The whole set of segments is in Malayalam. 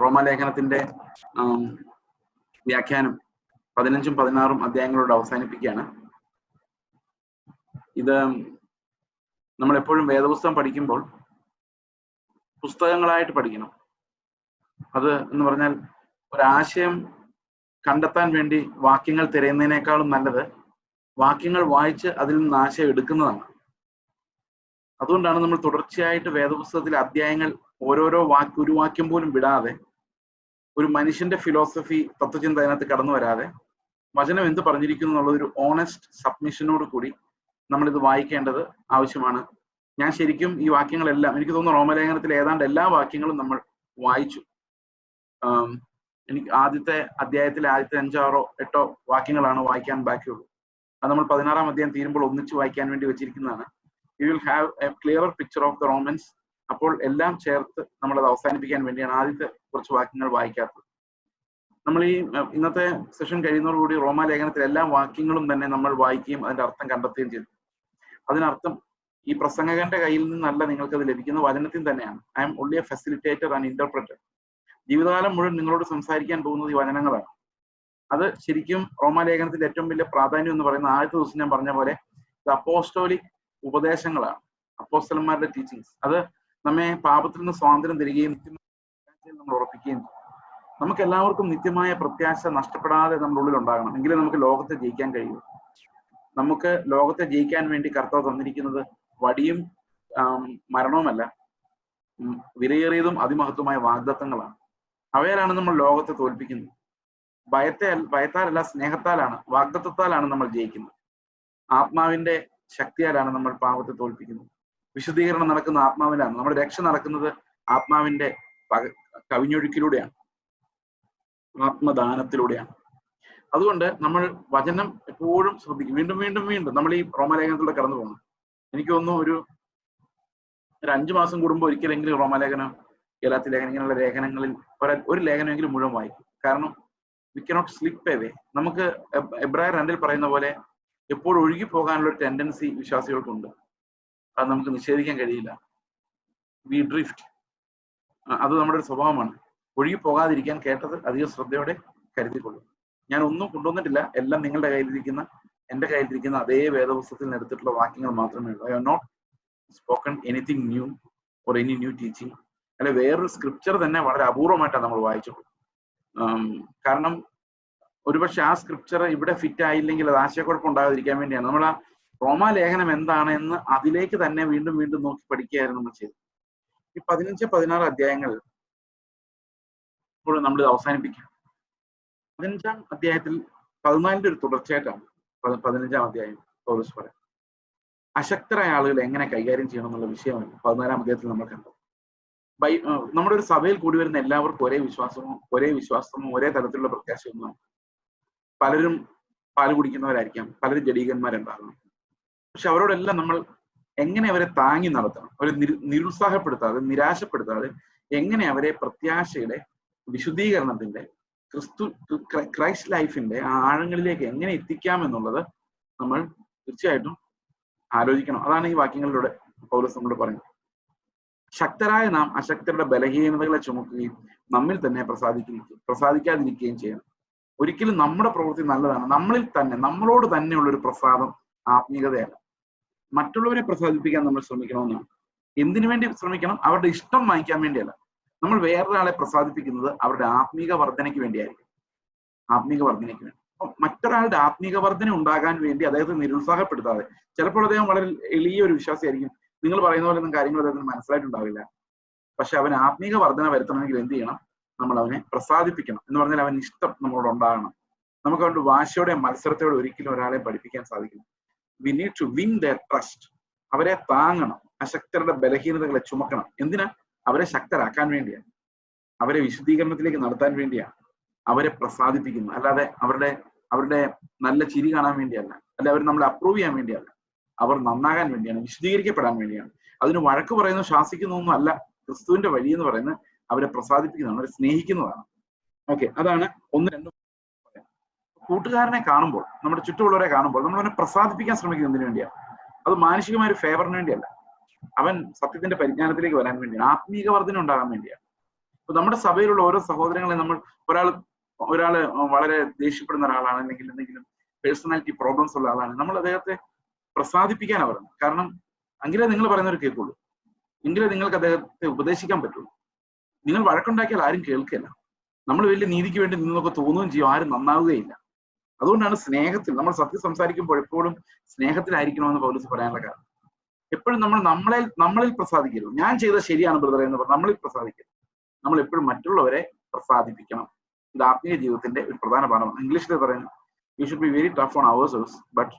റോമാലേഖനത്തിന്റെ വ്യാഖ്യാനം 15ഉം 16ഉം അധ്യായങ്ങളോട് അവസാനിപ്പിക്കുകയാണ്. ഇത് നമ്മൾ എപ്പോഴും വേദപുസ്തകം പഠിക്കുമ്പോൾ പുസ്തകങ്ങളായിട്ട് പഠിക്കണം. അത് എന്ന് പറഞ്ഞാൽ ഒരാശയം കണ്ടെത്താൻ വേണ്ടി വാക്യങ്ങൾ തിരയുന്നതിനേക്കാളും നല്ലത് വാക്യങ്ങൾ വായിച്ച് അതിൽ നിന്ന് ആശയം എടുക്കുന്നതാണ്. അതുകൊണ്ടാണ് നമ്മൾ തുടർച്ചയായിട്ട് വേദപുസ്തകത്തിലെ അധ്യായങ്ങൾ ഓരോരോ ഒരു വാക്യം പോലും വിടാതെ, ഒരു മനുഷ്യന്റെ ഫിലോസഫി തത്വചിന്ത അതിനകത്ത് കടന്നു വരാതെ വചനം എന്ത് പറഞ്ഞിരിക്കുന്നു എന്നുള്ളതൊരു ഓണസ്റ്റ് സബ്മിഷനോട് കൂടി നമ്മളിത് വായിക്കേണ്ടത് ആവശ്യമാണ്. ഞാൻ ശരിക്കും ഈ വാക്യങ്ങളെല്ലാം, എനിക്ക് തോന്നുന്നു റോമലേഖനത്തിലെ ഏതാണ്ട് എല്ലാ വാക്യങ്ങളും നമ്മൾ വായിച്ചു. എനിക്ക് ആദ്യത്തെ അധ്യായത്തിലെ ആദ്യത്തെ 5, 6, 8 വാക്യങ്ങളാണ് വായിക്കാൻ ബാക്കിയുള്ളൂ. അത് നമ്മൾ 16ആം അധ്യായം തീരുമ്പോൾ ഒന്നിച്ച് വായിക്കാൻ വേണ്ടി വെച്ചിരിക്കുന്നതാണ്. You will have a clearer picture of the Romans. അപ്പോൾ എല്ലാം ചേർത്ത് നമ്മളത് അവസാനിപ്പിക്കാൻ വേണ്ടിയാണ് ആദ്യത്തെ കുറച്ച് വാക്യങ്ങൾ വായിക്കാത്തത്. നമ്മൾ ഈ ഇന്നത്തെ സെഷൻ കഴിയുന്നതോടുകൂടി റോമാലേഖനത്തിലെ എല്ലാ വാക്യങ്ങളും തന്നെ നമ്മൾ വായിക്കുകയും അതിന്റെ അർത്ഥം കണ്ടെത്തുകയും ചെയ്തു. അതിനർത്ഥം ഈ പ്രസംഗകന്റെ കയ്യിൽ നിന്നല്ല നിങ്ങൾക്ക് അത് ലഭിക്കുന്ന, വചനത്തിൽ തന്നെയാണ്. I am only A facilitator and interpreter. ജീവിതകാലം മുഴുവൻ നിങ്ങളോട് സംസാരിക്കാൻ പോകുന്നത് ഈ വചനങ്ങളാണ്. അത് ശരിക്കും റോമാലേഖനത്തിന്റെ ഏറ്റവും വലിയ പ്രാധാന്യം എന്ന് പറയുന്ന ആദ്യത്തെ ദിവസം ഞാൻ പറഞ്ഞ പോലെ അപ്പോസ്റ്റോലിക് ഉപദേശങ്ങളാണ്, അപ്പോസ്തലന്മാരുടെ ടീച്ചിങ്സ്. അത് നമ്മെ പാപത്തിൽ നിന്ന് സ്വാതന്ത്ര്യം തരികയും നമ്മൾ ഉറപ്പിക്കുകയും ചെയ്യും. നമുക്ക് എല്ലാവർക്കും നിത്യമായ പ്രത്യാശ നഷ്ടപ്പെടാതെ നമ്മുടെ ഉള്ളിൽ ഉണ്ടാകണം, എങ്കിലേ നമുക്ക് ലോകത്തെ ജയിക്കാൻ കഴിയൂ. നമുക്ക് ലോകത്തെ ജയിക്കാൻ വേണ്ടി കർത്താവ് തന്നിരിക്കുന്നത് വടിയും മരണവുമല്ല, വിലയേറിയതും അതിമഹത്വമായ വാഗ്ദത്തങ്ങളാണ്. അവയിലാണ് നമ്മൾ ലോകത്തെ തോൽപ്പിക്കുന്നത്. ഭയത്താലല്ല, സ്നേഹത്താലാണ്, വാഗ്ദത്തത്താലാണ് നമ്മൾ ജയിക്കുന്നത്. ആത്മാവിന്റെ ശക്തിയാലാണ് നമ്മൾ പാപത്തെ തോൽപ്പിക്കുന്നത്. വിശുദ്ധീകരണം നടക്കുന്ന ആത്മാവിലാണ്. നമ്മുടെ രക്ഷ നടക്കുന്നത് ആത്മാവിന്റെ കവിഞ്ഞൊഴുക്കിലൂടെയാണ്, ആത്മദാനത്തിലൂടെയാണ്. അതുകൊണ്ട് നമ്മൾ വചനം എപ്പോഴും ശ്രദ്ധിക്കും. വീണ്ടും വീണ്ടും വീണ്ടും നമ്മൾ ഈ റോമാലേഖനത്തിലൂടെ കടന്നു പോകണം. എനിക്ക് തോന്നുന്നു ഒരു 5 മാസം കൂടുമ്പോൾ ഒരിക്കലെങ്കിലും റോമാലേഖനം, ഗലാത്യ ലേഖനം, ഇങ്ങനെയുള്ള ലേഖനങ്ങളിൽ ഒരു ലേഖനമെങ്കിലും മുഴുവൻ വായിക്കും. കാരണം വി കനോട്ട് സ്ലിപ്പ് എവേ. നമുക്ക് എബ്രായർ 2 പറയുന്ന പോലെ എപ്പോഴും ഒഴുകി പോകാനുള്ള ഒരു ടെൻഡൻസി വിശ്വാസികൾക്കുണ്ട്. അത് നമുക്ക് നിഷേധിക്കാൻ കഴിയില്ല. We drift. അത് നമ്മുടെ ഒരു സ്വഭാവമാണ്. ഒഴുകി പോകാതിരിക്കാൻ കേട്ടത് അധികം ശ്രദ്ധയോടെ കരുതിക്കൊള്ളും. ഞാൻ ഒന്നും കൊണ്ടുവന്നിട്ടില്ല, എല്ലാം നിങ്ങളുടെ കയ്യിലിരിക്കുന്ന, എൻ്റെ കയ്യിലിരിക്കുന്ന അതേ വേദപുസ്തകത്തിൽ നിന്ന് എടുത്തിട്ടുള്ള വാക്യങ്ങൾ മാത്രമേ ഉള്ളൂ. I have not spoken anything new or any new teaching. അല്ലെ വേറൊരു സ്ക്രിപ്ചർ തന്നെ വളരെ അപൂർവമായിട്ടാണ് നമ്മൾ വായിച്ചുള്ളൂ. കാരണം ഒരുപക്ഷെ ആ സ്ക്രിപ്ചർ ഇവിടെ ഫിറ്റ് ആയില്ലെങ്കിൽ അത് ആശയക്കുഴപ്പം ഉണ്ടാകാതിരിക്കാൻ വേണ്ടിയാണ് നമ്മൾ ആ റോമാലേഖനം എന്താണ് എന്ന് അതിലേക്ക് തന്നെ വീണ്ടും വീണ്ടും നോക്കി പഠിക്കുകയായിരുന്നു നമ്മൾ ചെയ്തത്. ഈ 15, 16 അധ്യായങ്ങൾ ഇപ്പോഴും നമ്മൾ അവസാനിപ്പിക്കാം. 15-ാം അധ്യായത്തിൽ 14ന്റെ ഒരു തുടർച്ചയായിട്ടാണ് 15-ാം അധ്യായം പൗലോസ് പറയാം. അശക്തരായ ആളുകൾ എങ്ങനെ കൈകാര്യം ചെയ്യണം എന്നുള്ള വിഷയമാണ് 14-ാം അധ്യായത്തിൽ നമ്മൾ കണ്ടത്. നമ്മുടെ ഒരു സഭയിൽ കൂടി വരുന്ന എല്ലാവർക്കും ഒരേ വിശ്വാസമോ ഒരേ തരത്തിലുള്ള പ്രത്യാശയൊന്നുമാണ്. പലരും പാല് കുടിക്കുന്നവരായിരിക്കാം, പലരും ജഡീകന്മാരുണ്ടാകണം. പക്ഷെ അവരോടെല്ലാം നമ്മൾ എങ്ങനെ അവരെ താങ്ങി നടത്തണം, അവരെ നിരുത്സാഹപ്പെടുത്താതെ, നിരാശപ്പെടുത്താതെ എങ്ങനെ അവരെ പ്രത്യാശയുടെ, വിശുദ്ധീകരണത്തിന്റെ, ക്രൈസ്റ്റ് ലൈഫിന്റെ ആ ആഴങ്ങളിലേക്ക് എങ്ങനെ എത്തിക്കാം എന്നുള്ളത് നമ്മൾ തീർച്ചയായിട്ടും ആലോചിക്കണം. അതാണ് ഈ വാക്യങ്ങളിലൂടെ പൗലോസ് നമ്മളോട് പറയുന്നത്. ശക്തരായ നാം അശക്തരുടെ ബലഹീനതകളെ ചുമക്കുകയും നമ്മിൽ തന്നെ പ്രസാദിക്കാതിരിക്കുകയും ചെയ്യണം. ഒരിക്കലും നമ്മുടെ പ്രവൃത്തി നല്ലതാണ്. നമ്മളിൽ തന്നെ, നമ്മളോട് തന്നെയുള്ള ഒരു പ്രസാദം ആത്മീയതയല്ല. മറ്റുള്ളവരെ പ്രസാദിപ്പിക്കാൻ നമ്മൾ ശ്രമിക്കണമെന്നാണ്. എന്തിനു വേണ്ടി ശ്രമിക്കണം? അവരുടെ ഇഷ്ടം വാങ്ങിക്കാൻ വേണ്ടിയല്ല. നമ്മൾ വേറൊരാളെ പ്രസാദിപ്പിക്കുന്നത് അവരുടെ ആത്മീക വർധനയ്ക്ക് വേണ്ടിയായിരിക്കും. ആത്മീക വർധനയ്ക്ക് വേണ്ടി. അപ്പം മറ്റൊരാളുടെ ആത്മീക വർധന ഉണ്ടാകാൻ വേണ്ടി അദ്ദേഹത്തെ നിരുത്സാഹപ്പെടുത്താതെ, ചിലപ്പോൾ അദ്ദേഹം വളരെ എളിയ ഒരു വിശ്വാസിയായിരിക്കും, നിങ്ങൾ പറയുന്ന പോലെ ഒന്നും കാര്യങ്ങൾ അദ്ദേഹത്തിന് മനസ്സിലായിട്ടുണ്ടാവില്ല. പക്ഷെ അവൻ ആത്മീക വർധന വരുത്തണമെങ്കിൽ എന്ത് ചെയ്യണം? നമ്മൾ അവനെ പ്രസാദിപ്പിക്കണം. എന്ന് പറഞ്ഞാൽ അവൻ ഇഷ്ടം നമ്മളോട് ഉണ്ടാകണം. നമുക്ക് അവരുടെ വാശിയോടെ, മത്സരത്തോടെ ഒരിക്കലും ഒരാളെ പഠിപ്പിക്കാൻ സാധിക്കില്ല. We need to win their trust. അവരെ താങ്ങണം, അശക്തരുടെ ബലഹീനതകളെ ചുമക്കണം. എന്തിനാ? അവരെ ശക്തരാക്കാൻ വേണ്ടിയാണ്, അവരെ വിശുദ്ധീകരണത്തിലേക്ക് നടത്താൻ വേണ്ടിയാണ്, അവരെ പ്രസാദിപ്പിക്കുന്നു. അല്ലാതെ അവരുടെ നല്ല ചിരി കാണാൻ വേണ്ടിയല്ല, അല്ല അവർ നമ്മളെ അപ്രൂവ് ചെയ്യാൻ വേണ്ടിയല്ല, അവർ നന്നാകാൻ വേണ്ടിയാണ്, വിശുദ്ധീകരിക്കപ്പെടാൻ വേണ്ടിയാണ്. അതിന് വഴക്ക് പറയുന്നു, ശാസിക്കുന്നൊന്നും അല്ല. ക്രിസ്തുവിന്റെ വഴി എന്ന് പറയുന്നത് അവരെ പ്രസാദിപ്പിക്കുന്നതാണ്, അവരെ സ്നേഹിക്കുന്നതാണ്. ഓക്കെ, അതാണ് 1, 2 പറയാം. കൂട്ടുകാരനെ കാണുമ്പോൾ, നമ്മുടെ ചുറ്റുമുള്ളവരെ കാണുമ്പോൾ നമ്മൾ അവനെ പ്രസാദിപ്പിക്കാൻ ശ്രമിക്കുന്നതിന് വേണ്ടിയാണ്. അത് മാനുഷികമായ ഒരു ഫേവറിന് വേണ്ടിയല്ല, അവൻ സത്യത്തിന്റെ പരിജ്ഞാനത്തിലേക്ക് വരാൻ വേണ്ടിയാണ്, ആത്മീക വർധന ഉണ്ടാകാൻ വേണ്ടിയാണ്. നമ്മുടെ സഭയിലുള്ള ഓരോ സഹോദരങ്ങളെ നമ്മൾ ഒരാള് വളരെ ദേഷ്യപ്പെടുന്ന ഒരാളാണ്, അല്ലെങ്കിൽ എന്തെങ്കിലും പേഴ്സണാലിറ്റി പ്രോബ്ലംസ് ഉള്ള ആളാണ്, നമ്മൾ അദ്ദേഹത്തെ പ്രസാദിപ്പിക്കാനാണ് പറയുന്നത്. കാരണം എങ്കിലേ നിങ്ങൾ പറയുന്നവർ കേൾക്കുള്ളൂ, എങ്കിലേ നിങ്ങൾക്ക് അദ്ദേഹത്തെ ഉപദേശിക്കാൻ പറ്റുള്ളൂ. നിങ്ങൾ വഴക്കുണ്ടാക്കിയാൽ ആരും കേൾക്കില്ല. നമ്മൾ വലിയ നീതിക്ക് വേണ്ടി നിന്നൊക്കെ തോന്നുകയും ചെയ്യും, ആരും നന്നാവുകയില്ല. അതുകൊണ്ടാണ് സ്നേഹത്തിൽ നമ്മൾ സത്യം സംസാരിക്കുമ്പോൾ എപ്പോഴും സ്നേഹത്തിലായിരിക്കണമെന്ന് പൗലോസ് പറയാനുള്ള കാരണം. എപ്പോഴും നമ്മളിൽ പ്രസാദിക്കരുത്. ഞാൻ ചെയ്തത് ശരിയാണ് ബ്രദറെ എന്ന് പറഞ്ഞാൽ നമ്മളിൽ പ്രസാദിക്കരുത്. നമ്മൾ എപ്പോഴും മറ്റുള്ളവരെ പ്രസാദിപ്പിക്കണം. ഇത് ആത്മീയ ജീവിതത്തിന്റെ ഒരു പ്രധാന പാഠമാണ്. ഇംഗ്ലീഷിൽ പറയുന്നത് you should be very tough on ourselves but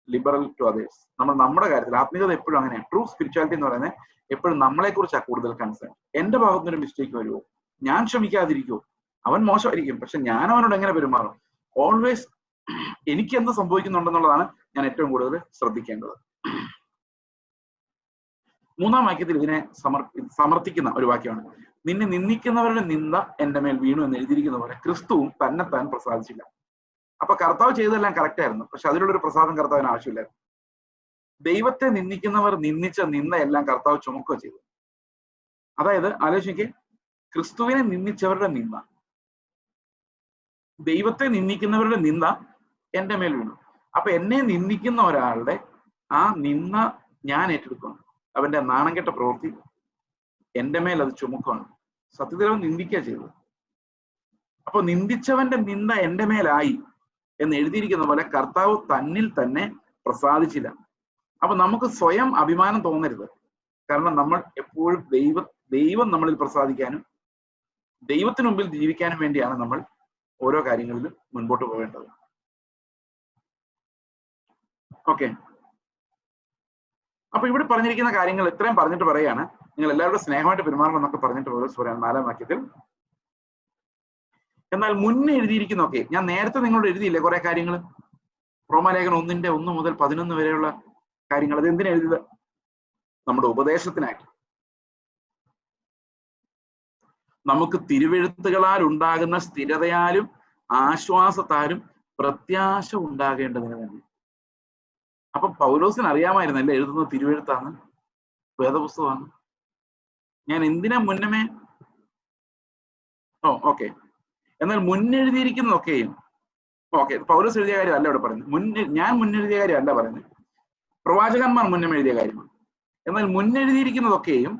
liberal to others. നമ്മൾ നമ്മുടെ കാര്യത്തിൽ ആത്മീയത എപ്പോഴും അങ്ങനെയാണ്. ട്രൂ സ്പിരിച്വാലിറ്റി എന്ന് പറയുന്നത് എപ്പോഴും നമ്മളെ കുറിച്ചാണ് കൂടുതൽ കൺസേൺ. എന്റെ ഭാഗത്തുനിന്നൊരു മിസ്റ്റേക്ക് വരുമോ, ഞാൻ ക്ഷമിക്കാതിരിക്കുമോ, അവൻ മോശമായിരിക്കും, പക്ഷെ ഞാൻ അവനോട് എങ്ങനെ പെരുമാറും, ഓൾവേസ് എനിക്ക് എന്ത് സംഭവിക്കുന്നുണ്ടെന്നുള്ളതാണ് ഞാൻ ഏറ്റവും കൂടുതൽ ശ്രദ്ധിക്കേണ്ടത്. 3-ാം വാക്യത്തിൽ ഇതിനെ സമർത്ഥിക്കുന്ന ഒരു വാക്യമാണ്. നിന്നെ നിന്ദിക്കുന്നവരുടെ നിന്ദ എന്റെ മേൽ വീണു എന്ന് എഴുതിയിരിക്കുന്ന പോലെ ക്രിസ്തുവും തന്നെത്താൻ പ്രസാദിച്ചില്ല. അപ്പൊ കർത്താവ് ചെയ്തതെല്ലാം കറക്റ്റ് ആയിരുന്നു, പക്ഷെ അതിലുള്ളൊരു പ്രസാദം കർത്താവിന് ആവശ്യമില്ലായിരുന്നു. ദൈവത്തെ നിന്ദിക്കുന്നവർ നിന്ദിച്ച നിന്ദ എല്ലാം കർത്താവ് ചുമക്കുക ചെയ്തു. അതായത് ആലോചിക്ക്, ക്രിസ്തുവിനെ നിന്ദിച്ചവരുടെ നിന്ദ, ദൈവത്തെ നിന്ദിക്കുന്നവരുടെ നിന്ദ എന്റെ മേൽ വീണു. അപ്പൊ എന്നെ നിന്ദിക്കുന്ന ഒരാളുടെ ആ നിന്ദ ഞാൻ ഏറ്റെടുക്കുകയാണ്. അവന്റെ നാണം കെട്ട പ്രവൃത്തി എന്റെ മേൽ അത് ചുമക്കുകയാണ്. സത്യത്തിൽ അവൻ നിന്ദിക്കുക ചെയ്തത്. അപ്പൊ നിന്ദിച്ചവന്റെ നിന്ദ എന്റെ മേലായി എന്ന് എഴുതിയിരിക്കുന്ന പോലെ കർത്താവ് തന്നിൽ തന്നെ പ്രസാദിച്ചില്ല. അപ്പൊ നമുക്ക് സ്വയം അഭിമാനം തോന്നരുത്. കാരണം നമ്മൾ എപ്പോഴും ദൈവം നമ്മളിൽ പ്രസാദിക്കാനും ദൈവത്തിന് മുമ്പിൽ ജീവിക്കാനും വേണ്ടിയാണ് നമ്മൾ ഓരോ കാര്യങ്ങളിലും മുൻപോട്ട് പോകേണ്ടത്. ഓക്കെ, അപ്പൊ ഇവിടെ പറഞ്ഞിരിക്കുന്ന കാര്യങ്ങൾ ഇത്രയും പറഞ്ഞിട്ട് പറയാണ്, നിങ്ങൾ എല്ലാവരുടെ സ്നേഹമായിട്ട് പെരുമാറണം എന്നൊക്കെ പറഞ്ഞിട്ട് പറയാം 4-ാം വാക്യത്തിൽ. എന്നാൽ മുന്നേ എഴുതിയിരിക്കുന്നൊക്കെ, ഞാൻ നേരത്തെ നിങ്ങളോട് എഴുതിയില്ലേ കുറെ കാര്യങ്ങൾ, റോമാലേഖനം 1-1 മുതൽ 11 വരെയുള്ള കാര്യങ്ങൾ. അത് എന്തിനാ എഴുതിയത്? നമ്മുടെ ഉപദേശത്തിനായിട്ട്. നമുക്ക് തിരുവെഴുത്തുകളാൽ ഉണ്ടാകുന്ന സ്ഥിരതയാലും ആശ്വാസത്താലും പ്രത്യാശ ഉണ്ടാകേണ്ടതിന് തന്നെ. അപ്പൊ പൗലോസിന് അറിയാമായിരുന്നല്ലേ എഴുതുന്നത് തിരുവെഴുത്താണ്, വേദപുസ്തകമാണ്. ഞാൻ എന്തിനാ മുന്നമേ ഓക്കെ, എന്നാൽ മുന്നെഴുതിയിരിക്കുന്നതൊക്കെയും, ഓക്കെ, പൗലോസ് എഴുതിയ കാര്യം അല്ല ഇവിടെ പറയുന്നത്. ഞാൻ മുന്നെഴുതിയ കാര്യം അല്ല പറയുന്നത്, പ്രവാചകന്മാർ മുന്നേ എഴുതിയ കാര്യമാണ്. എന്നാൽ മുന്നെഴുതിയിരിക്കുന്നതൊക്കെയും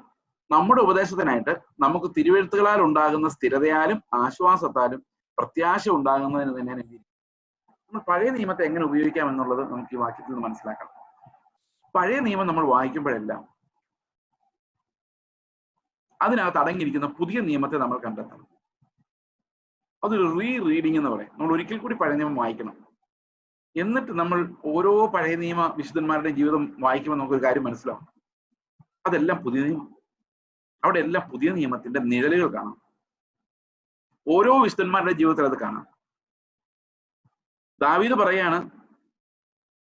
നമ്മുടെ ഉപദേശത്തിനായിട്ട് നമുക്ക് തിരുവെഴുത്തുകളാൽ ഉണ്ടാകുന്ന സ്ഥിരതയാലും ആശ്വാസത്താലും പ്രത്യാശ ഉണ്ടാകുന്നതിന് തന്നെയാണ് എഴുതിയിരിക്കുന്നത്. നമ്മൾ പഴയ നിയമത്തെ എങ്ങനെ ഉപയോഗിക്കാം എന്നുള്ളത് നമുക്ക് ഈ വാക്യത്തിൽ നിന്ന് മനസ്സിലാക്കണം. പഴയ നിയമം നമ്മൾ വായിക്കുമ്പോഴെല്ലാം അതിനകത്ത് അടങ്ങിയിരിക്കുന്ന പുതിയ നിയമത്തെ നമ്മൾ കണ്ടെത്തണം. അതൊരു റീഡിങ് എന്ന് പറയും. നമ്മൾ ഒരിക്കൽ കൂടി പഴയ നിയമം വായിക്കണം. എന്നിട്ട് നമ്മൾ ഓരോ പഴയ നിയമ വിശുദ്ധന്മാരുടെ ജീവിതം വായിക്കുമ്പോൾ നമുക്കൊരു കാര്യം മനസ്സിലാവും, അതെല്ലാം പുതിയ നിയമം. അവിടെ എല്ലാം പുതിയ നിയമത്തിന്റെ നിഴലുകൾ കാണാം. ഓരോ വിശുദ്ധന്മാരുടെ ജീവിതത്തിൽ അത് കാണാം. ദാവീദ് പറയാണ്,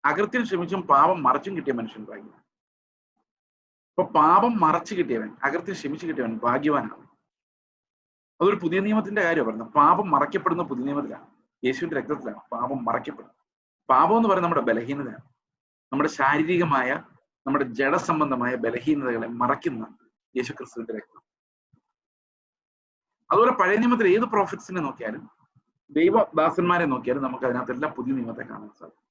അകൃത്യം ക്ഷമിച്ചും പാപം മറച്ചും കിട്ടിയ മനുഷ്യൻ ഭാഗ്യവാൻ. അപ്പൊ പാപം മറച്ചു കിട്ടിയവൻ, അകൃത്യം ക്ഷമിച്ചു കിട്ടിയവൻ ഭാഗ്യവാനാണ്. അതൊരു പുതിയ നിയമത്തിന്റെ കാര്യമാണ് പറയുന്നത്. പാപം മറയ്ക്കപ്പെടുന്ന പുതിയ നിയമത്തിലാണ്, യേശുവിന്റെ രക്തത്തിലാണ് പാപം മറയ്ക്കപ്പെടുന്നത്. പാപം എന്ന് പറയുന്നത് നമ്മുടെ ബലഹീനതയാണ്. നമ്മുടെ ശാരീരികമായ, നമ്മുടെ ജഡസംബന്ധമായ ബലഹീനതകളെ മറയ്ക്കുന്ന യേശുക്രിസ്തുവിന്റെ രക്തം. അതുപോലെ പഴയ നിയമത്തിൽ ഏത് പ്രോഫിറ്റ്സിനെ നോക്കിയാലും, ദൈവദാസന്മാരെ നോക്കിയാലും നമുക്ക് അതിനകത്തെല്ലാം പുതിയ നിയമത്തെ കാണാൻ സാധിക്കും.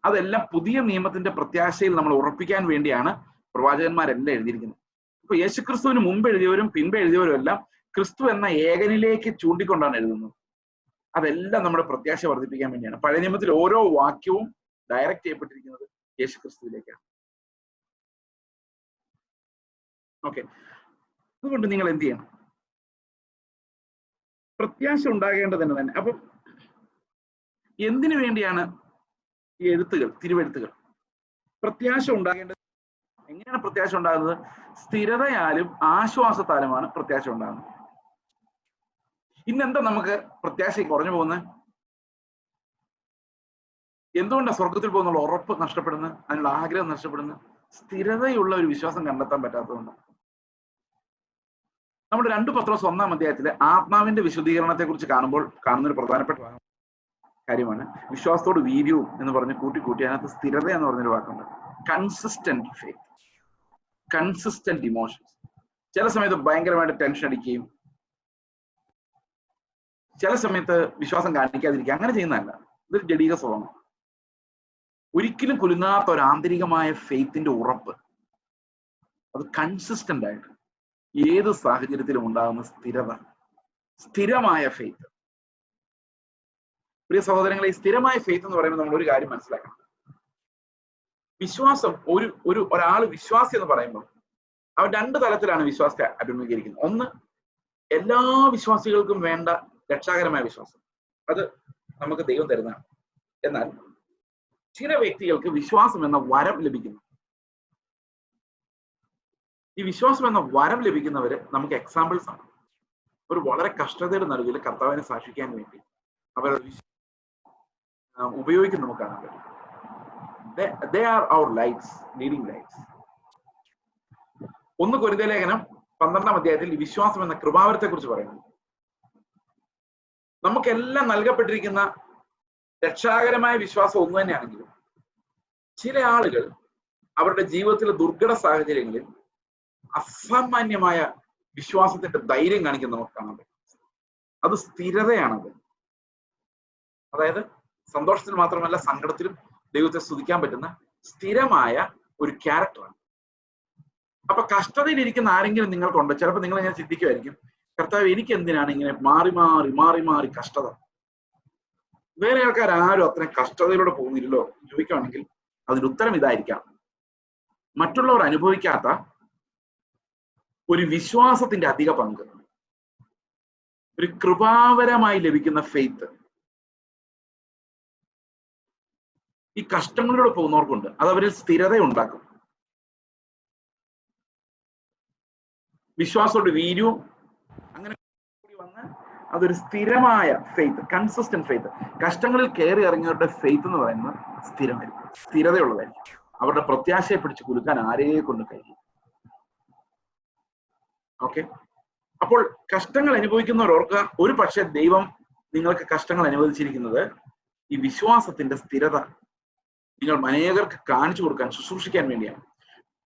അതെല്ലാം പുതിയ നിയമത്തിന്റെ പ്രത്യാശയിൽ നമ്മൾ ഉറപ്പിക്കാൻ വേണ്ടിയാണ് പ്രവാചകന്മാരെല്ലാം എഴുതിയിരിക്കുന്നത്. ഇപ്പൊ യേശുക്രിസ്തുവിന് മുമ്പ് എഴുതിയവരും പിൻപ് എഴുതിയവരും എല്ലാം ക്രിസ്തു എന്ന ഏകനിലേക്ക് ചൂണ്ടിക്കൊണ്ടാണ് എഴുതുന്നത്. അതെല്ലാം നമ്മുടെ പ്രത്യാശ വർദ്ധിപ്പിക്കാൻ വേണ്ടിയാണ്. പഴയ നിയമത്തിൽ ഓരോ വാക്യവും ഡയറക്റ്റ് ചെയ്യപ്പെട്ടിരിക്കുന്നത് യേശുക്രിസ്തുവിലേക്കാണ്. ഓക്കെ, അതുകൊണ്ട് നിങ്ങൾ എന്ത് ചെയ്യണം? പ്രത്യാശ ഉണ്ടാകേണ്ടതെന്ന് തന്നെ. അപ്പൊ എന്തിനു വേണ്ടിയാണ് ഈ എഴുത്തുകൾ, തിരുവെഴുത്തുകൾ? പ്രത്യാശ ഉണ്ടാകേണ്ടത്. എങ്ങനെയാണ് പ്രത്യാശ ഉണ്ടാകുന്നത്? സ്ഥിരതയാലും ആശ്വാസത്താലുമാണ് പ്രത്യാശ ഉണ്ടാകുന്നത്. ഇന്നെന്താ നമുക്ക് പ്രത്യാശ കുറഞ്ഞു പോകുന്നത്? എന്തുകൊണ്ടാണ് സ്വർഗത്തിൽ പോകുന്നുള്ള ഉറപ്പ് നഷ്ടപ്പെടുന്നത്, അതിനുള്ള ആഗ്രഹം നഷ്ടപ്പെടുന്നത്? സ്ഥിരതയുള്ള ഒരു വിശ്വാസം കണ്ടെത്താൻ പറ്റാത്തതുകൊണ്ട്. നമ്മുടെ 2 പത്രോസ് 1-ാം അധ്യായത്തിലെ ആത്മാവിന്റെ വിശുദ്ധീകരണത്തെ കുറിച്ച് കാണുന്ന ഒരു പ്രധാനപ്പെട്ട കാര്യമാണ് വിശ്വാസത്തോട് വീര്യവും എന്ന് പറഞ്ഞ് കൂട്ടി അതിനകത്ത് സ്ഥിരത എന്ന് പറഞ്ഞൊരു വാക്കുണ്ട്. Consistent faith, consistent emotions. ചില സമയത്ത് ഭയങ്കരമായിട്ട് ടെൻഷൻ അടിക്കുകയും ചില സമയത്ത് വിശ്വാസം കാണിക്കാതിരിക്കുക, അങ്ങനെ ചെയ്യുന്നതല്ല. ഇതൊരു ജഡീക സ്വഭാവമാണ്. ഒരിക്കലും കുലുങ്ങാത്ത ഒരു ആന്തരികമായ ഫെയ്ത്തിന്റെ ഉറപ്പ്, അത് കൺസിസ്റ്റന്റ് ആയിട്ട് ഏത് സാഹചര്യത്തിലും ഉണ്ടാകുന്ന സ്ഥിരത, സ്ഥിരമായ ഫെയ്ത്ത്. പ്രിയ സഹോദരങ്ങളെ, ഈ സ്ഥിരമായ ഫെയ്ത്ത് എന്ന് പറയുമ്പോൾ നമ്മൾ ഒരു കാര്യം മനസ്സിലാക്കണം. വിശ്വാസം, ഒരാൾ വിശ്വാസി എന്ന് പറയുമ്പോൾ അവൻ രണ്ട് തലത്തിലാണ് വിശ്വാസത്തെ അഭിമുഖീകരിക്കുന്നത്. ഒന്ന്, എല്ലാ വിശ്വാസികൾക്കും വേണ്ട രക്ഷാകരമായ വിശ്വാസം, അത് നമുക്ക് ദൈവം തരുന്നതാണ്. എന്നാൽ ചില വ്യക്തികൾക്ക് വിശ്വാസം എന്ന വരം ലഭിക്കുന്നു. ഈ വിശ്വാസം എന്ന വരം ലഭിക്കുന്നവര് നമുക്ക് എക്സാമ്പിൾസ് ആണ്. ഒരു വളരെ കഷ്ടതയുടെ നടുവിൽ കർത്താവിനെ സാക്ഷിക്കാൻ വേണ്ടി അവർ ഉപയോഗിക്കും, നമുക്ക് കാണാൻ പറ്റും. They are our lights, leading lights. 1 കൊരിന്ത്യർ ലേഖനം 12-ാം അധ്യായത്തിൽ ഈ വിശ്വാസം എന്ന കൃപാവരത്തെ കുറിച്ച് പറയുന്നു. നമുക്കെല്ലാം നൽകപ്പെട്ടിരിക്കുന്ന രക്ഷാകരമായ വിശ്വാസം ഒന്ന് തന്നെയാണെങ്കിലും ചില ആളുകൾ അവരുടെ ജീവിതത്തിലെ ദുർഘട സാഹചര്യങ്ങളിൽ അസാമാന്യമായ വിശ്വാസത്തിന്റെ ധൈര്യം കാണിക്കുന്ന നമുക്ക് കാണാൻ പറ്റും. അത് സ്ഥിരതയാണത്. അതായത് സന്തോഷത്തിൽ മാത്രമല്ല, സങ്കടത്തിലും ദൈവത്തെ സ്തുതിക്കാൻ പറ്റുന്ന സ്ഥിരമായ ഒരു ക്യാരക്ടറാണ്. അപ്പൊ കഷ്ടതയിലിരിക്കുന്ന ആരെങ്കിലും നിങ്ങൾക്കുണ്ടോ? ചിലപ്പോൾ നിങ്ങൾ ഇങ്ങനെ ചിന്തിക്കുമായിരിക്കും, കർത്താവ് എനിക്ക് എന്തിനാണ് ഇങ്ങനെ മാറി മാറി മാറി മാറി കഷ്ടത? വേറെ ആൾക്കാർ ആരും അത്രയും കഷ്ടതയിലൂടെ പോകുന്നില്ലല്ലോ ചോദിക്കുകയാണെങ്കിൽ അതിന്റെ ഉത്തരം ഇതായിരിക്കാം. മറ്റുള്ളവർ അനുഭവിക്കാത്ത ഒരു വിശ്വാസത്തിന്റെ അധിക പങ്ക്, ഒരു കൃപാവരമായി ലഭിക്കുന്ന ഫെയ്ത്ത് ഈ കഷ്ടങ്ങളിലൂടെ പോകുന്നവർക്കുണ്ട്. അത് അവരിൽ സ്ഥിരത ഉണ്ടാക്കും. വിശ്വാസത്തോട് വീര്യവും അങ്ങനെ കൂടി വന്ന് അതൊരു സ്ഥിരമായ ഫെയ്ത്ത്, കൺസിസ്റ്റന്റ് ഫെയ്ത്ത്. കഷ്ടങ്ങളിൽ കയറി ഇറങ്ങിയവരുടെ ഫെയ്ത്ത് എന്ന് പറയുന്നത് സ്ഥിരമായിരിക്കും, സ്ഥിരതയുള്ളതായിരിക്കും. അവരുടെ പ്രത്യാശയെ പിടിച്ച് കുലുക്കാൻ ആരെയെ കൊണ്ട് കഴിയും. ഓക്കെ, അപ്പോൾ കഷ്ടങ്ങൾ അനുഭവിക്കുന്നവർ ഓർക്കുക, ഒരു പക്ഷേ ദൈവം നിങ്ങൾക്ക് കഷ്ടങ്ങൾ അനുവദിച്ചിരിക്കുന്നത് ഈ വിശ്വാസത്തിന്റെ സ്ഥിരത നിങ്ങൾ അനേകർക്ക് കാണിച്ചു കൊടുക്കാൻ, ശുശ്രൂഷിക്കാൻ വേണ്ടിയാണ്.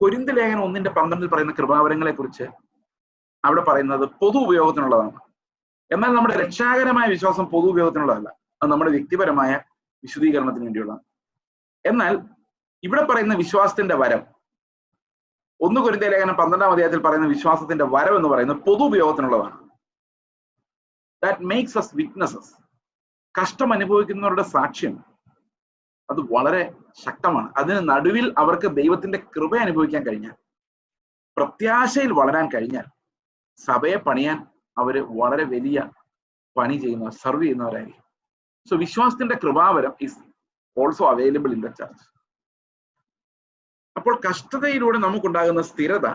കൊരിന്ത്യർ ലേഖനം 1:12 പറയുന്ന കൃപാവരങ്ങളെ കുറിച്ച് അവിടെ പറയുന്നത് പൊതു ഉപയോഗത്തിനുള്ളതാണ്. എന്നാൽ നമ്മുടെ രക്ഷാകരമായ വിശ്വാസം പൊതു ഉപയോഗത്തിനുള്ളതല്ല, അത് നമ്മുടെ വ്യക്തിപരമായ വിശുദ്ധീകരണത്തിന് വേണ്ടിയുള്ളതാണ്. എന്നാൽ ഇവിടെ പറയുന്ന വിശ്വാസത്തിന്റെ വരം, 1 കൊരിന്ത്യർ ലേഖനം 12-ാം അധ്യായത്തിൽ പറയുന്ന വിശ്വാസത്തിന്റെ വരം എന്ന് പറയുന്നത് പൊതു ഉപയോഗത്തിനുള്ളതാണ്. That makes us witnesses. കഷ്ടം അനുഭവിക്കുന്നവരുടെ സാക്ഷ്യം അത് വളരെ ശക്തമാണ്. അതിന് നടുവിൽ അവർക്ക് ദൈവത്തിന്റെ കൃപ അനുഭവിക്കാൻ കഴിഞ്ഞാൽ, പ്രത്യാശയിൽ വളരാൻ കഴിഞ്ഞാൽ, സഭയെ പണിയാൻ അവര് വളരെ വലിയ പണി ചെയ്യുന്നവർ, സർവ് ചെയ്യുന്നവരായിരിക്കും. സോ വിശ്വാസത്തിന്റെ കൃപാവരം is also available in the church. അപ്പോൾ കഷ്ടതയിലൂടെ നമുക്കുണ്ടാകുന്ന സ്ഥിരത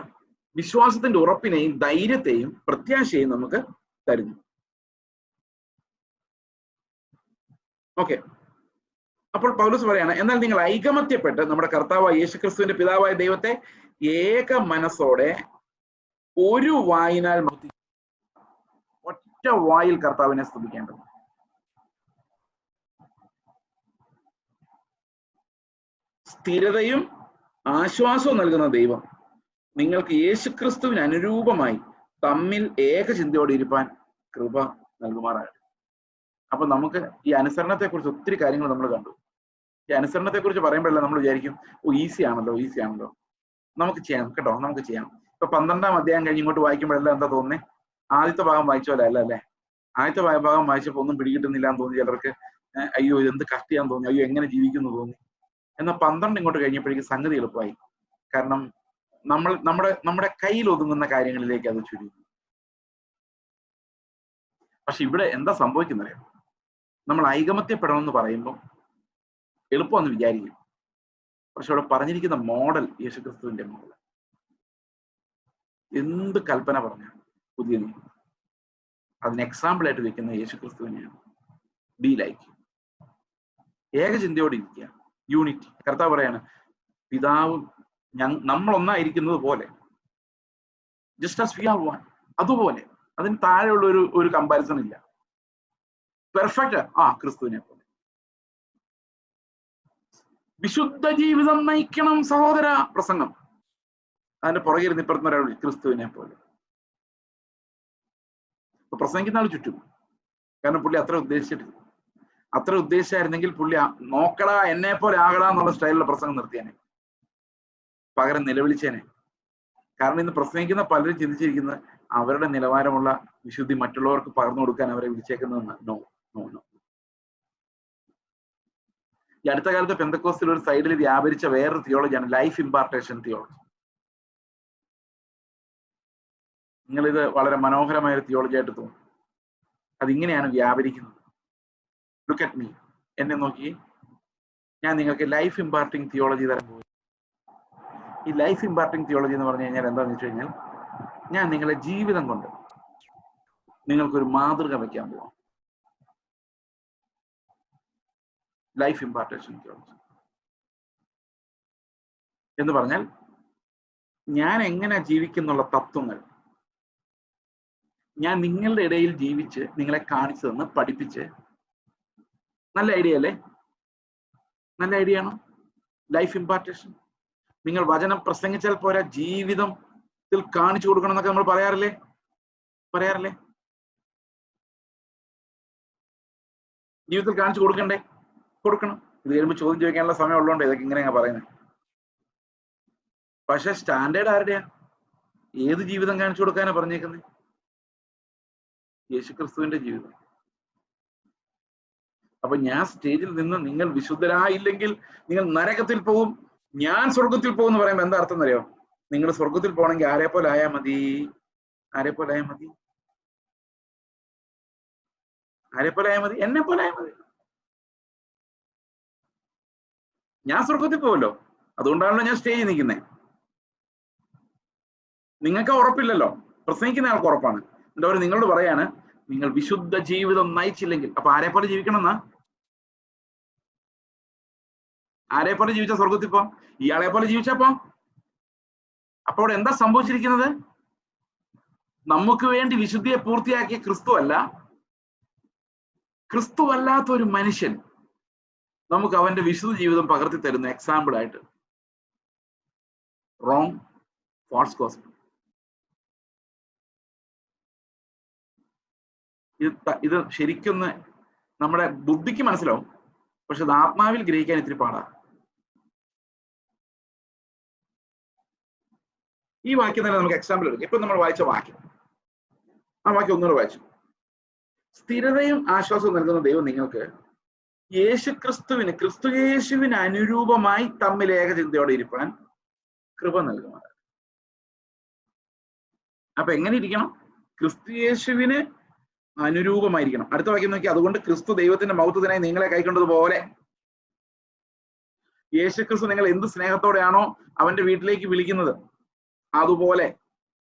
വിശ്വാസത്തിന്റെ ഉറപ്പിനെയും ധൈര്യത്തെയും പ്രത്യാശയെയും നമുക്ക് തരുന്നു. ഓക്കെ, അപ്പോൾ പൗലോസ് പറയാണ്, എന്നാൽ നിങ്ങൾ ഐകമത്യപ്പെട്ട് നമ്മുടെ കർത്താവായ യേശുക്രിസ്തുവിന്റെ പിതാവായ ദൈവത്തെ ഏക മനസ്സോടെ ഒരു വായിനാൽ, ഒറ്റ വായിൽ കർത്താവിനെ സ്തുതിക്കേണ്ടത്. സ്ഥിരതയും ആശ്വാസവും നൽകുന്ന ദൈവം നിങ്ങൾക്ക് യേശുക്രിസ്തുവിന് അനുരൂപമായി തമ്മിൽ ഏക ചിന്തയോടെ ഇരിപ്പാൻ കൃപ നൽകുമാറാകട്ടെ. അപ്പൊ നമുക്ക് ഈ അനുസരണത്തെ കുറിച്ച് ഒത്തിരി കാര്യങ്ങൾ നമ്മൾ കണ്ടു. ഈ അനുസരണത്തെ കുറിച്ച് പറയുമ്പോഴല്ല നമ്മൾ വിചാരിക്കും, ഈസി ആണല്ലോ, നമുക്ക് ചെയ്യാം കേട്ടോ, നമുക്ക് ചെയ്യാം. ഇപ്പൊ 12-ാം അധ്യായം കഴിഞ്ഞ് ഇങ്ങോട്ട് വായിക്കുമ്പോഴെല്ലാം എന്താ തോന്നുന്നേ? ആദ്യത്തെ ഭാഗം വായിച്ച പോലെ അല്ല അല്ലേ? ആദ്യത്തെ ഭാഗം വായിച്ചപ്പോൾ ഒന്നും പിടികിട്ടുന്നില്ല എന്ന് തോന്നി ചിലർക്ക്. അയ്യോ ഇതെന്ത് കഷ്ടിയാന്ന് തോന്നി, അയ്യോ എങ്ങനെ ജീവിക്കുന്നു തോന്നി. എന്നാൽ 12 ഇങ്ങോട്ട് കഴിഞ്ഞപ്പോഴേക്കും സംഗതി എളുപ്പമായി. കാരണം നമ്മുടെ കയ്യിൽ ഒതുങ്ങുന്ന കാര്യങ്ങളിലേക്ക് അത് ചുരുങ്ങി. പക്ഷെ ഇവിടെ എന്താ സംഭവിക്കുന്നത്? നമ്മൾ ഐകമത്യപ്പെടണമെന്ന് പറയുമ്പോൾ എളുപ്പമെന്ന് വിചാരിക്കും. പക്ഷെ അവിടെ പറഞ്ഞിരിക്കുന്ന മോഡൽ യേശുക്രിസ്തുവിന്റെ മോഡൽ. എന്ത് കൽപ്പന പറഞ്ഞാൽ പുതിയ നിയമം അതിന് എക്സാമ്പിൾ ആയിട്ട് വെക്കുന്ന യേശുക്രിസ്തുവിനെയാണ്. ബി ലൈക്ക്, ഏകചിന്തയോടെ ഇരിക്കുക, യൂണിറ്റി. കർത്താവ് പറയാണ്, പിതാവും നമ്മൾ ഒന്നായിരിക്കുന്നത് പോലെ, just as we are one, അതുപോലെ. അതിന് താഴെയുള്ള ഒരു കമ്പാരിസൺ ഇല്ല. പെർഫെക്റ്റ് ക്രിസ്തുവിനെ പോലെ. വിശുദ്ധ ജീവിതം നയിക്കണം സഹോദര, പ്രസംഗം. അതിന്റെ പുറകെ ഇരുന്നിപ്പുറത്തുന്ന ഒരാൾ ക്രിസ്തുവിനെ പോലെ. പ്രസംഗിക്കുന്ന ആൾ ചുറ്റും കാരണം പുള്ളി അത്ര ഉദ്ദേശിച്ചിട്ടില്ല. അത്ര ഉദ്ദേശിച്ചായിരുന്നെങ്കിൽ പുള്ളി നോക്കടാ എന്നെ പോലെ ആകടാ എന്നുള്ള സ്റ്റൈലിലുള്ള പ്രസംഗം നിർത്തിയാനെ, പകരം നിലവിളിച്ചേനെ. കാരണം ഇന്ന് പ്രസംഗിക്കുന്ന പലരും ചിന്തിച്ചിരിക്കുന്നത് അവരുടെ നിലവാരമുള്ള വിശുദ്ധി മറ്റുള്ളവർക്ക് പകർന്നു കൊടുക്കാൻ അവരെ വിളിച്ചേക്കുന്നതെന്ന്. No no no. ഈ അടുത്ത കാലത്ത് പെന്തക്കോസ്റ്റിൽ ഒരു സൈഡിൽ വ്യാപരിച്ച വേറൊരു തിയോളജിയാണ് ലൈഫ് ഇമ്പാർട്ടേഷൻ തിയോളജി. നിങ്ങളിത് വളരെ മനോഹരമായ ഒരു തിയോളജി ആയിട്ട് തോന്നും. അതിങ്ങനെയാണ് വ്യാപരിക്കുന്നത്. ലുക്ക് അറ്റ് മീ, എന്നെ നോക്കി, ഞാൻ നിങ്ങൾക്ക് ലൈഫ് ഇമ്പാർട്ടിങ് തിയോളജി തരാൻ പോകും. ഈ ലൈഫ് ഇമ്പാർട്ടിങ് തിയോളജി എന്ന് പറഞ്ഞു കഴിഞ്ഞാൽ എന്താണെന്ന് വെച്ച് കഴിഞ്ഞാൽ, ഞാൻ നിങ്ങളെ ജീവിതം കൊണ്ട് നിങ്ങൾക്കൊരു മാതൃക വയ്ക്കാൻ പോവാം. ലൈഫ് ഇമ്പാർട്ടേഷൻ തിയോളജി എന്ന് പറഞ്ഞാൽ ഞാൻ എങ്ങനെ ജീവിക്കുന്നുള്ള തത്വങ്ങൾ ഞാൻ നിങ്ങളുടെ ഇടയിൽ ജീവിച്ച് നിങ്ങളെ കാണിച്ചു തന്ന് പഠിപ്പിച്ച്. നല്ല ഐഡിയ അല്ലേ? നല്ല ഐഡിയ ആണോ ലൈഫ് ഇമ്പാർട്ടേഷൻ? നിങ്ങൾ വചനം പ്രസംഗിച്ചാൽ പോരാ, ജീവിതത്തിൽ കാണിച്ചു കൊടുക്കണം എന്നൊക്കെ നമ്മൾ പറയാറില്ലേ? ജീവിതത്തിൽ കാണിച്ചു കൊടുക്കണ്ടേ? കൊടുക്കണം. ഇത് കഴിയുമ്പോൾ ചോദ്യം ചോദിക്കാനുള്ള സമയം ഉള്ളതുകൊണ്ട് ഇതൊക്കെ ഇങ്ങനെയാ പറയുന്നത്. പക്ഷെ സ്റ്റാൻഡേർഡ് ആരുടെയാ? ഏത് ജീവിതം കാണിച്ചു കൊടുക്കാനാ പറഞ്ഞേക്കുന്നത്? യേശുക്രിസ്തുവിന്റെ ജീവിതം. അപ്പൊ ഞാൻ സ്റ്റേജിൽ നിന്ന് നിങ്ങൾ വിശുദ്ധരായില്ലെങ്കിൽ നിങ്ങൾ നരകത്തിൽ പോകും, ഞാൻ സ്വർഗത്തിൽ പോകും എന്ന് പറയുമ്പോൾ എന്താ അർത്ഥം അറിയോ? നിങ്ങൾ സ്വർഗത്തിൽ പോകണമെങ്കിൽ ആരെ പോലെ ആയാൽ മതി? എന്നെ പോലെ ആയാൽ മതി. ഞാൻ സ്വർഗത്തിൽ പോകുമല്ലോ, അതുകൊണ്ടാണല്ലോ ഞാൻ സ്റ്റേജിൽ നിൽക്കുന്നത്. നിങ്ങൾക്ക് ഉറപ്പില്ലല്ലോ, പ്രസംഗിക്കുന്ന ആൾക്ക് ഉറപ്പാണ്. എന്നിട്ട് അവർ നിങ്ങളോട് പറയാണ് നിങ്ങൾ വിശുദ്ധ ജീവിതം നയിച്ചില്ലെങ്കിൽ. അപ്പൊ ആരെ പോലെ ജീവിക്കണം എന്നാ? ആരെ പോലെ ജീവിച്ച സ്വർഗത്തിൽ പോവാം? ഇയാളെ പോലെ ജീവിച്ചപ്പോ അപ്പോൾ എന്താ സംഭവിച്ചിരിക്കുന്നത്? നമുക്ക് വേണ്ടി വിശുദ്ധിയെ പൂർത്തിയാക്കിയ ക്രിസ്തു അല്ലാത്ത ഒരു മനുഷ്യൻ നമുക്ക് അവന്റെ വിശുദ്ധ ജീവിതം പകർത്തി തരുന്ന എക്സാമ്പിൾ ആയിട്ട് റോങ് ഫാൾസ് ഗോസ്പൽ. ഇത് ശരിക്കും നമ്മുടെ ബുദ്ധിക്ക് മനസ്സിലാവും, പക്ഷെ അത് ആത്മാവിൽ ഗ്രഹിക്കാൻ ഇത്തിരി പാടാ. ഈ വാക്യം തന്നെ നമുക്ക് എക്സാമ്പിൾ എടുക്കാം. ഇപ്പൊ നമ്മൾ വായിച്ച വാക്യം, ആ വാക്യം ഒന്നുകൂടെ വായിച്ചു. സ്ഥിരതയും ആശ്വാസവും നൽകുന്ന ദൈവം നിങ്ങൾക്ക് ക്രിസ്തു യേശുവിന് അനുരൂപമായി തമ്മിൽ ഏകചിന്തയോടെ ഇരിപ്പാൻ കൃപ നൽകുന്നത്. അപ്പൊ എങ്ങനെ ഇരിക്കണം? ക്രിസ്തു യേശുവിന് അനുരൂപമായിരിക്കണം. അടുത്ത വാക്യം നോക്കി, അതുകൊണ്ട് ക്രിസ്തു ദൈവത്തിന്റെ മഹത്വത്തിനായി നിങ്ങളെ കൈക്കൊണ്ടതുപോലെ യേശുക്രിസ്തു നിങ്ങൾ എന്ത് സ്നേഹത്തോടെയാണോ അവന്റെ വീട്ടിലേക്ക് വിളിക്കുന്നത്, അതുപോലെ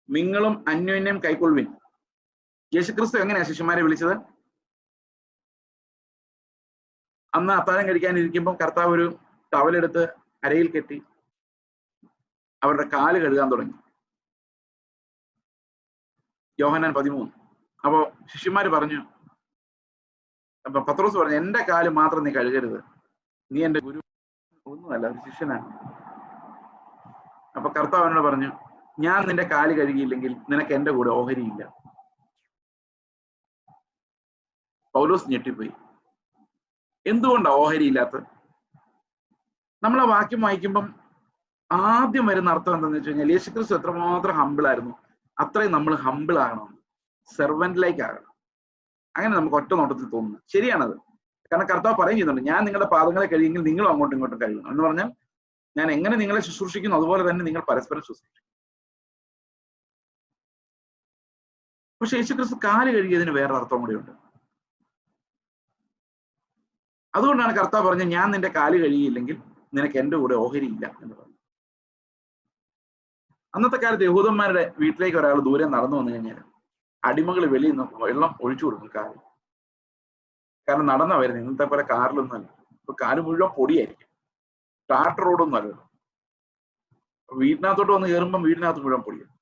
നിങ്ങളും അന്യോന്യം കൈക്കൊള്ളുവിൻ. യേശുക്രിസ്തു എങ്ങനെയാ ശിഷ്യന്മാരെ വിളിച്ചത്? അന്ന് അത്താഴം കഴിക്കാനിരിക്കുമ്പോൾ കർത്താവ് ഒരു ടവലെടുത്ത് അരയിൽ കെട്ടി അവരുടെ കാല് കഴുകാൻ തുടങ്ങി. യോഹന്നാൻ 13. അപ്പോ ശിഷ്യന്മാര് പറഞ്ഞു, അപ്പൊ പത്രോസ് പറഞ്ഞു, എന്റെ കാല് മാത്രം നീ കഴുകരുത്, നീ എന്റെ ഗുരു. ഒന്നുമല്ല, ഒരു ശിഷ്യനാണ്. അപ്പൊ കർത്താവ് എന്നോട് പറഞ്ഞു, ഞാൻ നിന്റെ കാല് കഴുകിയില്ലെങ്കിൽ നിനക്ക് എന്റെ കൂടെ ഓഹരിയില്ല. പൗലോസ് ഞെട്ടിപ്പോയി. എന്തുകൊണ്ടാ ഓഹരിയില്ലാത്തത്? നമ്മൾ ആ വാക്യം വായിക്കുമ്പം ആദ്യം വരുന്ന അർത്ഥം എന്താണെന്ന് വെച്ച് കഴിഞ്ഞാൽ, യേശുക്രിസ്തു എത്രമാത്രം ഹമ്പിളായിരുന്നു, അത്രയും നമ്മൾ ഹമ്പിൾ ആകണം, സെർവന്റിലേക്ക് ആകണം. അങ്ങനെ നമുക്ക് ഒറ്റ നോട്ടത്തിൽ തോന്നുന്നു. ശരിയാണത്. കാരണം കർത്താവ് പറയും ചെയ്യുന്നുണ്ട്, ഞാൻ നിങ്ങളുടെ പാദങ്ങളെ കഴിയുമെങ്കിൽ നിങ്ങളും അങ്ങോട്ടും ഇങ്ങോട്ടും കഴിയണം എന്ന് പറഞ്ഞാൽ, ഞാൻ എങ്ങനെ നിങ്ങളെ ശുശ്രൂഷിക്കുന്നു അതുപോലെ തന്നെ നിങ്ങൾ പരസ്പരം ശുശ്രൂഷിക്കും. പക്ഷെ യേശുക്രിസ്തു കാല് കഴുകിയതിന് വേറെ അർത്ഥം കൂടിയുണ്ട്. അതുകൊണ്ടാണ് കർത്താവ് പറഞ്ഞത്, ഞാൻ നിന്റെ കാല് കഴുകിയില്ലെങ്കിൽ നിനക്ക് എന്റെ കൂടെ ഓഹരിയില്ല എന്ന് പറഞ്ഞു. അന്നത്തെ കാലത്ത് യഹൂദന്മാരുടെ വീട്ടിലേക്ക് ഒരാൾ ദൂരെ നടന്നു വന്നു കഴിഞ്ഞാൽ അടിമകൾ വെളിയിൽ നിന്ന് വെള്ളം ഒഴിച്ചു കൊടുക്കും കാല്. കാരണം നടന്നാ വരുന്നത്, ഇന്നത്തെ പോലെ കാറിലൊന്നും അല്ല. ഇപ്പൊ കാല് മുഴുവൻ പൊടിയായിരിക്കും, ടാർ റോഡൊന്നും അല്ലല്ലോ. വീട്ടിനകത്തോട്ട് വന്ന് കയറുമ്പം വീടിനകത്ത് മുഴുവൻ പൊടിയാണ്.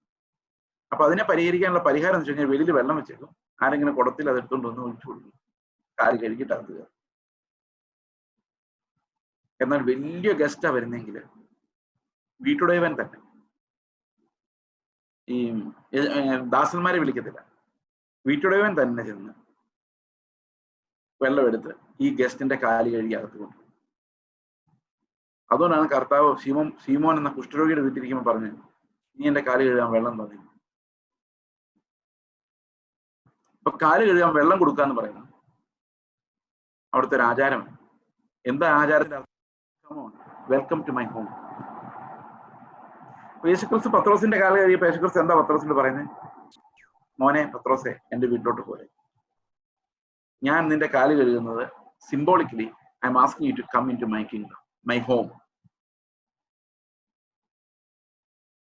അപ്പൊ അതിനെ പരിഹരിക്കാനുള്ള പരിഹാരം എന്ന് വെച്ച് കഴിഞ്ഞാൽ വെളിയിൽ വെള്ളം വെച്ചേക്കും, ആരെങ്കിലും കുടത്തിൽ അത് എടുത്തുകൊണ്ട് വന്ന് ഒഴിച്ചു കൊടുക്കും, കാല് കഴുകിയിട്ട് അത് കയറും. എന്നാൽ വലിയ ഗസ്റ്റാ വരുന്നെങ്കിൽ വീട്ടുടയവൻ തന്നെ, ഈ ദാസന്മാരെ വിളിക്കത്തില്ല, വീട്ടുടയവൻ തന്നെ ചെന്ന് വെള്ളം എടുത്ത് ഈ ഗസ്റ്റിന്റെ കാല് കഴുകി അകത്ത് കൊണ്ടു. അതുകൊണ്ടാണ് കർത്താവ് ശീമോൻ എന്ന കുഷ്ഠരോഗിയുടെ വീട്ടിലിരിക്കുമ്പോൾ പറഞ്ഞു, നീ എന്റെ കാല് കഴുകാൻ വെള്ളം തന്നു. അപ്പൊ കാല് കഴുകാൻ വെള്ളം കൊടുക്കാന്ന് പറയുന്നത് അവിടുത്തെ ഒരു ആചാരമാണ്. എന്താ ആചാരത്തിന്റെ അർത്ഥം? Welcome to my home. യേശുക്രിസ്തു പത്രോസിന്റെ കാല് കഴിയപ്പോ യേശുക്രിസ്തു എന്താ പത്രോസിനോട് പറയുന്നത്? മോനെ പത്രോസെ, എന്റെ വീട്ടിലോട്ട് പോലെ. ഞാൻ നിന്റെ കാല് കഴുകുന്നത് symbolically I am asking you to come in to my kingdom, my home.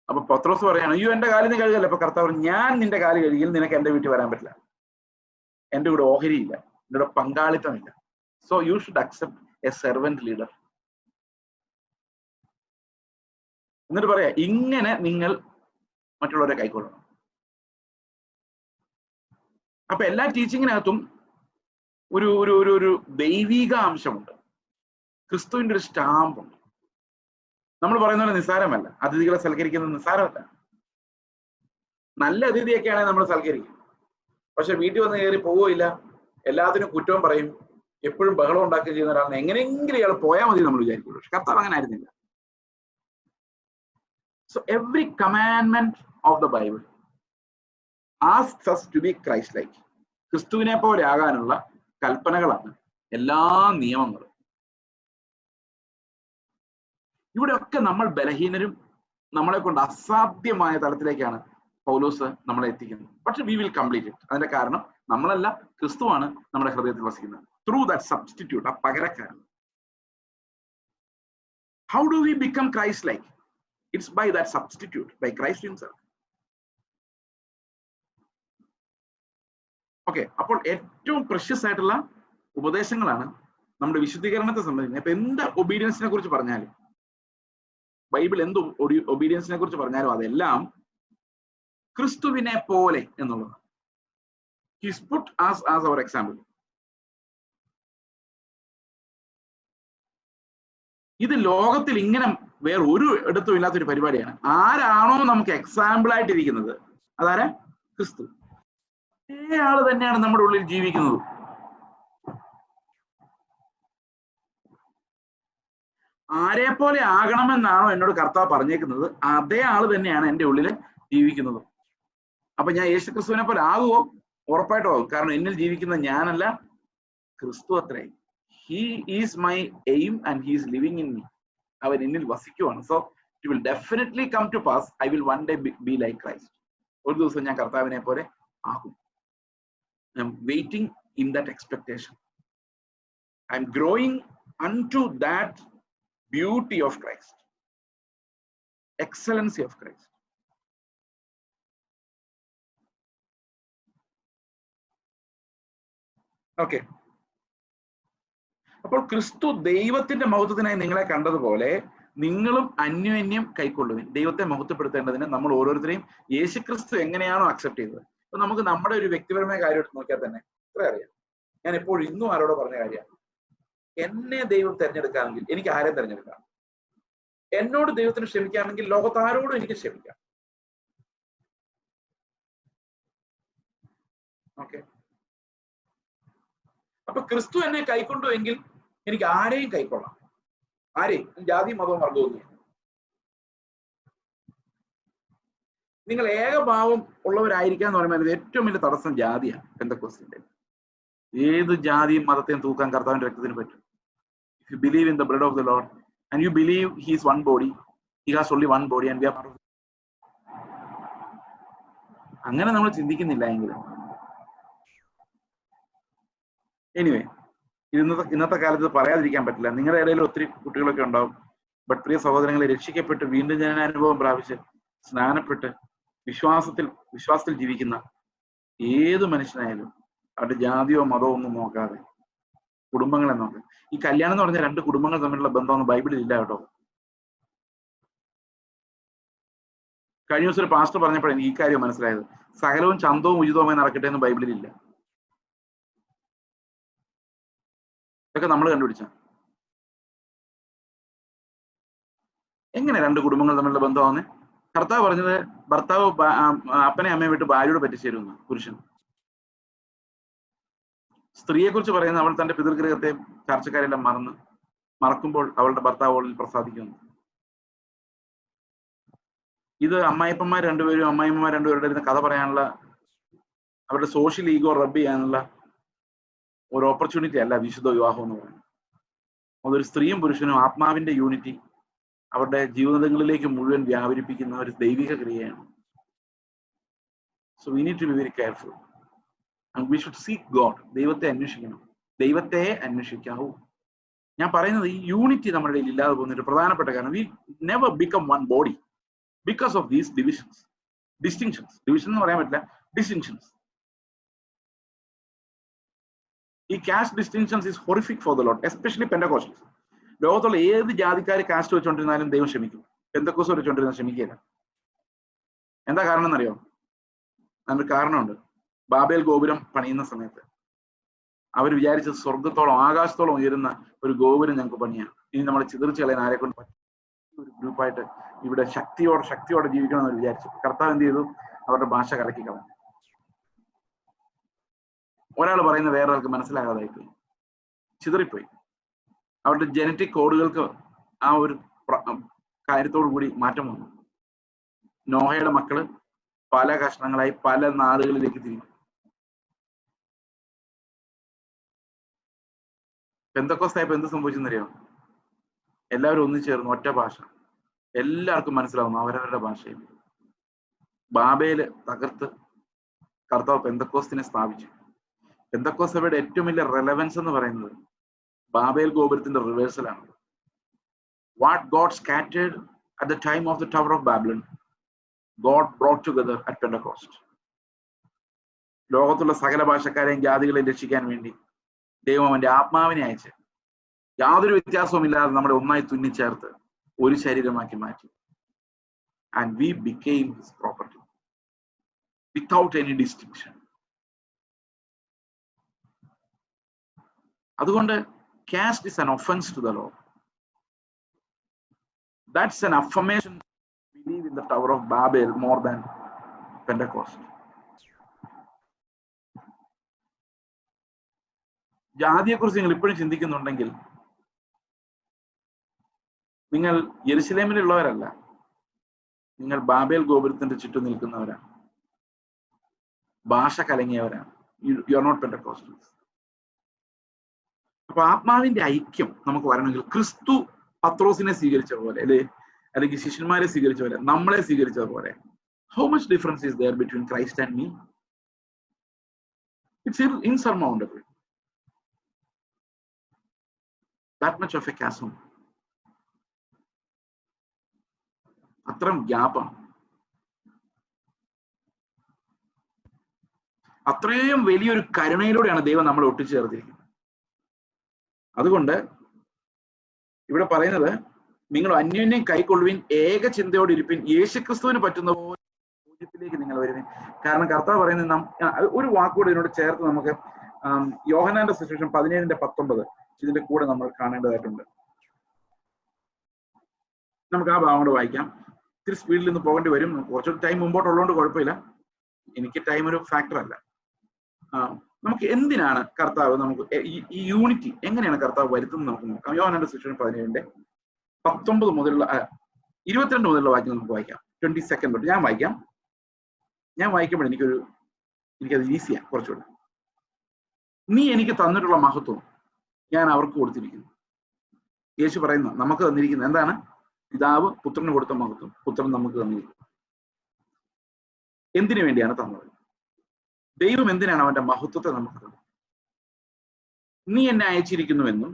അപ്പൊ പത്രോസ് പറയാണ്, അയ്യോ എന്റെ കാലിൽ നിന്ന് കഴുകല്ലേ. അപ്പൊ കർത്താവ്, ഞാൻ നിന്റെ കാല് കഴുകിയിൽ നിനക്ക് എന്റെ വീട്ടിൽ വരാൻ പറ്റില്ല. എന്റെ കൂടെ ഓഹരിയില്ല, എന്റെ കൂടെ പങ്കാളിത്തമില്ല. So you should accept a servant leader. എന്നിട്ട് പറയാ, ഇങ്ങനെ നിങ്ങൾ മറ്റുള്ളവരെ കൈക്കൊള്ളണം. അപ്പൊ എല്ലാ ടീച്ചിങ്ങിനകത്തും ഒരു ഒരു ഒരു ഒരു ദൈവിക അംശമുണ്ട്. ക്രിസ്തുവിന്റെ ഒരു സ്റ്റാമ്പുണ്ട്. നമ്മൾ പറയുന്ന പോലെ നിസ്സാരമല്ല. അതിഥികളെ സൽക്കരിക്കുന്നത് നിസ്സാരമല്ല. നല്ല അതിഥിയൊക്കെയാണെങ്കിൽ നമ്മൾ സൽക്കരിക്കും. പക്ഷെ വീട്ടിൽ വന്ന് കയറി പോവുകയില്ല, എല്ലാത്തിനും കുറ്റവും പറയും, എപ്പോഴും ബഹളം ഉണ്ടാക്കുകയും ചെയ്യുന്ന ഒരാളിനെ എങ്ങനെയെങ്കിലും ഇയാൾ പോയാൽ മതി നമ്മൾ വിചാരിക്കുള്ളൂ. പക്ഷെ കർത്താവ് അങ്ങനെ ആയിരുന്നില്ല. So every commandment of the Bible asks us to be Christ-like. ക്രിസ്തുവിനെ പോലെ ആകാനുള്ള കൽപ്പനകളാണ് എല്ലാ നിയമങ്ങളും. ഇവിടെയൊക്കെ നമ്മൾ ബലഹീനരും നമ്മളെ കൊണ്ട് അസാധ്യമായ തലത്തിലേക്കാണ് പൗലോസ് നമ്മളെ എത്തിക്കുന്നത്. പക്ഷെ വി വിൽ കംപ്ലീറ്റ് ഇറ്റ്. അതിന്റെ കാരണം നമ്മളല്ല, ക്രിസ്തുവാണ് നമ്മുടെ ഹൃദയത്തിൽ വസിക്കുന്നത്. ത്രൂ ദാറ്റ് സബ്സ്റ്റിറ്റ്യൂട്ട്, ആ പകരക്കാരൻ. How do we become Christ like? It's by that substitute, by Christ himself. Okay, അപ്പോൾ ഏറ്റവും പ്രഷ്യസ് ആയിട്ടുള്ള ഉപദേശങ്ങളാണ് നമ്മുടെ വിശുദ്ധീകരണത്തെ സംബന്ധിക്കുന്നത്. ഇപ്പൊ എന്ത് ഒബീഡിയൻസിനെ കുറിച്ച് പറഞ്ഞാലും, ബൈബിൾ എന്ത് ഒബീഡിയൻസിനെ കുറിച്ച് പറഞ്ഞാലും അതെല്ലാം ക്രിസ്തുവിനെ പോലെ എന്നുള്ളതാണ്. He's put us as our example. ഇത് ലോകത്തിൽ ഇങ്ങനെ വേറെ ഒരു ഇടത്തും ഇല്ലാത്തൊരു പരിപാടിയാണ്. ആരാണോ നമുക്ക് എക്സാമ്പിൾ ആയിട്ടിരിക്കുന്നത്, അതാരാ? ക്രിസ്തു. അതേ ആള് തന്നെയാണ് നമ്മുടെ ഉള്ളിൽ ജീവിക്കുന്നത്. ആരെ പോലെ ആകണമെന്നാണോ എന്നോട് കർത്താവ് പറഞ്ഞേക്കുന്നത്, അതേ ആള് തന്നെയാണ് എൻ്റെ ഉള്ളിൽ ജീവിക്കുന്നത്. അപ്പൊ ഞാൻ യേശുക്രിസ്തുവിനെ പോലെ ആകുമോ? ഉറപ്പായിട്ടും ആകും. കാരണം എന്നിൽ ജീവിക്കുന്ന ഞാനല്ല, ക്രിസ്തു അത്രേ. He is my aim and he is living in me. അവൻ എന്നിൽ വസിക്കുവാണ്. So it will definitely come to pass. I will one day be like Christ. ഒരു ദിവസം ഞാൻ കർത്താവിനെ പോലെ ആകും. I am waiting in that expectation. I am growing unto that beauty of Christ, excellency of Christ. Okay, അപ്പോൾ ക്രിസ്തു ദൈവത്തിന്റെ മഹത്വത്തിനായി നിങ്ങളെ കണ്ടതുപോലെ നിങ്ങളും അന്യോന്യം കൈക്കൊള്ളുവിൻ. ദൈവത്തെ മഹത്വപ്പെടുത്തേണ്ടതിന് നമ്മൾ ഓരോരുത്തരെയും യേശുക്രിസ്തു എങ്ങനെയാണോ അക്സെപ്റ്റ് ചെയ്തത്. അപ്പൊ നമുക്ക് നമ്മുടെ ഒരു വ്യക്തിപരമായ കാര്യം എടുത്ത് നോക്കിയാൽ തന്നെ ഇത്ര അറിയാം. ഞാൻ എപ്പോഴും ഇന്നും ആരോടോ പറഞ്ഞ കാര്യമാണ്, എന്നെ ദൈവം തിരഞ്ഞെടുക്കാമെങ്കിൽ എനിക്ക് ആരെ തിരഞ്ഞെടുക്കാം? എന്നോട് ദൈവത്തിന് ക്ഷമിക്കാമെങ്കിൽ ലോകത്താരോടും എനിക്ക് ക്ഷമിക്കാം. ഓക്കെ, അപ്പൊ ക്രിസ്തു എന്നെ കൈക്കൊണ്ടുവെങ്കിൽ എനിക്ക് ആരെയും കൈക്കൊള്ളാം. ആരെയും, ജാതി മതവും വർഗവും. നിങ്ങൾ ഏകഭാവം ഉള്ളവരായിരിക്കുക എന്ന് പറയുമ്പോൾ ഏറ്റവും വലിയ തടസ്സം ജാതിയാണ്. പെന്തക്കോസ്തിന്റെ ഏത് ജാതിയും മതത്തെയും തൂക്കാൻ കർത്താവിന്റെ രക്തത്തിന് പറ്റും. If you believe in the blood of the Lord and you believe he is one body, he has only one body and we are part of it. അങ്ങനെ നമ്മൾ ചിന്തിക്കുന്നില്ല എങ്കിലും എനിവേ, ഇന്നത്തെ കാലത്ത് പറയാതിരിക്കാൻ പറ്റില്ല. നിങ്ങളുടെ ഇടയിൽ ഒത്തിരി കുട്ടികളൊക്കെ ഉണ്ടാവും. ബട്ട് പ്രിയ സഹോദരങ്ങളെ, രക്ഷിക്കപ്പെട്ട് വീണ്ടും ജനനാനുഭവം പ്രാപിച്ച് സ്നാനപ്പെട്ട് വിശ്വാസത്തിൽ ജീവിക്കുന്ന ഏത് മനുഷ്യനായാലും അവരുടെ ജാതിയോ മതമോ ഒന്നും നോക്കാതെ കുടുംബങ്ങളെ നോക്കാം. ഈ കല്യാണം എന്ന് പറഞ്ഞാൽ രണ്ട് കുടുംബങ്ങൾ തമ്മിലുള്ള ബന്ധമൊന്നും ബൈബിളിൽ ഇല്ല കേട്ടോ. കഴിഞ്ഞ ദിവസം ഒരു പാസ്റ്റർ പറഞ്ഞപ്പോഴാണ് ഈ കാര്യം മനസ്സിലായത്. സകലവും ചന്തവും ഉചിതവുമായി നടക്കട്ടെ എന്ന് ബൈബിളിൽ ഇല്ല. ഇതൊക്കെ നമ്മൾ കണ്ടുപിടിച്ച. എങ്ങനെ രണ്ട് കുടുംബങ്ങൾ തമ്മിലുള്ള ബന്ധമാവുന്നേ? കർത്താവ് പറഞ്ഞത് ഭർത്താവ് അപ്പനെ അമ്മയെ വിട്ട് ഭാര്യയോട് പറ്റിച്ചേരുന്നു പുരുഷൻ. സ്ത്രീയെ കുറിച്ച് പറയുന്നത് അവൾ തന്റെ പിതൃഗ്രഹത്തെ ചർച്ചക്കാരെല്ലാം മറക്കുമ്പോൾ അവളുടെ ഭർത്താവ് അവളിൽ പ്രസാദിക്കുന്നു. ഇത് അമ്മായിപ്പന്മാർ രണ്ടുപേരും അമ്മായിമ്മമാർ രണ്ടുപേരുടെ ഇരുന്ന് കഥ പറയാനുള്ള, അവരുടെ സോഷ്യൽ ഈഗോ റബ്ബ് ചെയ്യാനുള്ള ഒരു ഓപ്പർച്യൂണിറ്റി അല്ല വിശുദ്ധ വിവാഹം എന്ന് പറയുന്നത്. അതൊരു സ്ത്രീയും പുരുഷനും ആത്മാവിന്റെ യൂണിറ്റി അവരുടെ ജീവിതങ്ങളിലേക്ക് മുഴുവൻ വ്യാപരിപ്പിക്കുന്ന ഒരു ദൈവിക ക്രിയയാണ്. So we need to be very careful and we should seek God. ദൈവത്തെ അന്വേഷിക്കണം, ദൈവത്തെ അന്വേഷിക്കാവൂ. ഞാൻ പറയുന്നത് ഈ യൂണിറ്റി നമ്മുടെ ഇടയിൽ ഇല്ലാതെ പോകുന്ന ഒരു പ്രധാനപ്പെട്ട കാരണം, we never become one body because of these distinctions. Division എന്ന് പറയാൻ പറ്റില്ല, distinctions. ഈ caste distinctions is horrific for the Lord, especially Pentecostals. ലോകത്തുള്ള ഏത് ജാതിക്കാർ കാസ്റ്റ് വെച്ചുകൊണ്ടിരുന്നാലും ദൈവം ക്ഷമിക്കും. പെന്തക്കോസ്റ്റ് വെച്ചുകൊണ്ടിരുന്നാൽ ക്ഷമിക്കില്ല. എന്താ കാരണം എന്നറിയോ? അതിനൊരു കാരണമുണ്ട്. ബാബേൽ ഗോപുരം പണിയുന്ന സമയത്ത് അവർ വിചാരിച്ചത് സ്വർഗത്തോളം ആകാശത്തോളം ഉയരുന്ന ഒരു ഗോപുരം ഞങ്ങൾക്ക് പണിയാം, ഇനി നമ്മൾ ചിതറിച്ച് കളയാൻ ആരെ കൊണ്ട് പറ്റും, ഒരു ഗ്രൂപ്പായിട്ട് ഇവിടെ ശക്തിയോടെ ജീവിക്കണം എന്ന് വിചാരിച്ചു. കർത്താവ് എന്ത് ചെയ്തു? അവരുടെ ഭാഷ കലക്കി കളഞ്ഞു. ഒരാൾ പറയുന്ന വേറൊരാൾക്ക് മനസ്സിലാകാതായിപ്പോയി, ചിതറിപ്പോയി. അവരുടെ ജനറ്റിക് കോഡുകൾക്ക് ആ ഒരു കാര്യത്തോടു കൂടി മാറ്റം വന്നു. നോഹയുടെ മക്കള് പല കഷ്ണങ്ങളായി പല നാടുകളിലേക്ക് തിരിഞ്ഞു. പെന്തക്കോസ്തായപ്പോ എന്ത് സംഭവിച്ചെന്നറിയോ? എല്ലാവരും ഒന്നിച്ചേർന്നു, ഒറ്റ ഭാഷ, എല്ലാവർക്കും മനസ്സിലാവുന്നു അവരവരുടെ ഭാഷയിൽ. ബാബേല് തകർത്ത് കർത്താവ് പെന്തക്കോസ്തിനെ സ്ഥാപിച്ചു. പെന്തക്കോസ്ത് സഭയുടെ ഏറ്റവും വലിയ റെലവൻസ് എന്ന് പറയുന്നത് ബാബേൽ ഗോപുരത്തിന്റെ റിവേഴ്സലാണ്. What God scattered at the time of the tower of Babylon, God brought together at Pentecost. ലോകത്തുള്ള സകല ഭാഷക്കാരെയും ജാതികളെയും രക്ഷിക്കാൻ വേണ്ടി ദൈവം അവന്റെ ആത്മാവിനെ അയച്ച് യാതൊരു വ്യത്യാസവുമില്ലാതെ നമ്മളെ ഒന്നായി തുന്നിച്ചേർത്ത് ഒരു ശരീരമാക്കി മാറ്റി. And we became his property without any distinction. അതുകൊണ്ട് caste is an offense to the Lord. That's an affirmation. Believe in the Tower of Babel more than Pentecost. ജാതിയെക്കുറിച്ച് നിങ്ങൾ ഇപ്പോഴും ചിന്തിക്കുന്നുണ്ടെങ്കിൽ നിങ്ങൾ യെരുശലേമിലുള്ളവരല്ല, നിങ്ങൾ ബാബേൽ ഗോപുരത്തിന്റെ ചുറ്റും നിൽക്കുന്നവരാണ്, ഭാഷ കലങ്ങിയവരാണ്. You are not Pentecostals. അപ്പൊ ആത്മാവിന്റെ ഐക്യം നമുക്ക് വരണമെങ്കിൽ ക്രിസ്തു പത്രോസിനെ സ്വീകരിച്ച പോലെ അല്ലെങ്കിൽ ശിഷ്യന്മാരെ സ്വീകരിച്ച പോലെ നമ്മളെ സ്വീകരിച്ചതുപോലെ, how much difference is there between Christ and me? It's insurmountable. That much of a chasm. അത്രയും ഗ്യാപ്പാണ്. അത്രയും വലിയൊരു കരുണയിലൂടെയാണ് ദൈവം നമ്മളെ ഒട്ടിച്ചേർത്തിരിക്കുന്നത്. അതുകൊണ്ട് ഇവിടെ പറയുന്നത്, നിങ്ങൾ അന്യോന്യം കൈക്കൊള്ളുവിൻ, ഏക ചിന്തയോടെ ഇരിപ്പിൻ, യേശുക്രിസ്തുവിന് പറ്റുന്ന പോലെ പൂജ്യത്തിലേക്ക് നിങ്ങൾ വരുവിൻ. കാരണം കർത്താവ് പറയുന്നത്, ഒരു വാക്കുകൂടെ ഇതിനോട് ചേർത്ത് നമുക്ക് യോഹന്നാന്റെ സുവിശേഷം 17:19 ഇതിന്റെ കൂടെ നമ്മൾ കാണേണ്ടതായിട്ടുണ്ട്. നമുക്ക് ആ ഭാഗം കൂടെ വായിക്കാം. ഇത്തിരി സ്പീഡിൽ നിന്ന് പോകേണ്ടി വരും, കുറച്ചൊരു ടൈം മുമ്പോട്ടുള്ളതുകൊണ്ട് കുഴപ്പമില്ല, എനിക്ക് ടൈം ഒരു ഫാക്ടർ അല്ല. നമുക്ക് എന്തിനാണ് കർത്താവ് നമുക്ക് ഈ യൂണിറ്റി എങ്ങനെയാണ് കർത്താവ് വരുത്തുന്നത് നമുക്ക് നോക്കാം. യോഹന്നാന്റെ സുവിശേഷം 17:19 മുതലുള്ള 22 മുതലുള്ള വാക്യം നമുക്ക് വായിക്കാം. 22 തൊട്ട് ഞാൻ വായിക്കുമ്പോൾ എനിക്കത് ഈസിയാണ് കുറച്ചുകൂടെ. നീ എനിക്ക് തന്നിട്ടുള്ള മഹത്വം ഞാൻ അവർക്ക് കൊടുത്തിരിക്കുന്നു. യേശു പറയുന്നു, നമുക്ക് തന്നിരിക്കുന്നത് എന്താണ്? പിതാവ് പുത്രന് കൊടുത്ത മഹത്വം പുത്രൻ നമുക്ക് തന്നിരിക്കുന്നു. എന്തിനു വേണ്ടിയാണ് തന്നത്? ദൈവം എന്തിനാണ് അവന്റെ മഹത്വത്തെ നമുക്ക് തന്നത്? നീ എന്നെ അയച്ചിരിക്കുന്നുവെന്നും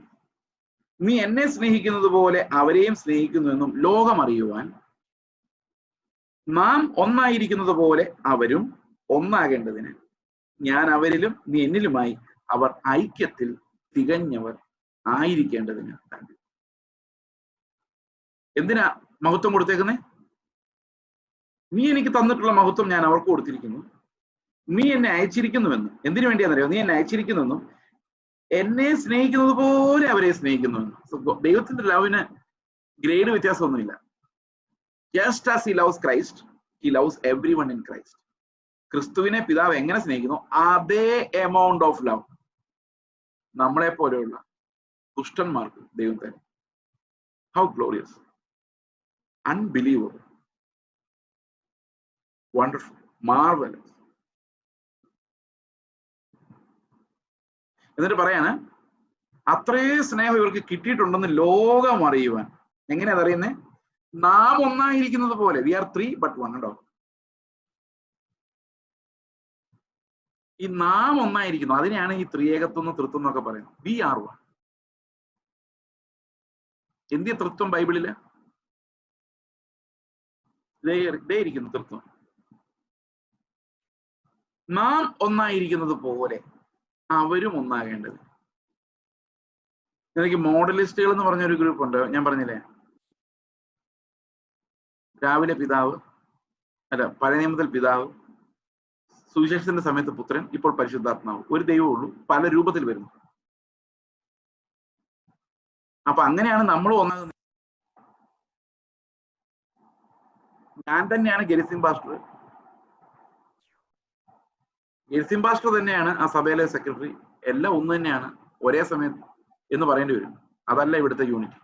നീ എന്നെ സ്നേഹിക്കുന്നത് പോലെ അവരെയും സ്നേഹിക്കുന്നുവെന്നും ലോകം അറിയുവാൻ, നാം ഒന്നായിരിക്കുന്നത് പോലെ അവരും ഒന്നാകേണ്ടതിന് ഞാൻ അവരിലും നീ എന്നിലുമായി അവർ ഐക്യത്തിൽ തികഞ്ഞവർ ആയിരിക്കേണ്ടതിന് തന്നെ. എന്തിനാ മഹത്വം കൊടുത്തേക്കുന്നേ? നീ എനിക്ക് തന്നിട്ടുള്ള മഹത്വം ഞാൻ അവർക്ക് കൊടുത്തിരിക്കുന്നു. നീ എന്നെ അയച്ചിരിക്കുന്നുവെന്നും, എന്തിനു വേണ്ടിയാണെന്നറിയോ? നീ എന്നെ അയച്ചിരിക്കുന്നുവെന്നും എന്നെ സ്നേഹിക്കുന്നത് പോലെ അവരെ സ്നേഹിക്കുന്നുവെന്നും. ദൈവത്തിന്റെ ലവിന് ഗ്രേഡ് വ്യത്യാസമൊന്നുമില്ല. Just as he loves Christ, he loves everyone in Christ. ക്രിസ്തുവിനെ പിതാവ് എങ്ങനെ സ്നേഹിക്കുന്നു അതേ എമൗണ്ട് ഓഫ് ലവ് നമ്മളെ പോലെയുള്ള ദുഷ്ടന്മാർക്ക് ദൈവം തരും. How glorious, unbelievable, wonderful, marvellous. എന്നിട്ട് പറയാണ്, അത്രയും സ്നേഹം ഇവർക്ക് കിട്ടിയിട്ടുണ്ടെന്ന് ലോകം അറിയുവാൻ. എങ്ങനെയാ അറിയുന്നത്? നാം ഒന്നായിരിക്കുന്നത് പോലെ. We are 3 but 1. ഉണ്ടോ? ഈ നാം ഒന്നായിരിക്കുന്നു, അതിനെയാണ് ഈ ത്രിയേകത്വം തൃത്വം എന്നൊക്കെ പറയുന്നത്. V R 1. എന്തിയ തൃത്വം ബൈബിളില്? ദേ ഇരിക്കുന്നു തൃത്വം. നാം ഒന്നായിരിക്കുന്നത് പോലെ അവരും ഒന്നാകേണ്ടത്. എനിക്ക് മോഡലിസ്റ്റുകൾ എന്ന് പറഞ്ഞൊരു ഗ്രൂപ്പ് ഉണ്ട്, ഞാൻ പറഞ്ഞില്ലേ. രാവിലെ പിതാവ്, അല്ല പഴയ നിയമത്തിൽ പിതാവ്, സുവിശേഷത്തിന്റെ സമയത്ത് പുത്രൻ, ഇപ്പോൾ പരിശുദ്ധാത്മാവ്. ഒരു ദൈവമുള്ളൂ, പല രൂപത്തിൽ വരുന്നു. അപ്പൊ അങ്ങനെയാണ് നമ്മൾ ഒന്നാകുന്നത്. ഞാൻ തന്നെയാണ് ഗെരിസിം പാസ്റ്റർ, ഗെരിസിം പാസ്റ്റർ തന്നെയാണ് ആ സഭയിലെ സെക്രട്ടറി, എല്ലാം ഒന്ന് തന്നെയാണ് ഒരേ സമയത്ത് എന്ന് പറയേണ്ടി വരും. അതല്ല ഇവിടുത്തെ യൂണിറ്റി.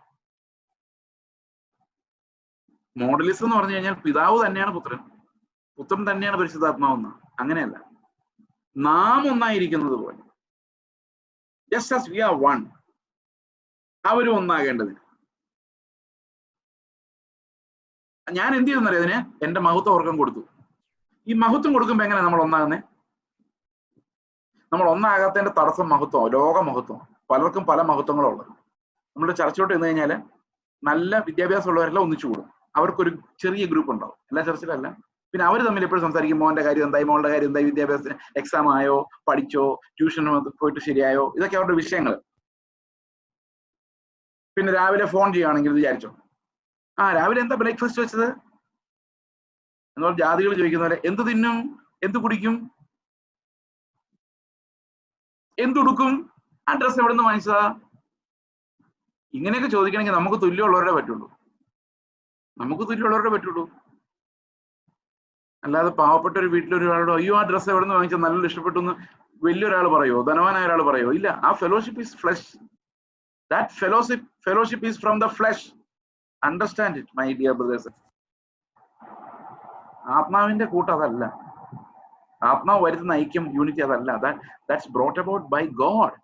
മോഡലിസം എന്ന് പറഞ്ഞു കഴിഞ്ഞാൽ പിതാവ് തന്നെയാണ് പുത്രൻ, പുത്രൻ തന്നെയാണ് പരിശുദ്ധാത്മാവെന്ന്. അങ്ങനെയല്ല, നാം ഒന്നായിരിക്കുന്നത് പോലെ, just as we are one, അവരും ഒന്നാകേണ്ടതിന്. ഞാൻ എന്ത് ചെയ്തെന്നറിയാം അതിന്? എന്റെ മഹത്വം ഓർക്കം കൊടുത്തു. ഈ മഹത്വം കൊടുക്കുമ്പോ എങ്ങനെ നമ്മൾ ഒന്നാകുന്നേ? നമ്മൾ ഒന്നാകാത്തതിന്റെ തടസ്സം മഹത്വം, ലോക മഹത്വം. പലർക്കും പല മഹത്വങ്ങളും ഉള്ളത്. നമ്മുടെ ചർച്ചയോട്ട് ചെന്ന് കഴിഞ്ഞാൽ നല്ല വിദ്യാഭ്യാസം ഉള്ളവരെല്ലാം ഒന്നിച്ചു കൂടും. അവർക്കൊരു ചെറിയ ഗ്രൂപ്പ് ഉണ്ടാവും, എല്ലാ ചർച്ചിലല്ല. പിന്നെ അവർ തമ്മിൽ എപ്പോഴും സംസാരിക്കും, മോന്റെ കാര്യം എന്തായി, മോളുടെ കാര്യം എന്തായി, വിദ്യാഭ്യാസത്തിന് എക്സാം ആയോ, പഠിച്ചോ, ട്യൂഷന് പോയിട്ട് ശരിയായോ, ഇതൊക്കെ അവരുടെ വിഷയങ്ങൾ. പിന്നെ രാവിലെ ഫോൺ ചെയ്യുകയാണെങ്കിൽ വിചാരിച്ചോ, രാവിലെ എന്താ ബ്രേക്ക്ഫാസ്റ്റ് വെച്ചത് എന്നുള്ള ജാതികൾ ചോദിക്കുന്നവരെ, എന്ത് തിന്നും, എന്ത് കുടിക്കും, എന്തുടുക്കും, ആ ഡ്രസ് എവിടെ നിന്ന് വാങ്ങിച്ചതാ, ഇങ്ങനെയൊക്കെ ചോദിക്കണമെങ്കിൽ നമുക്ക് തുല്യമുള്ളവരുടെ പറ്റുള്ളൂ. നമുക്ക് തുല്യമുള്ളവരുടെ പറ്റുള്ളൂ. അല്ലാതെ പാവപ്പെട്ട ഒരു വീട്ടിലൊരാളോട് അയ്യോ ആ ഡ്രസ്സ് എവിടെ നിന്ന് വാങ്ങിച്ചാൽ നല്ല ഇഷ്ടപ്പെട്ടു എന്ന് വലിയൊരാൾ പറയോ, ധനവാനായ ഒരാൾ പറയോ? ഇല്ല. ആ fellowship is flesh. That fellowship is from the flesh. Understand it my dear brothers. ആത്മാവിന്റെ കൂട്ട് അതല്ല. ആത്മാവ് വരുത്തുന്ന ഐക്യം, യൂണിറ്റി അതല്ല. That's brought about by God.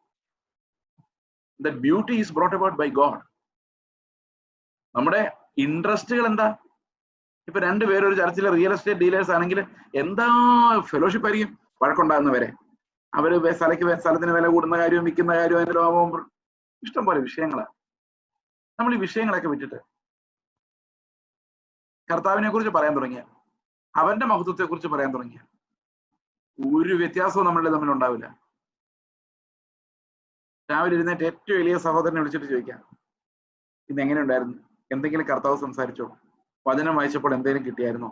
That beauty is brought about by God. നമ്മുടെ ഇൻട്രസ്റ്റുകൾ എന്താ? ഇപ്പൊ രണ്ടുപേരും ഒരു ചർച്ചിലെ റിയൽ എസ്റ്റേറ്റ് ഡീലേഴ്സ് ആണെങ്കിൽ എന്താ ഫെലോഷിപ്പ് ആയിരിക്കും. വഴക്കുണ്ടാകുന്നവരെ അവര് സ്ഥലത്തിന് വില കൂടുന്ന കാര്യവും വിൽക്കുന്ന കാര്യവും അതിന്റെ ലോകവും ഇഷ്ടം പോലെ വിഷയങ്ങളാണ്. നമ്മൾ ഈ വിഷയങ്ങളൊക്കെ വിട്ടിട്ട് കർത്താവിനെ കുറിച്ച് പറയാൻ തുടങ്ങിയ, അവന്റെ മഹത്വത്തെ കുറിച്ച് പറയാൻ തുടങ്ങിയ ഒരു വ്യത്യാസവും നമ്മളുടെ തമ്മിൽ ഉണ്ടാവില്ല. രാവിലെ ഇരുന്നേറ്റ് ഏറ്റവും വലിയ സഹോദരനെ വിളിച്ചിട്ട് ചോദിക്കാം, ഇന്ന് എങ്ങനെ ഉണ്ടായിരുന്നു, എന്തെങ്കിലും കർത്താവ് സംസാരിച്ചോ, വചനം വായിച്ചപ്പോൾ എന്തെങ്കിലും കിട്ടിയായിരുന്നോ?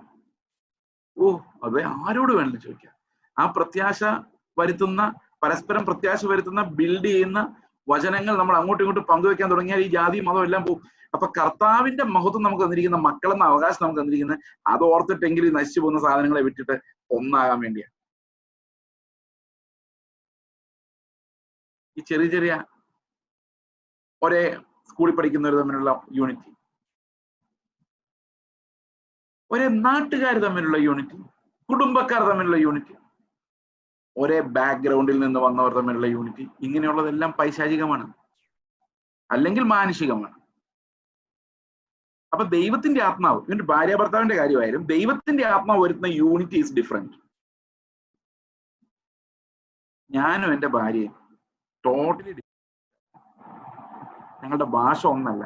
അത് ആരോട് വേണമെങ്കിലും ചോദിക്കാം. ആ പ്രത്യാശ വരുത്തുന്ന, പരസ്പരം പ്രത്യാശ വരുത്തുന്ന, ബിൽഡ് ചെയ്യുന്ന വചനങ്ങൾ നമ്മൾ അങ്ങോട്ടും ഇങ്ങോട്ടും പങ്കുവെക്കാൻ തുടങ്ങിയാൽ ഈ ജാതി മതം എല്ലാം പോകും. അപ്പൊ കർത്താവിന്റെ മഹത്വം നമുക്ക് തന്നിരിക്കുന്ന, മക്കളെന്ന അവകാശം നമുക്ക് തന്നിരിക്കുന്നത്, അത് ഓർത്തിട്ടെങ്കിലും നശിച്ചു പോകുന്ന സാധനങ്ങളെ വിട്ടിട്ട് ഒന്നാകാൻ വേണ്ടിയാണ്. ഈ ചെറിയ ചെറിയ ഒരേ സ്കൂളിൽ പഠിക്കുന്നവർ തമ്മിലുള്ള യൂണിറ്റി, ഒരേ നാട്ടുകാർ തമ്മിലുള്ള യൂണിറ്റി, കുടുംബക്കാർ തമ്മിലുള്ള യൂണിറ്റി, ഒരേ ബാക്ക്ഗ്രൗണ്ടിൽ നിന്ന് വന്നവർ തമ്മിലുള്ള യൂണിറ്റി, ഇങ്ങനെയുള്ളതെല്ലാം പൈശാചികമാണ്, അല്ലെങ്കിൽ മാനുഷികമാണ്. അപ്പൊ ദൈവത്തിന്റെ ആത്മാവ്, ഇതിന്റെ ഭാര്യ ഭർത്താവിന്റെ കാര്യമായാലും ദൈവത്തിന്റെ ആത്മാവ് വരുത്തുന്ന യൂണിറ്റി ഈസ് ഡിഫറെന്റ്. ഞാനും എന്റെ ഭാര്യയും ടോട്ടലി, ഞങ്ങളുടെ ഭാഷ ഒന്നല്ല,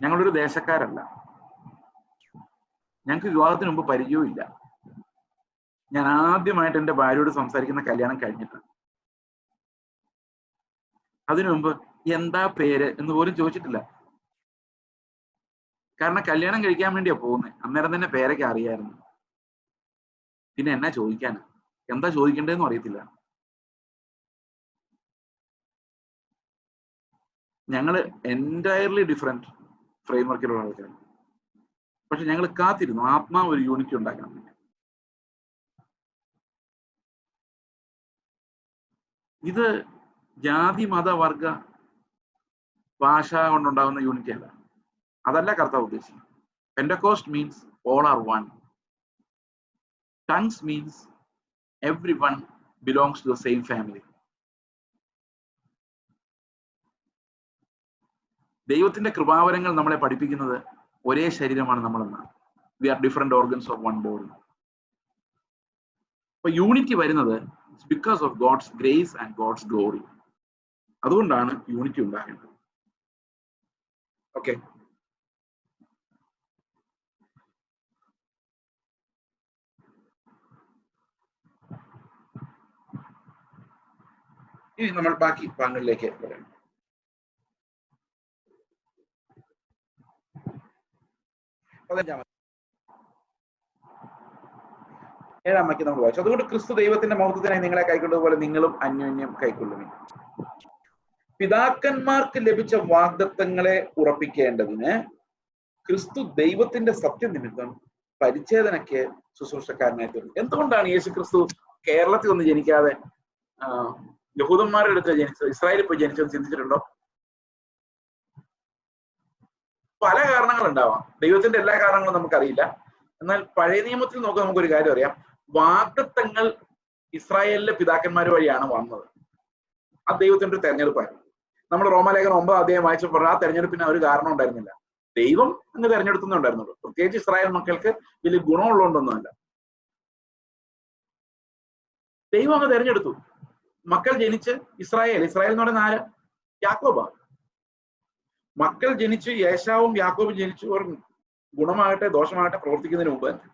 ഞങ്ങളൊരു ദേശക്കാരല്ല, ഞങ്ങൾക്ക് വിവാഹത്തിന് മുമ്പ് പരിചയവും ഇല്ല. ഞാൻ ആദ്യമായിട്ട് എന്റെ ഭാര്യയോട് സംസാരിക്കുന്ന കല്യാണം കഴിഞ്ഞിട്ടാണ്. അതിനു മുമ്പ് എന്താ പേര് എന്ന് പോലും ചോദിച്ചിട്ടില്ല. കാരണം കല്യാണം കഴിക്കാൻ വേണ്ടിയാ പോകുന്നത്. അന്നേരം തന്നെ പേരൊക്കെ അറിയായിരുന്നു. പിന്നെ എന്നാ ചോദിക്കാനാ, എന്താ ചോദിക്കേണ്ടതെന്നും അറിയത്തില്ല. ഞങ്ങള് എൻറ്റയർലി ഡിഫറെന്റ് ഫ്രെയിം വർക്കിലുള്ള ആൾക്കാരാണ്. പക്ഷെ ഞങ്ങൾ കാത്തിരുന്നു ആത്മാവ് ഒരു യൂണിറ്റി ഉണ്ടാക്കാൻ വേണ്ടി. ഇത് ജാതി മത വർഗ ഭാഷ കൊണ്ടുണ്ടാകുന്ന യൂണിറ്റി അല്ല. അതല്ല കർത്താവ് ഉദ്ദേശിക്കുന്നത്. Pentecost means all are one. Tongues means everyone belongs to the same family. ദൈവത്തിന്റെ കൃപാവരങ്ങൾ നമ്മളെ പഠിപ്പിക്കുന്നത് ഒരേ ശരീരമാണ് നമ്മളെന്നാണ്. We are different organs of one body. അപ്പൊ യൂണിറ്റി വരുന്നത് because of God's grace and God's glory. അതുകൊണ്ടാണ് യൂണിറ്റി ഉണ്ടാകേണ്ടത്. ഓക്കെ, ഇനി നമ്മൾ ബാക്കി ഭാഗങ്ങളിലേക്ക് വരാം. ഏഴാം വാക്യം നമ്മൾ വായിച്ചു. അതുകൊണ്ട് ക്രിസ്തു ദൈവത്തിന്റെ മഹത്വത്തിനായി നിങ്ങളെ കൈക്കൊണ്ടതുപോലെ നിങ്ങളും അന്യോന്യം കൈക്കൊള്ളുമേ. പിതാക്കന്മാർക്ക് ലഭിച്ച വാഗ്ദത്തങ്ങളെ ഉറപ്പിക്കേണ്ടതിന് ക്രിസ്തു ദൈവത്തിന്റെ സത്യനിമിത്തം പരിച്ഛേദനയ്ക്ക് ശുശ്രൂഷക്കാരനായി തീർന്നു. എന്തുകൊണ്ടാണ് യേശു ക്രിസ്തു കേരളത്തിൽ ഒന്ന് ജനിക്കാതെ യഹൂദന്മാരുടെ അടുത്ത് ജനിച്ചത്, ഇസ്രായേലിൽ പോയി ജനിച്ചതെന്ന് ചിന്തിച്ചിട്ടുണ്ടോ? പല കാരണങ്ങളുണ്ടാവാം. ദൈവത്തിന്റെ എല്ലാ കാരണങ്ങളും നമുക്കറിയില്ല. എന്നാൽ പഴയ നിയമത്തിൽ നോക്കാൻ നമുക്കൊരു കാര്യം അറിയാം. വാഗ്ദത്തങ്ങൾ ഇസ്രായേലിലെ പിതാക്കന്മാർ വഴിയാണ് വന്നത്. ആ ദൈവത്തിന്റെ ഒരു തെരഞ്ഞെടുപ്പായിരുന്നു. നമ്മൾ റോമാലേഖനം 9 അധ്യായം വായിച്ചപ്പോൾ ആ തെരഞ്ഞെടുപ്പിന് ഒരു കാരണം ഉണ്ടായിരുന്നില്ല. ദൈവം അങ്ങ് തെരഞ്ഞെടുത്തേ ഉണ്ടായിരുന്നുള്ളൂ. പ്രത്യേകിച്ച് ഇസ്രായേൽ മക്കൾക്ക് വലിയ ഗുണമുള്ളതുകൊണ്ടൊന്നുമല്ല. ദൈവം അങ്ങ് തെരഞ്ഞെടുത്തു. മക്കൾ ജനിച്ച് ഇസ്രായേൽ എന്ന് പറയുന്ന ആര്? യാക്കോബാ. മക്കൾ ജനിച്ചു, യേശാവും യാക്കോബും ജനിച്ചു. ഒരു ഗുണമാകട്ടെ ദോഷമാകട്ടെ പ്രവർത്തിക്കുന്നതിന് മുമ്പ് തന്നെ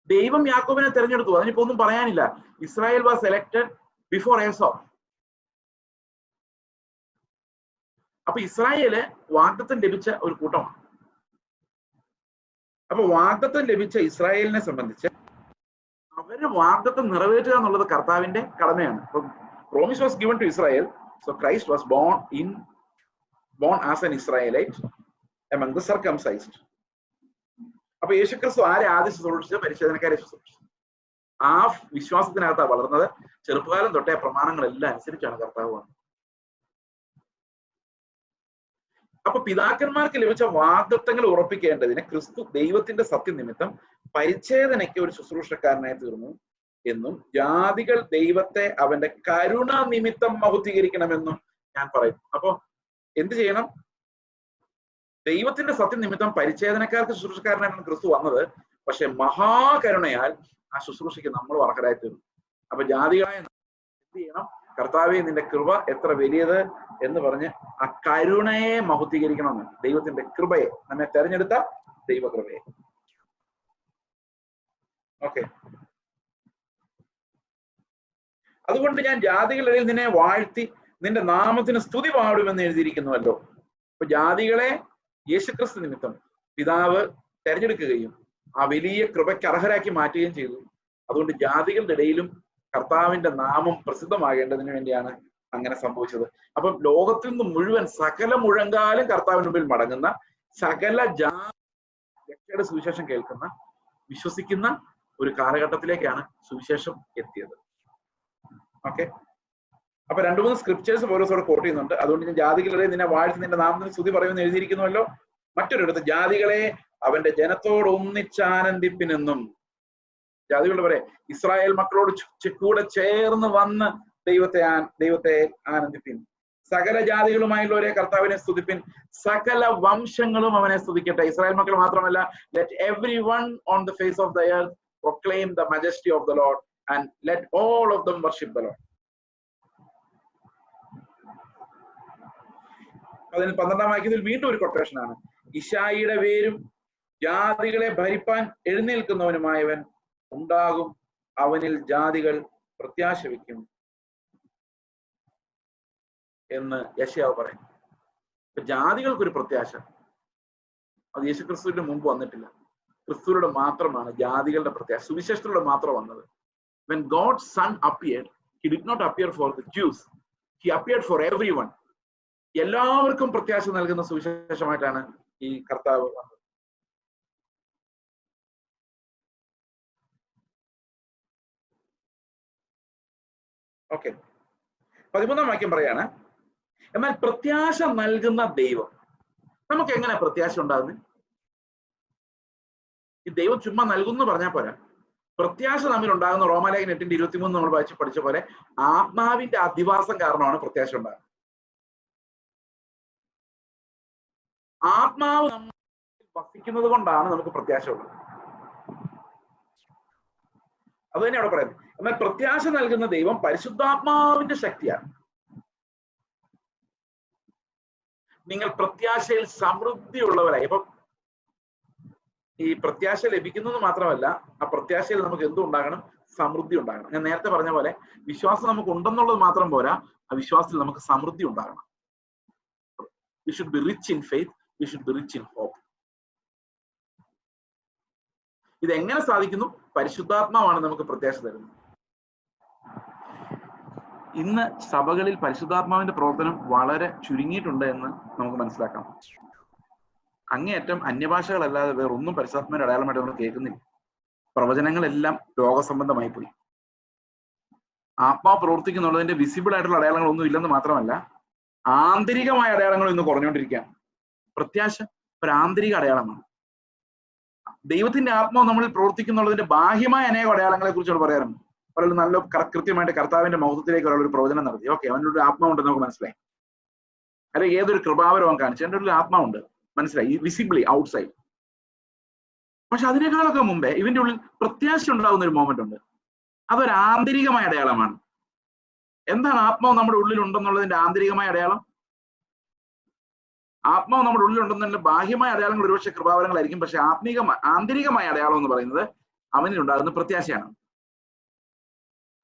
ദൈവം യാക്കോബിനെ തെരഞ്ഞെടുത്തു. അതിനിപ്പോ ഒന്നും പറയാനില്ല. Israel was selected before Esau. അപ്പൊ ഇസ്രായേല് വാഗ്ദത്തം ലഭിച്ച ഒരു കൂട്ടമാണ്. അപ്പൊ വാഗ്ദത്തം ലഭിച്ച ഇസ്രായേലിനെ സംബന്ധിച്ച് അവര് വാഗ്ദത്തം നിറവേറ്റുക എന്നുള്ളത് കർത്താവിന്റെ കടമയാണ്. Promise was given to Israel. So Christ was born as an Israelite among the circumcised. അപ്പൊ യേശുക്രിസ്തു ആരെ ആദ്യം ശുശ്രൂഷിച്ചത്? പരിച്ഛേദനക്കാരെ ശുശ്രൂഷിച്ചു. ആ വിശ്വാസത്തിനകത്താണ് വളർന്നത്. ചെറുപ്പകാലം തൊട്ടേ പ്രമാണങ്ങളെല്ലാം അനുസരിച്ചാണ് കർത്താവ് വന്നത്. അപ്പൊ പിതാക്കന്മാർക്ക് ലഭിച്ച വാഗ്ദത്തങ്ങൾ ഉറപ്പിക്കേണ്ടതിന് ക്രിസ്തു ദൈവത്തിന്റെ സത്യനിമിത്തം പരിച്ഛേദനയ്ക്ക് ഒരു ശുശ്രൂഷക്കാരനായി തീർന്നു എന്നും ജാതികൾ ദൈവത്തെ അവന്റെ കരുണ നിമിത്തം മഹത്വീകരിക്കണമെന്നും ഞാൻ പറയുന്നു. അപ്പൊ എന്ത് ചെയ്യണം? ദൈവത്തിന്റെ സത്യനിമിത്തം പരിച്ഛേദനക്കാർക്ക് ശുശ്രൂഷക്കാരനായിട്ടാണ് ക്രിസ്തു വന്നത്. പക്ഷെ മഹാകരുണയാൽ ആ ശുശ്രൂഷയ്ക്ക് നമ്മൾ അർഹരായി തീർന്നു. അപ്പൊ ജാതികളായ എന്ത് ചെയ്യണം? കർത്താവേ, നിന്റെ കൃപ എത്ര വലിയത് എന്ന് പറഞ്ഞ് ആ കരുണയെ മഹത്വീകരിക്കണമെന്ന്. ദൈവത്തിന്റെ കൃപയെ, നമ്മെ തെരഞ്ഞെടുത്ത ദൈവകൃപയെ. ഓക്കെ, അതുകൊണ്ട് ഞാൻ ജാതികളിൽ നിന്നെ വാഴ്ത്തി നിന്റെ നാമത്തിന് സ്തുതി പാടുമെന്ന് എഴുതിയിരിക്കുന്നുവല്ലോ. അപ്പൊ ജാതികളെ യേശുക്രിസ്തു നിമിത്തം പിതാവ് തെരഞ്ഞെടുക്കുകയും ആ വലിയ കൃപയ്ക്ക് അർഹരാക്കി മാറ്റുകയും ചെയ്തു. അതുകൊണ്ട് ജാതികളുടെ ഇടയിലും കർത്താവിന്റെ നാമം പ്രസിദ്ധമാകേണ്ടതിന് വേണ്ടിയാണ് അങ്ങനെ സംഭവിച്ചത്. അപ്പം ലോകത്തിൽ നിന്ന് മുഴുവൻ സകല മുഴങ്കാലും കർത്താവിന് മുമ്പിൽ മടങ്ങുന്ന സകല രക്ഷയുടെ സുവിശേഷം കേൾക്കുന്ന വിശ്വസിക്കുന്ന ഒരു കാലഘട്ടത്തിലേക്കാണ് സുവിശേഷം എത്തിയത്. ഓക്കെ, അപ്പൊ 2-3 സ്ക്രിപ്റ്റേഴ്സ് പൗലോസോട് കോട്ട് ചെയ്യുന്നുണ്ട്. അതുകൊണ്ട് ഞാൻ ജാതികളെ നിന്നെ വാഴ്ത്തി നിന്റെ നാമത്തിന് സ്തുതി പറയുമെന്ന് എഴുതിയിരിക്കുന്നുവല്ലോ. മറ്റൊരിടത്ത് ജാതികളെ അവന്റെ ജനത്തോട് ഒന്നിച്ചാനന്ദിപ്പിനെന്നും. ജാതികളുടെ പറയാം, ഇസ്രായേൽ മക്കളോട് കൂടെ ചേർന്ന് വന്ന് ദൈവത്തെ ആനന്ദിപ്പിൻ. സകല ജാതികളുമായുള്ളവരെ കർത്താവിനെ സ്തുതിപ്പിൻ. സകല വംശങ്ങളും അവനെ സ്തുതിക്കട്ടെ. ഇസ്രായേൽ മക്കൾ മാത്രമല്ല, let everyone on the face of the earth proclaim the majesty of the Lord and let all of them worship the Lord. അതിന് 12-ാം വാക്യത്തിൽ വീണ്ടും ഒരു കൊട്ടേഷൻ ആണ്. ഇശായിയുടെ വേരും ജാതികളെ ഭരിപ്പാൻ എഴുന്നേൽക്കുന്നവനുമായവൻ ഉണ്ടാകും, അവനിൽ ജാതികൾ പ്രത്യാശ വയ്ക്കും എന്ന് യെശയ്യാവ് പറയുന്നു. അപ്പൊ ജാതികൾക്കൊരു പ്രത്യാശ, അത് യേശുക്രിസ്തുവിന്റെ മുമ്പ് വന്നിട്ടില്ല. ക്രിസ്തുവിലൂടെ മാത്രമാണ് ജാതികളുടെ പ്രത്യാശ, സുവിശേഷത്തിലൂടെ മാത്രം വന്നത്. When God's Son appeared, he did not appear for the Jews, he appeared for everyone. എല്ലാവർക്കും പ്രത്യാശ നൽകുന്ന സുവിശേഷമായിട്ടാണ് ഈ കർത്താവ് വന്നത്. ഓക്കെ, 13-ാം വാക്യം പറയാണ്, എന്നാൽ പ്രത്യാശ നൽകുന്ന ദൈവം. നമുക്ക് എങ്ങനെ പ്രത്യാശ ഉണ്ടാകുന്നത്? ഈ ദൈവം ചുമ്മാ നൽകുന്നു പറഞ്ഞാൽ പോരാ. പ്രത്യാശ തമ്മിൽ ഉണ്ടാകുന്ന റോമാലേഖനം 8:23 നമ്മൾ പഠിച്ച പോലെ ആത്മാവിന്റെ അധിവാസം കാരണമാണ് പ്രത്യാശ ഉണ്ടാകുന്നത്. ആത്മാവ് നമ്മൾ വസിക്കുന്നത് കൊണ്ടാണ് നമുക്ക് പ്രത്യാശ ഉള്ളത്. അത് തന്നെ അവിടെ പറയുന്നത്. എന്നാൽ പ്രത്യാശ നൽകുന്ന ദൈവം പരിശുദ്ധാത്മാവിന്റെ ശക്തിയാണ്. നിങ്ങൾ പ്രത്യാശയിൽ സമൃദ്ധിയുള്ളവരായി. ഇപ്പം ഈ പ്രത്യാശ ലഭിക്കുന്നത് മാത്രമല്ല, ആ പ്രത്യാശയിൽ നമുക്ക് എന്തും ഉണ്ടാകണം? സമൃദ്ധി ഉണ്ടാകണം. ഞാൻ നേരത്തെ പറഞ്ഞ പോലെ വിശ്വാസം നമുക്ക് ഉണ്ടെന്നുള്ളത് മാത്രം പോരാ, ആ വിശ്വാസത്തിൽ നമുക്ക് സമൃദ്ധി ഉണ്ടാകണം. We should be rich in faith, we should be rich in hope. ഇത് എങ്ങനെ സാധിക്കുന്നു? പരിശുദ്ധാത്മാവാണ് നമുക്ക് പ്രത്യാശ തരുന്നത്. ഇന്ന് സഭകളിൽ പരിശുദ്ധാത്മാവിന്റെ പ്രവർത്തനം വളരെ ചുരുങ്ങിയിട്ടുണ്ട് എന്ന് നമുക്ക് മനസ്സിലാക്കാം. അങ്ങേയറ്റം അന്യഭാഷകളല്ലാതെ വേറൊന്നും പരിശുദ്ധാത്മാവിന്റെ അടയാളമായിട്ട് നമ്മൾ കേൾക്കുന്നില്ല. പ്രവചനങ്ങളെല്ലാം രോഗസംബന്ധമായി പോയി. ആത്മാവ് പ്രവർത്തിക്കുന്നുള്ളതിന്റെ വിസിബിൾ ആയിട്ടുള്ള അടയാളങ്ങളൊന്നും ഇല്ലെന്ന് മാത്രമല്ല, ആന്തരികമായ അടയാളങ്ങൾ ഇന്ന് കുറഞ്ഞുകൊണ്ടിരിക്കുകയാണ്. പ്രത്യാശ ഒരു ആന്തരിക അടയാളമാണ്. ദൈവത്തിന്റെ ആത്മാവ് നമ്മളിൽ പ്രവർത്തിക്കുന്നുള്ളതിന്റെ ബാഹ്യമായ അനേകം അടയാളങ്ങളെ കുറിച്ച് പറയാറുണ്ട്. ഒരാൾ നല്ല കൃത്യമായിട്ട് കർത്താവിന്റെ മഹത്വത്തിലേക്ക് ഒരാൾ ഒരു പ്രവചനം നടത്തി, ഓക്കെ, അവൻ്റെ ഒരു ആത്മാവുണ്ടെന്ന് നമുക്ക് മനസ്സിലായി. അല്ലെങ്കിൽ ഏതൊരു കൃപാവരം അവൻ കാണിച്ചു, എൻ്റെ ഒരു ആത്മാവുണ്ട്, മനസ്സിലായി, വിസിബിളി ഔട്ട്സൈഡ്. പക്ഷെ അതിനേക്കാളൊക്കെ മുമ്പേ ഇവന്റെ ഉള്ളിൽ പ്രത്യാശ ഉണ്ടാകുന്ന ഒരു മോമെന്റ് ഉണ്ട്. അതൊരു ആന്തരികമായ അടയാളമാണ്. എന്താണ് ആത്മാവ് നമ്മുടെ ഉള്ളിൽ ഉണ്ടെന്നുള്ളതിന്റെ ആന്തരികമായ അടയാളം? ആത്മാവ് നമ്മുടെ ഉള്ളിലുണ്ടെന്നതിന്റെ ബാഹ്യമായ അടയാളങ്ങൾ ഒരുപക്ഷെ കൃപാവരങ്ങളായിരിക്കും. പക്ഷെ ആന്തരികമായ അടയാളം എന്ന് പറയുന്നത് അവനിൽ ഉണ്ടാകുന്ന പ്രത്യാശയാണ്.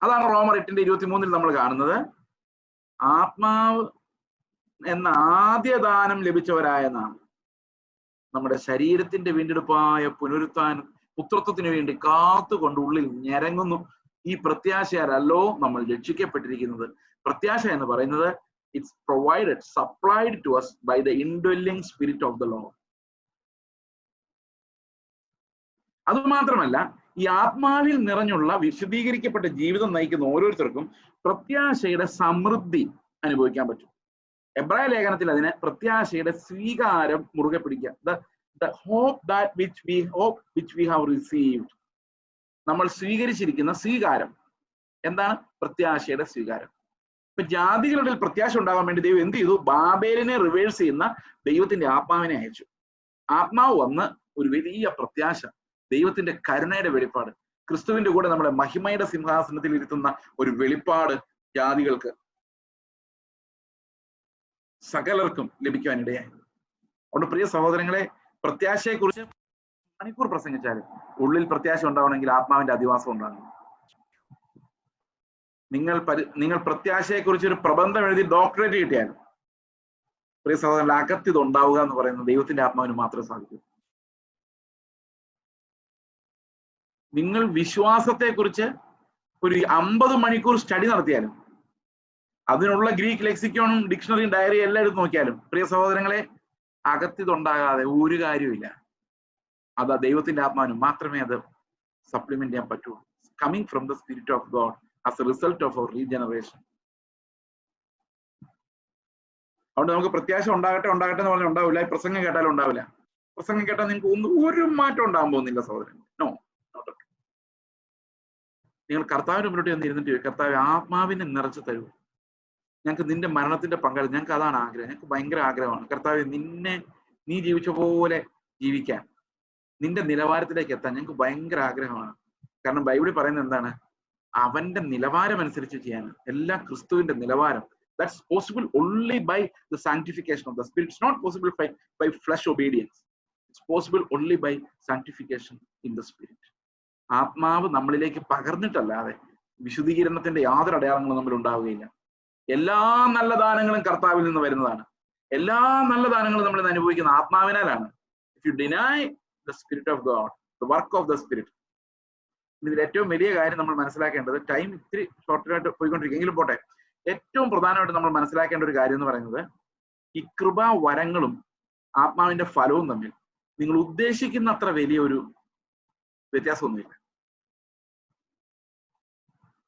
അതാണ് റോമർ 8:23 നമ്മൾ കാണുന്നത്. ആത്മാവ് എന്ന ആദ്യ ദാനം ലഭിച്ചവരായ നാം നമ്മുടെ ശരീരത്തിന്റെ വീണ്ടെടുപ്പായ പുനരുത്ഥാനം പുത്രത്വത്തിന് വേണ്ടി കാത്തുകൊണ്ട് ഉള്ളിൽ ഞരങ്ങുന്നു. ഈ പ്രത്യാശയാലല്ലോ നമ്മൾ രക്ഷിക്കപ്പെട്ടിരിക്കുന്നത്. പ്രത്യാശ എന്ന് പറയുന്നത് it's provided, supplied to us by the indwelling spirit of the Lord. അതുമാത്രമല്ല, ഈ ആത്മാവിൽ നിറഞ്ഞുള്ള വിശദീകരിക്കപ്പെട്ട ജീവിതം നയിക്കുന്ന ഓരോരുത്തർക്കും പ്രത്യാശയുടെ സമൃദ്ധി അനുഭവിക്കാൻ പറ്റും. എബ്രായ ലേഖനത്തിൽ അതിനെ പ്രത്യാശയുടെ സ്വീകാരം മുറുകെ പിടിക്കുക. The hope that which we have received. നമ്മൾ സ്വീകരിച്ചിരിക്കുന്ന സ്വീകാരം എന്താണ്? പ്രത്യാശയുടെ സ്വീകാരം. ഇപ്പൊ ജാതികളുടെ പ്രത്യാശ ഉണ്ടാകാൻ വേണ്ടി ദൈവം എന്ത് ചെയ്തു? ബാബേലിനെ റിവേഴ്സ് ചെയ്യുന്ന ദൈവത്തിന്റെ ആത്മാവിനെ അയച്ചു. ആത്മാവ് വന്ന് ഒരു വലിയ പ്രത്യാശ, ദൈവത്തിന്റെ കരുണയുടെ വെളിപ്പാട്, ക്രിസ്തുവിന്റെ കൂടെ നമ്മളെ മഹിമയുടെ സിംഹാസനത്തിൽ ഇരുത്തുന്ന ഒരു വെളിപ്പാട് ജാതികൾക്ക് സകലർക്കും ലഭിക്കുവാനിടയായി. അതുകൊണ്ട് പ്രിയ സഹോദരങ്ങളെ, പ്രത്യാശയെക്കുറിച്ച് മണിക്കൂർ പ്രസംഗിച്ചാലും ഉള്ളിൽ പ്രത്യാശ ഉണ്ടാവണമെങ്കിൽ ആത്മാവിന്റെ അധിവാസം ഉണ്ടാകണം. നിങ്ങൾ പ്രത്യാശയെക്കുറിച്ച് ഒരു പ്രബന്ധം എഴുതി ഡോക്ടറേറ്റ് കിട്ടിയാലും പ്രിയ സഹോദരൻ, അകത്ത് ഇത് ഉണ്ടാവുക എന്ന് പറയുന്നത് ദൈവത്തിന്റെ ആത്മാവിന് മാത്രമേ സാധിക്കൂ. നിങ്ങൾ വിശ്വാസത്തെക്കുറിച്ച് ഒരു 50 മണിക്കൂർ സ്റ്റഡി നടത്തിയാലും അതിനുള്ള ഗ്രീക്ക് ലെക്സിക്കോണും ഡിക്ഷണറിയും ഡയറിയും എല്ലാം എടുത്ത് നോക്കിയാലും പ്രിയ സഹോദരങ്ങളെ, അകത്തിതുണ്ടാകാതെ ഒരു കാര്യമില്ല. അത് ദൈവത്തിന്റെ ആത്മാവിന് മാത്രമേ അത് സപ്ലിമെന്റ് ചെയ്യാൻ പറ്റൂ. Coming from the spirit of God as a result of our regeneration. അതുകൊണ്ട് നമുക്ക് പ്രത്യാശ ഉണ്ടാകട്ടെ എന്ന് പറഞ്ഞാൽ ഉണ്ടാവില്ല. പ്രസംഗം കേട്ടാലും ഉണ്ടാവില്ല. പ്രസംഗം കേട്ടാൽ നിങ്ങൾക്ക് ഒരു മാറ്റം ഉണ്ടാകാൻ പോകുന്നില്ല സഹോദരൻ. നോ, നിങ്ങൾ കർത്താവിന് മുന്നോട്ട് ഇരുന്നിട്ട് കർത്താവ് ആത്മാവിനെ നിറച്ച് തരൂ, ഞങ്ങൾക്ക് നിന്റെ മരണത്തിന്റെ പങ്കാളി, ഞങ്ങൾക്ക് അതാണ് ആഗ്രഹം, ഞങ്ങൾക്ക് ഭയങ്കര ആഗ്രഹമാണ് കർത്താവ്, നീ ജീവിച്ച പോലെ ജീവിക്കാൻ, നിന്റെ നിലവാരത്തിലേക്ക് എത്താൻ ഞങ്ങൾക്ക് ഭയങ്കര ആഗ്രഹമാണ്. കാരണം ബൈബിളിൽ പറയുന്നത് എന്താണ്? അവന്റെ നിലവാരം അനുസരിച്ച് ചെയ്യാൻ. എല്ലാം ക്രിസ്തുവിന്റെ നിലവാരം. That's possible only by the sanctification of the Spirit. It's not possible by flesh obedience. It's possible only by sanctification in the Spirit. ആത്മാവ് നമ്മളിലേക്ക് പകർന്നിട്ടല്ലാതെ വിശുദ്ധീകരണത്തിന്റെ യാതൊരു അടയാളങ്ങളും നമ്മൾ ഉണ്ടാവുകയില്ല. എല്ലാ നല്ല ദാനങ്ങളും കർത്താവിൽ നിന്ന് വരുന്നതാണ്. എല്ലാ നല്ല ദാനങ്ങളും നമ്മൾ ഇന്ന് അനുഭവിക്കുന്ന ആത്മാവിനാലാണ്. If you deny the Spirit of God, the work of the Spirit, ഇതിൽ ഏറ്റവും വലിയ കാര്യം നമ്മൾ മനസ്സിലാക്കേണ്ടത്, ടൈം ഇത്തിരി ഷോർട്ടായിട്ട് പോയിക്കൊണ്ടിരിക്കുമെങ്കിലും പോട്ടെ, ഏറ്റവും പ്രധാനമായിട്ട് നമ്മൾ മനസ്സിലാക്കേണ്ട ഒരു കാര്യം എന്ന് പറയുന്നത്, ഈ കൃപാ വരങ്ങളും ആത്മാവിന്റെ ഫലവും തമ്മിൽ നിങ്ങൾ ഉദ്ദേശിക്കുന്ന അത്ര വലിയൊരു വ്യത്യാസമൊന്നുമില്ല.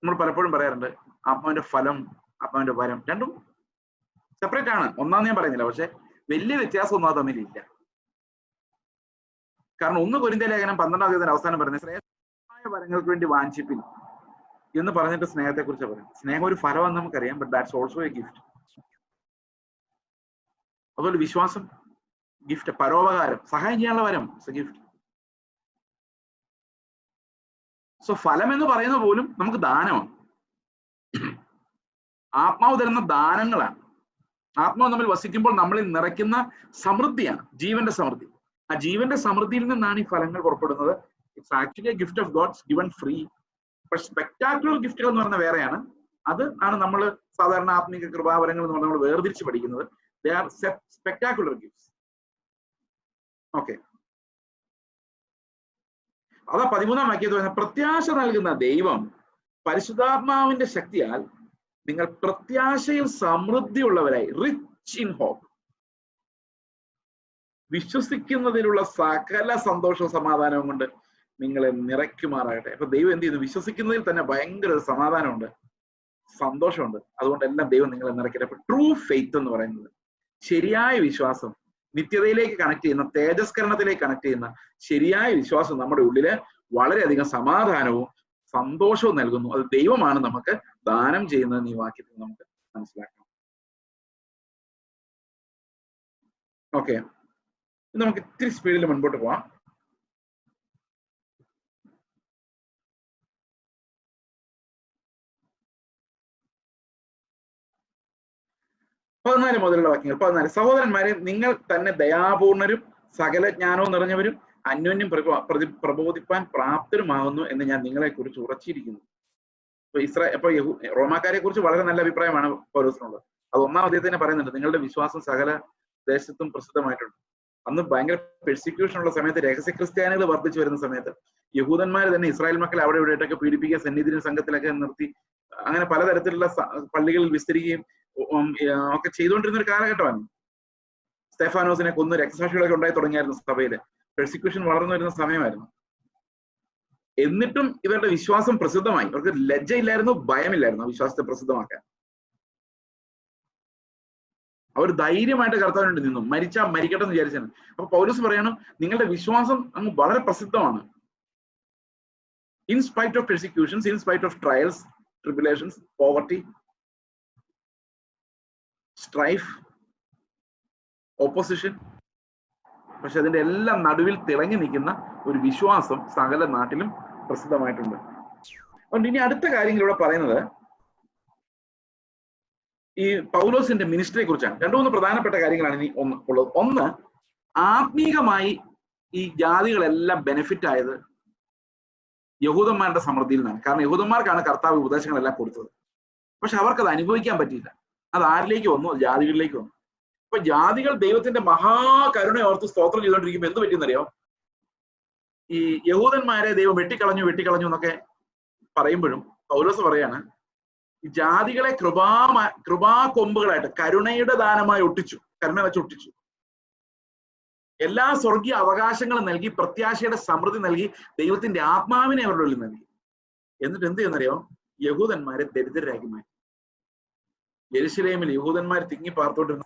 നമ്മൾ പലപ്പോഴും പറയാറുണ്ട് ആത്മാവിന്റെ ഫലം, ആത്മാവിന്റെ വരം രണ്ടും സെപ്പറേറ്റ് ആണ്. ഒന്നാന്ന് ഞാൻ പറയുന്നില്ല, പക്ഷെ വലിയ വ്യത്യാസമൊന്നും അത് തമ്മിലില്ല. കാരണം 1 കൊരിന്ത്യർ ലേഖനം 12-ാം അധ്യായത്തിന്റെ അവസാനം പറയുന്നത് ശ്രേഷ്ഠമായ വരങ്ങൾക്ക് വേണ്ടി വാഞ്ചിപ്പിൻ എന്ന് പറഞ്ഞിട്ട് സ്നേഹത്തെ കുറിച്ച് പറയും. സ്നേഹം ഒരു ഫലമാണെന്ന് നമുക്കറിയാം, but that's also A gift. അതുപോലെ വിശ്വാസം ഗിഫ്റ്റ്, പരോപകാരം, സഹായം ചെയ്യാനുള്ള വരം ഗിഫ്റ്റ്. സോ ഫലം എന്ന് പറയുന്നത് പോലും നമുക്ക് ദാനമാണ്. ആത്മാവ് തരുന്ന ദാനങ്ങളാണ്. ആത്മാവ് നമ്മൾ വസിക്കുമ്പോൾ നമ്മളിൽ നിറയ്ക്കുന്ന സമൃദ്ധിയാണ്, ജീവന്റെ സമൃദ്ധി. ആ ജീവന്റെ സമൃദ്ധിയിൽ നിന്നാണ് ഈ ഫലങ്ങൾ പുറപ്പെടുന്നത്. It's actually a gift of gods given free. പക്ഷെ സ്പെക്ടാക്കുലർ ഗിഫ്റ്റുകൾ എന്ന് പറഞ്ഞ വേറെയാണ്. അത് ആണ് നമ്മൾ സാധാരണ ആത്മീക കൃപാവരങ്ങൾ എന്ന് പറഞ്ഞാൽ നമ്മൾ വേർതിരിച്ച് പഠിക്കുന്നത്. They are spectacular gifts. Okay, അതാ 13-ാം വാക്യത്തിൽ പറയുന്നത്, പ്രത്യാശ നൽകുന്ന ദൈവം പരിശുദ്ധാത്മാവിന്റെ ശക്തിയാൽ നിങ്ങൾ പ്രത്യാശയിൽ സമൃദ്ധിയുള്ളവരായി, റിച്ച് ഇൻ ഹോപ്പ്, വിശ്വസിക്കുന്നതിലുള്ള സകല സന്തോഷവും സമാധാനവും കൊണ്ട് നിങ്ങളെ നിറയ്ക്കുമാറാകട്ടെ. അപ്പൊ ദൈവം എന്ത് ചെയ്യുന്നു? വിശ്വസിക്കുന്നതിൽ തന്നെ ഭയങ്കര ഒരു സമാധാനമുണ്ട്, സന്തോഷമുണ്ട്. അതുകൊണ്ട് എല്ലാം ദൈവം നിങ്ങളെ നിറയ്ക്കട്ടെ. അപ്പൊ ട്രൂ ഫെയ്ത്ത് എന്ന് പറയുന്നത് ശരിയായ വിശ്വാസം, നിത്യതയിലേക്ക് കണക്ട് ചെയ്യുന്ന, തേജസ്കരണത്തിലേക്ക് കണക്ട് ചെയ്യുന്ന ശരിയായ വിശ്വാസം നമ്മുടെ ഉള്ളില് വളരെയധികം സമാധാനവും സന്തോഷവും നൽകുന്നു. അത് ദൈവമാണ് നമുക്ക് ദാനം ചെയ്യുന്നതെന്ന് ഈ വാക്യത്തിൽ നമുക്ക് മനസ്സിലാക്കാം. ഓക്കെ, നമുക്ക് ഇത്തിരി സ്പീഡിൽ മുൻപോട്ട് പോവാം. പതിനാല് മുതലുള്ള വാക്യങ്ങൾ. 14, സഹോദരന്മാരെ, നിങ്ങൾ തന്നെ ദയാപൂർണരും സകല ജ്ഞാനവും നിറഞ്ഞവരും അന്യോന്യം പ്രബോധിപ്പാൻ പ്രാപ്തരുമാകുന്നു എന്ന് ഞാൻ നിങ്ങളെ കുറിച്ച് ഉറച്ചിരിക്കുന്നു. അപ്പൊ റോമാക്കാരെ കുറിച്ച് വളരെ നല്ല അഭിപ്രായമാണ് പൗലോസിനുള്ളത്. അത് 1-ാം അധ്യായത്തിൽ പറയുന്നുണ്ട്, നിങ്ങളുടെ വിശ്വാസം സകല ദേശത്തും പ്രസിദ്ധമായിട്ടുണ്ട്. അന്ന് ഭയങ്കര പെർസിക്യൂഷൻ ഉള്ള സമയത്ത്, രഹസ്യ ക്രിസ്ത്യാനികൾ വർദ്ധിച്ചു വരുന്ന സമയത്ത് യഹൂദന്മാർ തന്നെ ഇസ്രായേൽ മക്കളെ അവിടെ ഇവിടെയൊക്കെ പീഡിപ്പിക്കുക, സന്നിധിന സംഘത്തിലൊക്കെ നിർത്തി അങ്ങനെ പലതരത്തിലുള്ള പള്ളികളിൽ വിസ്തരിക്കുകയും ഒക്കെ ചെയ്തുകൊണ്ടിരുന്ന ഒരു കാലഘട്ടമാണ്. സ്തെഫാനോസിനെ കൊന്ന് രക്തസാക്ഷികളൊക്കെ ഉണ്ടായി തുടങ്ങിയായിരുന്നു സഭയില്. പെർസിക്യൂഷൻ വളർന്നു വരുന്ന സമയമായിരുന്നു. എന്നിട്ടും ഇവരുടെ വിശ്വാസം പ്രസിദ്ധമായി. അവർക്ക് ലജ്ജയില്ലായിരുന്നു, ഭയമില്ലായിരുന്നു വിശ്വാസത്തെ പ്രസിദ്ധമാക്കാൻ. അവർ ധൈര്യമായിട്ട് കർത്താവിന് വേണ്ടി നിന്നു. മരിച്ചാ മരിക്കട്ടെ എന്ന് വിചാരിച്ചാണ്. അപ്പൊ പൗലോസ് പറയാണ്, നിങ്ങളുടെ വിശ്വാസം അങ്ങ് വളരെ പ്രസിദ്ധമാണ്. In spite of persecutions, in spite of trials, tribulations, poverty, strife, opposition, പക്ഷെ അതിന്റെ എല്ലാം നടുവിൽ തിളങ്ങി നിൽക്കുന്ന ഒരു വിശ്വാസം സകല നാട്ടിലും പ്രസിദ്ധമായിട്ടുണ്ട്. അതുകൊണ്ട് ഇനി അടുത്ത കാര്യങ്ങൾ ഇവിടെ പറയുന്നത് ഈ പൗലോസിന്റെ മിനിസ്ട്രിയെ കുറിച്ചാണ്. 2-3 പ്രധാനപ്പെട്ട കാര്യങ്ങളാണ് ഇനി ഉള്ളത്. ഒന്ന്, ആത്മീകമായി ഈ ജാതികളെല്ലാം ബെനിഫിറ്റ് ആയത് യഹൂദന്മാരുടെ സമൃദ്ധിയിൽ നിന്നാണ്. കാരണം യഹൂദന്മാർക്കാണ് കർത്താവ് ഉപദേശങ്ങളെല്ലാം കൊടുത്തത്. പക്ഷെ അവർക്കത് അനുഭവിക്കാൻ പറ്റിയില്ല. അത് ആരിലേക്ക് വന്നു? ജാതികളിലേക്ക് വന്നു. അപ്പൊ ജാതികൾ ദൈവത്തിന്റെ മഹാകരുണ ഓർത്ത് സ്തോത്രം ചെയ്തുകൊണ്ടിരിക്കുമ്പോൾ എന്ത് പറ്റിയെന്നറിയോ? ഈ യഹൂദന്മാരെ ദൈവം വെട്ടിക്കളഞ്ഞു എന്നൊക്കെ പറയുമ്പോഴും പൗലോസ് പറയാണ്, ഈ ജാതികളെ കൃപാകൊമ്പുകളായിട്ട് കരുണയുടെ ദാനമായി ഒട്ടിച്ചു, കരുണ വെച്ച് ഒട്ടിച്ചു. എല്ലാ സ്വർഗീയ അവകാശങ്ങളും നൽകി, പ്രത്യാശയുടെ സമൃദ്ധി നൽകി, ദൈവത്തിന്റെ ആത്മാവിനെ അവരുടെ ഉള്ളിൽ നൽകി. എന്നിട്ട് എന്ത് ചെയ്യുന്നറിയോ? യഹൂദന്മാരെ ദരിദ്രരാക്കി മാറ്റി. യെരുശലേമിൽ യഹൂദന്മാർ തിങ്ങി പാർത്തോണ്ടിരുന്ന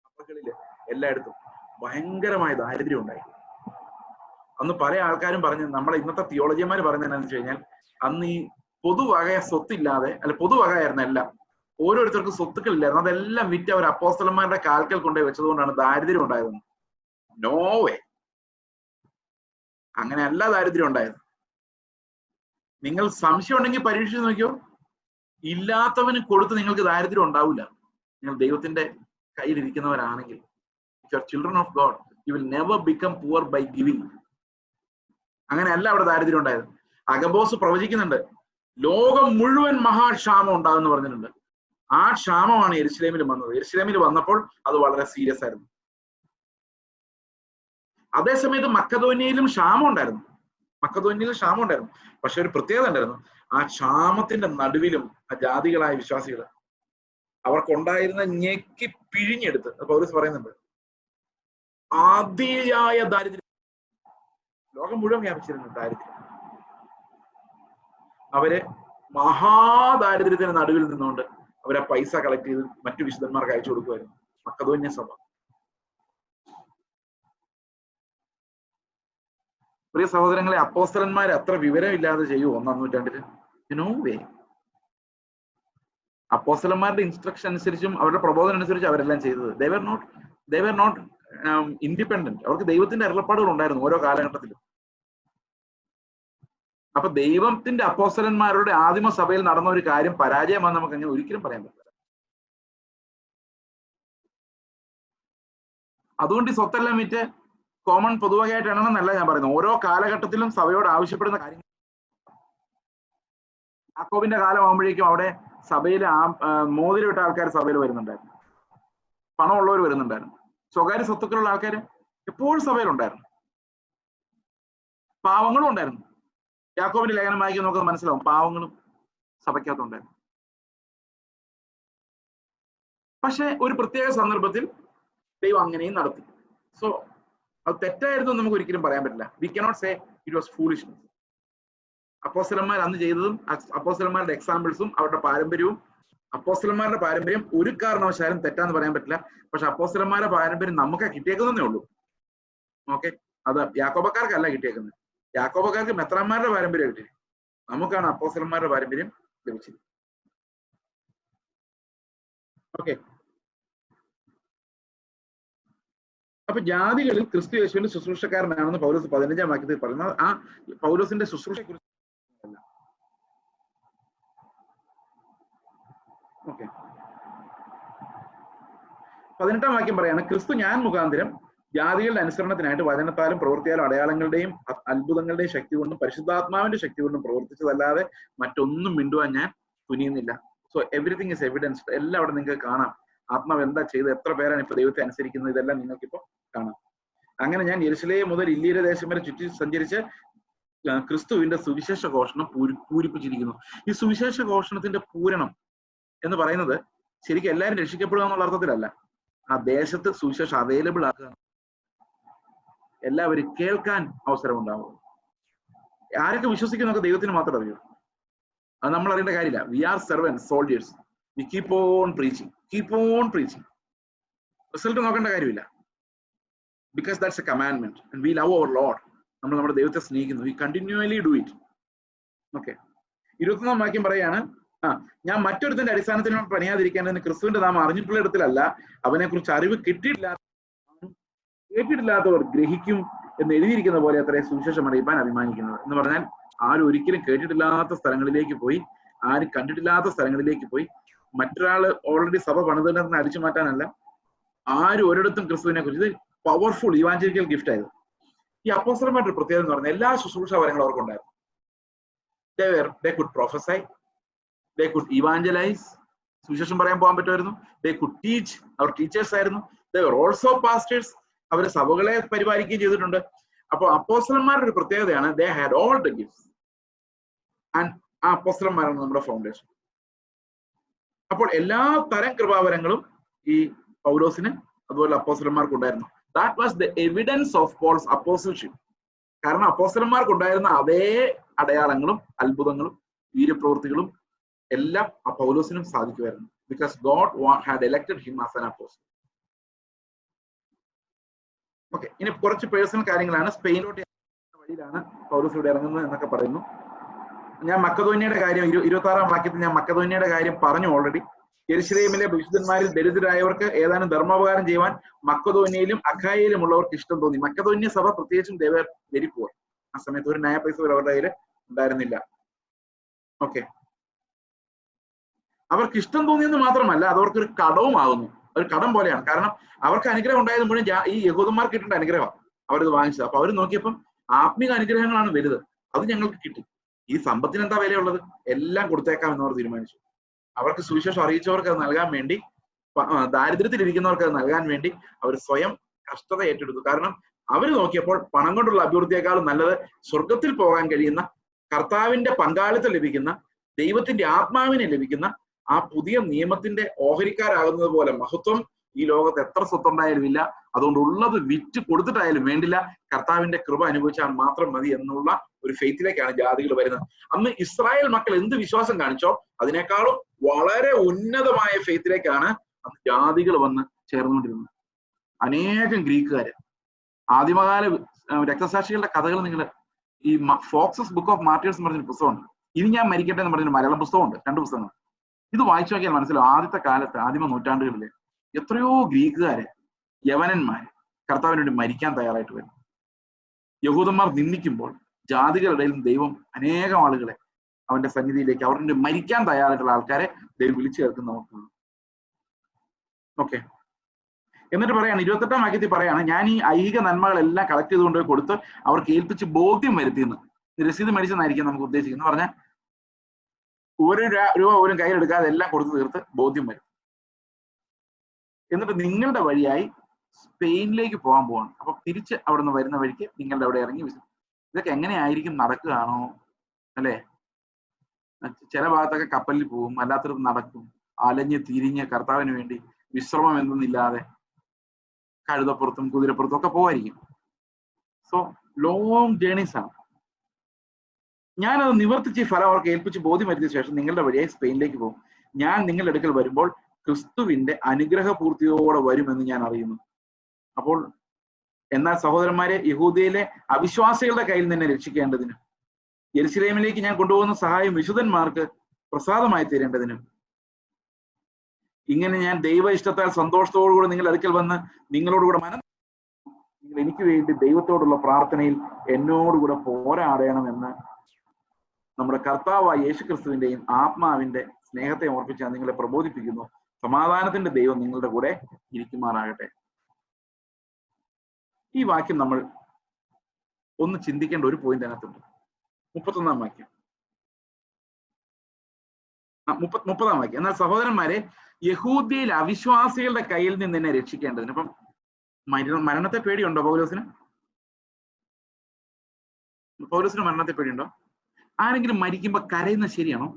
സഭകളില് എല്ലായിടത്തും ഭയങ്കരമായ ദാരിദ്ര്യം ഉണ്ടായി. അന്ന് പല ആൾക്കാരും പറഞ്ഞ്, നമ്മളെ ഇന്നത്തെ തിയോളജിമാർ പറയുന്നത് എന്താണെന്ന് വെച്ച് കഴിഞ്ഞാൽ, അന്ന് ഈ പൊതുവക സ്വത്തില്ലാതെ, അല്ല പൊതുവകയായിരുന്നു എല്ലാം, ഓരോരുത്തർക്കും സ്വത്തുക്കളില്ലായിരുന്നു, അതെല്ലാം വിറ്റ് അവർ അപ്പോസ്തലന്മാരുടെ കാൽക്കൽ കൊണ്ടുപോയി വെച്ചതുകൊണ്ടാണ് ദാരിദ്ര്യം ഉണ്ടായതെന്ന്. നോവേ, അങ്ങനെയല്ല ദാരിദ്ര്യം ഉണ്ടായത്. നിങ്ങൾ സംശയം ഉണ്ടെങ്കിൽ പരീക്ഷിച്ച് നോക്കിയോ, ഇല്ലാത്തവന് കൊടുത്ത് നിങ്ങൾക്ക് ദാരിദ്ര്യം ഉണ്ടാവില്ല. നിങ്ങൾ ദൈവത്തിന്റെ കയ്യിലിരിക്കുന്നവരാണെങ്കിൽ, if you are children of God, you will never become poor by giving. അങ്ങനെയല്ല അവിടെ ദാരിദ്ര്യം ഉണ്ടായത്. അഗബോസ് പ്രവചിക്കുന്നുണ്ട്, ലോകം മുഴുവൻ മഹാക്ഷാമം ഉണ്ടാകുമെന്ന് പറഞ്ഞിട്ടുണ്ട്. ആ ക്ഷാമമാണ് യെരുശലേമിൽ വന്നത്. യെരുശലേമിൽ വന്നപ്പോൾ അത് വളരെ സീരിയസ് ആയിരുന്നു. അതേസമയത്ത് മക്കദോന്യയിലും ക്ഷാമം ഉണ്ടായിരുന്നു. പക്ഷെ ഒരു പ്രത്യേകത ഉണ്ടായിരുന്നു. ആ ക്ഷാമത്തിന്റെ നടുവിലും ആ ജാതികളായ വിശ്വാസികൾ അവർക്കുണ്ടായിരുന്ന ഞെക്കി പിഴിഞ്ഞെടുത്ത്, പൗലോസ് പറയുന്നുണ്ട്, അതിയായ ദാരിദ്ര്യം, ലോകം മുഴുവൻ വ്യാപിച്ചിരുന്നു ദാരിദ്ര്യം. അവരെ മഹാദാരിദ്ര്യത്തിന് നടുവിൽ നിന്നുകൊണ്ട് അവരെ പൈസ കളക്ട് ചെയ്ത് മറ്റു വിശുദ്ധന്മാർക്ക് അയച്ചു കൊടുക്കുമായിരുന്നു മക്കതോന്യ സഭ. പ്രിയ സഹോദരങ്ങളെ, അപ്പോസ്തലന്മാരെ അത്ര വിവരമില്ലാതെ ചെയ്യുമോ 1-ാം നൂറ്റാണ്ടില്? No way. അപ്പോസ്തലന്മാരുടെ ഇൻസ്ട്രക്ഷൻ അനുസരിച്ചും അവരുടെ പ്രബോധനം അനുസരിച്ചും അവരെല്ലാം ചെയ്തത്. they were not independent. അവർക്ക് ദൈവത്തിന്റെ അരുളപ്പാടുകൾ ഉണ്ടായിരുന്നു ഓരോ കാലഘട്ടത്തിലും. അപ്പൊ ദൈവത്തിന്റെ അപ്പോസ്തലന്മാരുടെ ആദിമ സഭയിൽ നടന്ന ഒരു കാര്യം പരാജയമാണെന്ന് നമുക്ക് അങ്ങനെ ഒരിക്കലും പറയാൻ പറ്റില്ല. അതുകൊണ്ട് ഈ സ്വത്തെല്ലാം വിറ്റ് കോമൺ പൊതുവകയായിട്ട് എണ്ണണമെന്നല്ല ഞാൻ പറയുന്നത്. ഓരോ കാലഘട്ടത്തിലും സഭയോട് ആവശ്യപ്പെടുന്ന കാര്യങ്ങൾ. യാക്കോബിന്റെ കാലമാകുമ്പോഴേക്കും അവിടെ സഭയിൽ മോതിരവിട്ട ആൾക്കാർ സഭയിൽ വരുന്നുണ്ടായിരുന്നു, പണമുള്ളവർ വരുന്നുണ്ടായിരുന്നു, സ്വകാര്യ സ്വത്തുക്കളുള്ള ആൾക്കാർ എപ്പോഴും സഭയിലുണ്ടായിരുന്നു, പാവങ്ങളും ഉണ്ടായിരുന്നു. യാക്കോബിന്റെ ലേഖനം വായിക്കാൻ നമുക്ക് മനസ്സിലാവും, പാവങ്ങളും സഭയ്ക്കകത്തുണ്ടായിരുന്നു. പക്ഷെ ഒരു പ്രത്യേക സന്ദർഭത്തിൽ ദൈവം അങ്ങനെയും നടത്തി. സോ അത് തെറ്റായിരുന്നു നമുക്ക് ഒരിക്കലും പറയാൻ പറ്റില്ല. We cannot say it was foolishness. അപ്പോസ്തലന്മാർ അന്ന് ചെയ്തതും അപ്പോസ്തലന്മാരുടെ എക്സാമ്പിൾസും അവരുടെ പാരമ്പര്യവും, അപ്പോസ്തലന്മാരുടെ പാരമ്പര്യം ഒരു കാരണവശാലും തെറ്റാന്ന് പറയാൻ പറ്റില്ല. പക്ഷെ അപ്പോസ്തലന്മാരുടെ പാരമ്പര്യം നമുക്ക് കിട്ടിയേക്കുന്നതേ ഉള്ളൂ. ഓക്കെ, അത് യാക്കോബക്കാർക്കല്ല കിട്ടിയേക്കുന്നത്. യാക്കോബക്കാർക്ക് മെത്രാന്മാരുടെ പാരമ്പര്യം കിട്ടി, നമുക്കാണ് അപ്പോസ്തലന്മാരുടെ പാരമ്പര്യം ലഭിച്ചത്. ഓക്കെ, അപ്പൊ ജാതികളിൽ ക്രിസ്തു യേശുവിന്റെ ശുശ്രൂഷക്കാരനാണെന്ന് പൗലോസ് 15-ാം വാക്യത്തിൽ പറയുന്നത്. ആ പൗലോസിന്റെ ശുശ്രൂഷയെ കുറിച്ച് ഓക്കെ, 18-ാം വാക്യം പറയാണ്, ക്രിസ്തു ഞാൻ മുഖാന്തരം ജാതികളുടെ അനുസരണത്തിനായിട്ട് വചനത്താലും പ്രവൃത്തിയാലും അടയാളങ്ങളുടെയും അത്ഭുതങ്ങളുടെയും ശക്തി കൊണ്ടും പരിശുദ്ധാത്മാവിന്റെ ശക്തി കൊണ്ടും പ്രവർത്തിച്ചതല്ലാതെ മറ്റൊന്നും മിണ്ടുവാൻ ഞാൻ തുനിയുന്നില്ല. So everything is evidenced. എല്ലാം അവിടെ നിങ്ങൾക്ക് കാണാം. ആത്മാവ് എന്താ ചെയ്ത്, എത്ര പേരാണ് ഇപ്പൊ ദൈവത്തെ അനുസരിക്കുന്നത്, ഇതെല്ലാം നിങ്ങൾക്കിപ്പോ കാണാം. അങ്ങനെ ഞാൻ യെരുശലേം മുതൽ ഇല്ലീര ദേശം വരെ ചുറ്റി സഞ്ചരിച്ച് ക്രിസ്തുവിന്റെ സുവിശേഷ ഘോഷണം പൂരിപ്പിച്ചിരിക്കുന്നു. ഈ സുവിശേഷ ഘോഷണത്തിന്റെ പൂരണം എന്ന് പറയുന്നത് ശരിക്കും എല്ലാവരും രക്ഷിക്കപ്പെടുക എന്നുള്ള അർത്ഥത്തിലല്ല. ആ ദേശത്ത് സുവിശേഷം അവൈലബിൾ ആക്കുക, എല്ലാവരും കേൾക്കാൻ അവസരം ഉണ്ടാവും. ആരൊക്കെ വിശ്വസിക്കുന്നൊക്കെ ദൈവത്തിന് മാത്രം അറിയൂ, അത് നമ്മൾ അറിയേണ്ട കാര്യമില്ല. We are servants, soldiers. We keep on preaching, keep on preaching. Result നോക്കേണ്ട കാര്യമില്ല. Because that's a commandment and we love our lord. നമ്മൾ നമ്മുടെ ദൈവത്തെ സ്നേഹിക്കുന്നു. We continuously do it. Okay, 21-ാം വാക്യം പറയാണ്, ഞാൻ മറ്റൊരുത്തിന്റെ അടിസ്ഥാനത്തിൽ പണിയാതിരിക്കേണ്ടതിന് ക്രിസ്തുവിന്റെ നാമം അറിഞ്ഞിട്ടുള്ള ഇടത്തിലല്ല, അവനെ കുറിച്ച് അറിവ് കേട്ടിട്ടില്ലാത്തവർ ഗ്രഹിക്കും എന്ന് എഴുതിയിരിക്കുന്ന പോലെ അത്രേ സുവിശേഷം അറിയിപ്പാൻ അഭിമാനിക്കുന്നത്. എന്ന് പറഞ്ഞാൽ ആരും ഒരിക്കലും കേട്ടിട്ടില്ലാത്ത സ്ഥലങ്ങളിലേക്ക് പോയി, ആരും കണ്ടിട്ടില്ലാത്ത സ്ഥലങ്ങളിലേക്ക് പോയി മറ്റൊരാള് ഓൾറെഡി സഭ പണിതിടന്ന് അടിച്ചു മാറ്റാനല്ല, ആരും ഒരിടത്തും ക്രിസ്തുവിനെ കുറിച്ച് പവർഫുൾ ഇവാഞ്ചലിക്കൽ ഗിഫ്റ്റ് ആയത്. ഈ അപ്പോസ്തലന്മാരുടെ ഒരു പ്രത്യേകത എന്ന് പറഞ്ഞാൽ എല്ലാ ശുശ്രൂഷ വരങ്ങളും അവർക്കുണ്ടായിരുന്നു. they could prophesy, they could evangelize, സുവിശേഷം പറയാൻ പോകാൻ പറ്റുമായിരുന്നു. they could teach, അവർ ടീച്ചേഴ്സ് ആയിരുന്നു. they were also pastors, അവർ സഭകളെ പരിപാലിക്കുകയും ചെയ്തിട്ടുണ്ട്. അപ്പോൾ അപ്പോസ്തലന്മാരുടെ ഒരു പ്രത്യേകതയാണ് they had all the gifts and ആ അപ്പോസ്തലന്മാരാണ് നമ്മുടെ ഫൗണ്ടേഷൻ. അപ്പോൾ എല്ലാ തരം കൃപാവരങ്ങളും ഈ പൗലോസിന് അതുപോലെ അപ്പോസ്തലന്മാർക്ക് ഉണ്ടായിരുന്നു. That was the evidence of Paul's apostleship. കാരണം അപ്പോസ്തലന്മാർക്കുണ്ടായിരുന്ന അതേ അടയാളങ്ങളും അത്ഭുതങ്ങളും വീര്യപ്രവൃത്തികളും എല്ലാം ആ പൗലോസിനും സാധിക്കുമായിരുന്നു. Because God had elected him as an apostle. Okay, ഇനി കുറച്ച് പേഴ്സണൽ കാര്യങ്ങളാണ്. സ്പെയിനിലോട്ട് വഴിയിലാണ് പൗലോസ് ഇവിടെ ഇറങ്ങുന്നത് എന്നൊക്കെ പറയുന്നു. ഞാൻ മക്കതോന്യയുടെ കാര്യം 26-ാം വാക്യത്തിൽ ഞാൻ മക്കതോന്യയുടെ കാര്യം പറഞ്ഞു ഓൾറെഡി. യെരുശലേമിലെ വിശുദ്ധന്മാരിൽ ദരിദ്രരായവർക്ക് ഏതാനും ധർമ്മോപകാരം ചെയ്യുവാൻ മക്കതോന്യയിലും അഖായയിലും ഉള്ളവർക്ക് ഇഷ്ടം തോന്നി. മക്കതോന്യ സഭ പ്രത്യേകിച്ചും ദേവർ വെരി പുവർ. ആ സമയത്ത് ഒരു ന്യായ പൈസ അവരുടെ കയ്യിൽ ഉണ്ടായിരുന്നില്ല. ഓക്കെ, അവർക്ക് ഇഷ്ടം തോന്നിയെന്ന് മാത്രമല്ല, അത് അവർക്കൊരു കടവുമാകുന്നു. ഒരു കടം പോലെയാണ്. കാരണം അവർക്ക് അനുഗ്രഹം ഉണ്ടായത് മുഴുവൻ ഈ യഹൂദന്മാർക്ക് കിട്ടേണ്ട അനുഗ്രഹമാണ് അവരത് വാങ്ങിച്ചത്. അപ്പൊ അവർ നോക്കിയപ്പം ആത്മീക അനുഗ്രഹങ്ങളാണ് വലുത്, അത് ഞങ്ങൾക്ക് കിട്ടി. ഈ സമ്പത്തിന് എന്താ വിലയുള്ളത്, എല്ലാം കൊടുത്തേക്കാം എന്നവർ തീരുമാനിച്ചു. അവർക്ക് സുവിശേഷം അറിയിച്ചവർക്ക് അത് നൽകാൻ വേണ്ടി, ദാരിദ്ര്യത്തിലിരിക്കുന്നവർക്ക് അത് നൽകാൻ വേണ്ടി അവർ സ്വയം കഷ്ടത ഏറ്റെടുത്തു. കാരണം അവർ നോക്കിയപ്പോൾ പണം കൊണ്ടുള്ള അഭിവൃദ്ധിയെക്കാളും നല്ലത് സ്വർഗത്തിൽ പോകാൻ കഴിയുന്ന, കർത്താവിന്റെ പങ്കാളിത്തം ലഭിക്കുന്ന, ദൈവത്തിന്റെ ആത്മാവിനെ ലഭിക്കുന്ന ആ പുതിയ നിയമത്തിന്റെ ഓഹരിക്കാരാകുന്നത് പോലെ മഹത്വം ഈ ലോകത്ത് എത്ര സ്വത്തുണ്ടായാലും ഇല്ല. അതുകൊണ്ട് ഉള്ളത് വിറ്റ് കൊടുത്തിട്ടായാലും വേണ്ടില്ല, കർത്താവിന്റെ കൃപ അനുഭവിച്ചാൽ മാത്രം മതി എന്നുള്ള ഒരു ഫെയ്ത്തിലേക്കാണ് ജാതികൾ വരുന്നത്. അന്ന് ഇസ്രായേൽ മക്കൾ എന്ത് വിശ്വാസം കാണിച്ചോ അതിനേക്കാളും വളരെ ഉന്നതമായ ഫെയ്ത്തിലേക്കാണ് അന്ന് ജാതികൾ വന്ന് ചേർന്നുകൊണ്ടിരുന്നത്. അനേകം ഗ്രീക്കുകാര്, ആദിമകാല രക്തസാക്ഷികളുടെ കഥകൾ നിങ്ങൾ ഈ ഫോക്സസ് ബുക്ക് ഓഫ് മാർട്ടിയേഴ്സ് എന്ന് പറഞ്ഞൊരു പുസ്തകമുണ്ട്. ഇനി ഞാൻ മരിക്കട്ടെ എന്ന് പറഞ്ഞൊരു മലയാളം പുസ്തകമുണ്ട്. 2 പുസ്തകങ്ങൾ. ഇത് വായിച്ചു നോക്കിയാൽ മനസ്സിലാവും ആദ്യത്തെ കാലത്ത് ആദിമ നൂറ്റാണ്ടുകളിൽ എത്രയോ ഗ്രീക്കുകാര്, യവനന്മാര് കർത്താവിന് വേണ്ടി മരിക്കാൻ തയ്യാറായിട്ട് വരും. യഹൂദന്മാർ നിന്ദിക്കുമ്പോൾ ജാതികളുടെ ഇടയിൽ ദൈവം അനേകം ആളുകളെ അവന്റെ സന്നിധിയിലേക്ക് അവരുടെ മരിക്കാൻ തയ്യാറായിട്ടുള്ള ആൾക്കാരെ ദൈവം വിളിച്ചു ചേർക്കുന്ന നോക്കുന്നു. ഓക്കെ, എന്നിട്ട് പറയാണ് 28-ാം വാക്യത്തിൽ പറയാണ്, ഞാൻ ഈ ഐഹിക നന്മകളെല്ലാം കളക്ട് ചെയ്തുകൊണ്ട് കൊടുത്ത് അവർക്ക് ഏൽപ്പിച്ച് ബോധ്യം വരുത്തിയെന്ന്. രസീത് മേടിച്ചെന്നായിരിക്കും നമുക്ക് ഉദ്ദേശിക്കുന്നത്. പറഞ്ഞാൽ 1 രൂപ പോലും കയ്യിലെടുക്കാതെ എല്ലാം കൊടുത്തു തീർത്ത് ബോധ്യം വരും. എന്നിട്ട് നിങ്ങളുടെ വഴിയായി സ്പെയിനിലേക്ക് പോകാൻ പോവാണ്. അപ്പൊ തിരിച്ച് അവിടെ നിന്ന് വരുന്ന വഴിക്ക് നിങ്ങളുടെ അവിടെ ഇറങ്ങി ഇതൊക്കെ എങ്ങനെയായിരിക്കും നടക്കുകയാണോ അല്ലെ? ചില ഭാഗത്തൊക്കെ കപ്പലിൽ പോവും, അല്ലാത്തടത്ത് നടക്കും, അലഞ്ഞ് തിരിഞ്ഞ് കർത്താവിന് വേണ്ടി വിശ്രമം എന്തൊന്നില്ലാതെ കഴുതപ്പുറത്തും കുതിരപ്പുറത്തും ഒക്കെ പോവായിരിക്കും. സോ ലോങ് ജേണീസ് ആണ്. ഞാനത് നിവർത്തിച്ച് ഫലം അവർക്ക് ഏൽപ്പിച്ച് ബോധ്യം വരുത്തിയ ശേഷം നിങ്ങളുടെ വഴിയായി സ്പെയിനിലേക്ക് പോകും. ഞാൻ നിങ്ങളുടെ അടുക്കൽ വരുമ്പോൾ ക്രിസ്തുവിന്റെ അനുഗ്രഹപൂർത്തിയോടെ വരുമെന്ന് ഞാൻ അറിയുന്നു. അപ്പോൾ എന്നാൽ സഹോദരന്മാരെ, യഹൂദയിലെ അവിശ്വാസികളുടെ കയ്യിൽ നിന്ന് രക്ഷിക്കേണ്ടതിന് യെരുശലേമിലേക്ക് ഞാൻ കൊണ്ടുപോകുന്ന സഹായം വിശുദ്ധന്മാർക്ക് പ്രസാദമായി തീരേണ്ടതിനും ഇങ്ങനെ ഞാൻ ദൈവ ഇഷ്ടത്താൽ സന്തോഷത്തോടുകൂടെ നിങ്ങളുടെ അടുക്കൽ വന്ന് നിങ്ങളോടുകൂടെ നിങ്ങൾ എനിക്ക് വേണ്ടി ദൈവത്തോടുള്ള പ്രാർത്ഥനയിൽ എന്നോടുകൂടെ പോരാടണമെന്ന് നമ്മുടെ കർത്താവായ യേശുക്രിസ്തുവിന്റെയും ആത്മാവിന്റെ സ്നേഹത്തെ ഓർപ്പിച്ച് ഞാൻ നിങ്ങളെ പ്രബോധിപ്പിക്കുന്നു. സമാധാനത്തിന്റെ ദൈവം നിങ്ങളുടെ കൂടെ ഇരിക്കുമാറാകട്ടെ. ഈ വാക്യം നമ്മൾ ഒന്ന് ചിന്തിക്കേണ്ട ഒരു പോയിന്റ് അതിനകത്തുണ്ട്. 31-ാം വാക്യം, 30-ാം വാക്യം. എന്നാൽ സഹോദരന്മാരെ, യഹൂദ്യയിൽ അവിശ്വാസികളുടെ കയ്യിൽ നിന്ന് എന്നെ രക്ഷിക്കേണ്ടതിന്. അപ്പം മരണത്തെ പേടിയുണ്ടോ പൗലോസിന്? മരണത്തെ പേടിയുണ്ടോ? ആരെങ്കിലും മരിക്കുമ്പോ കരയുന്ന ശരിയാണോ?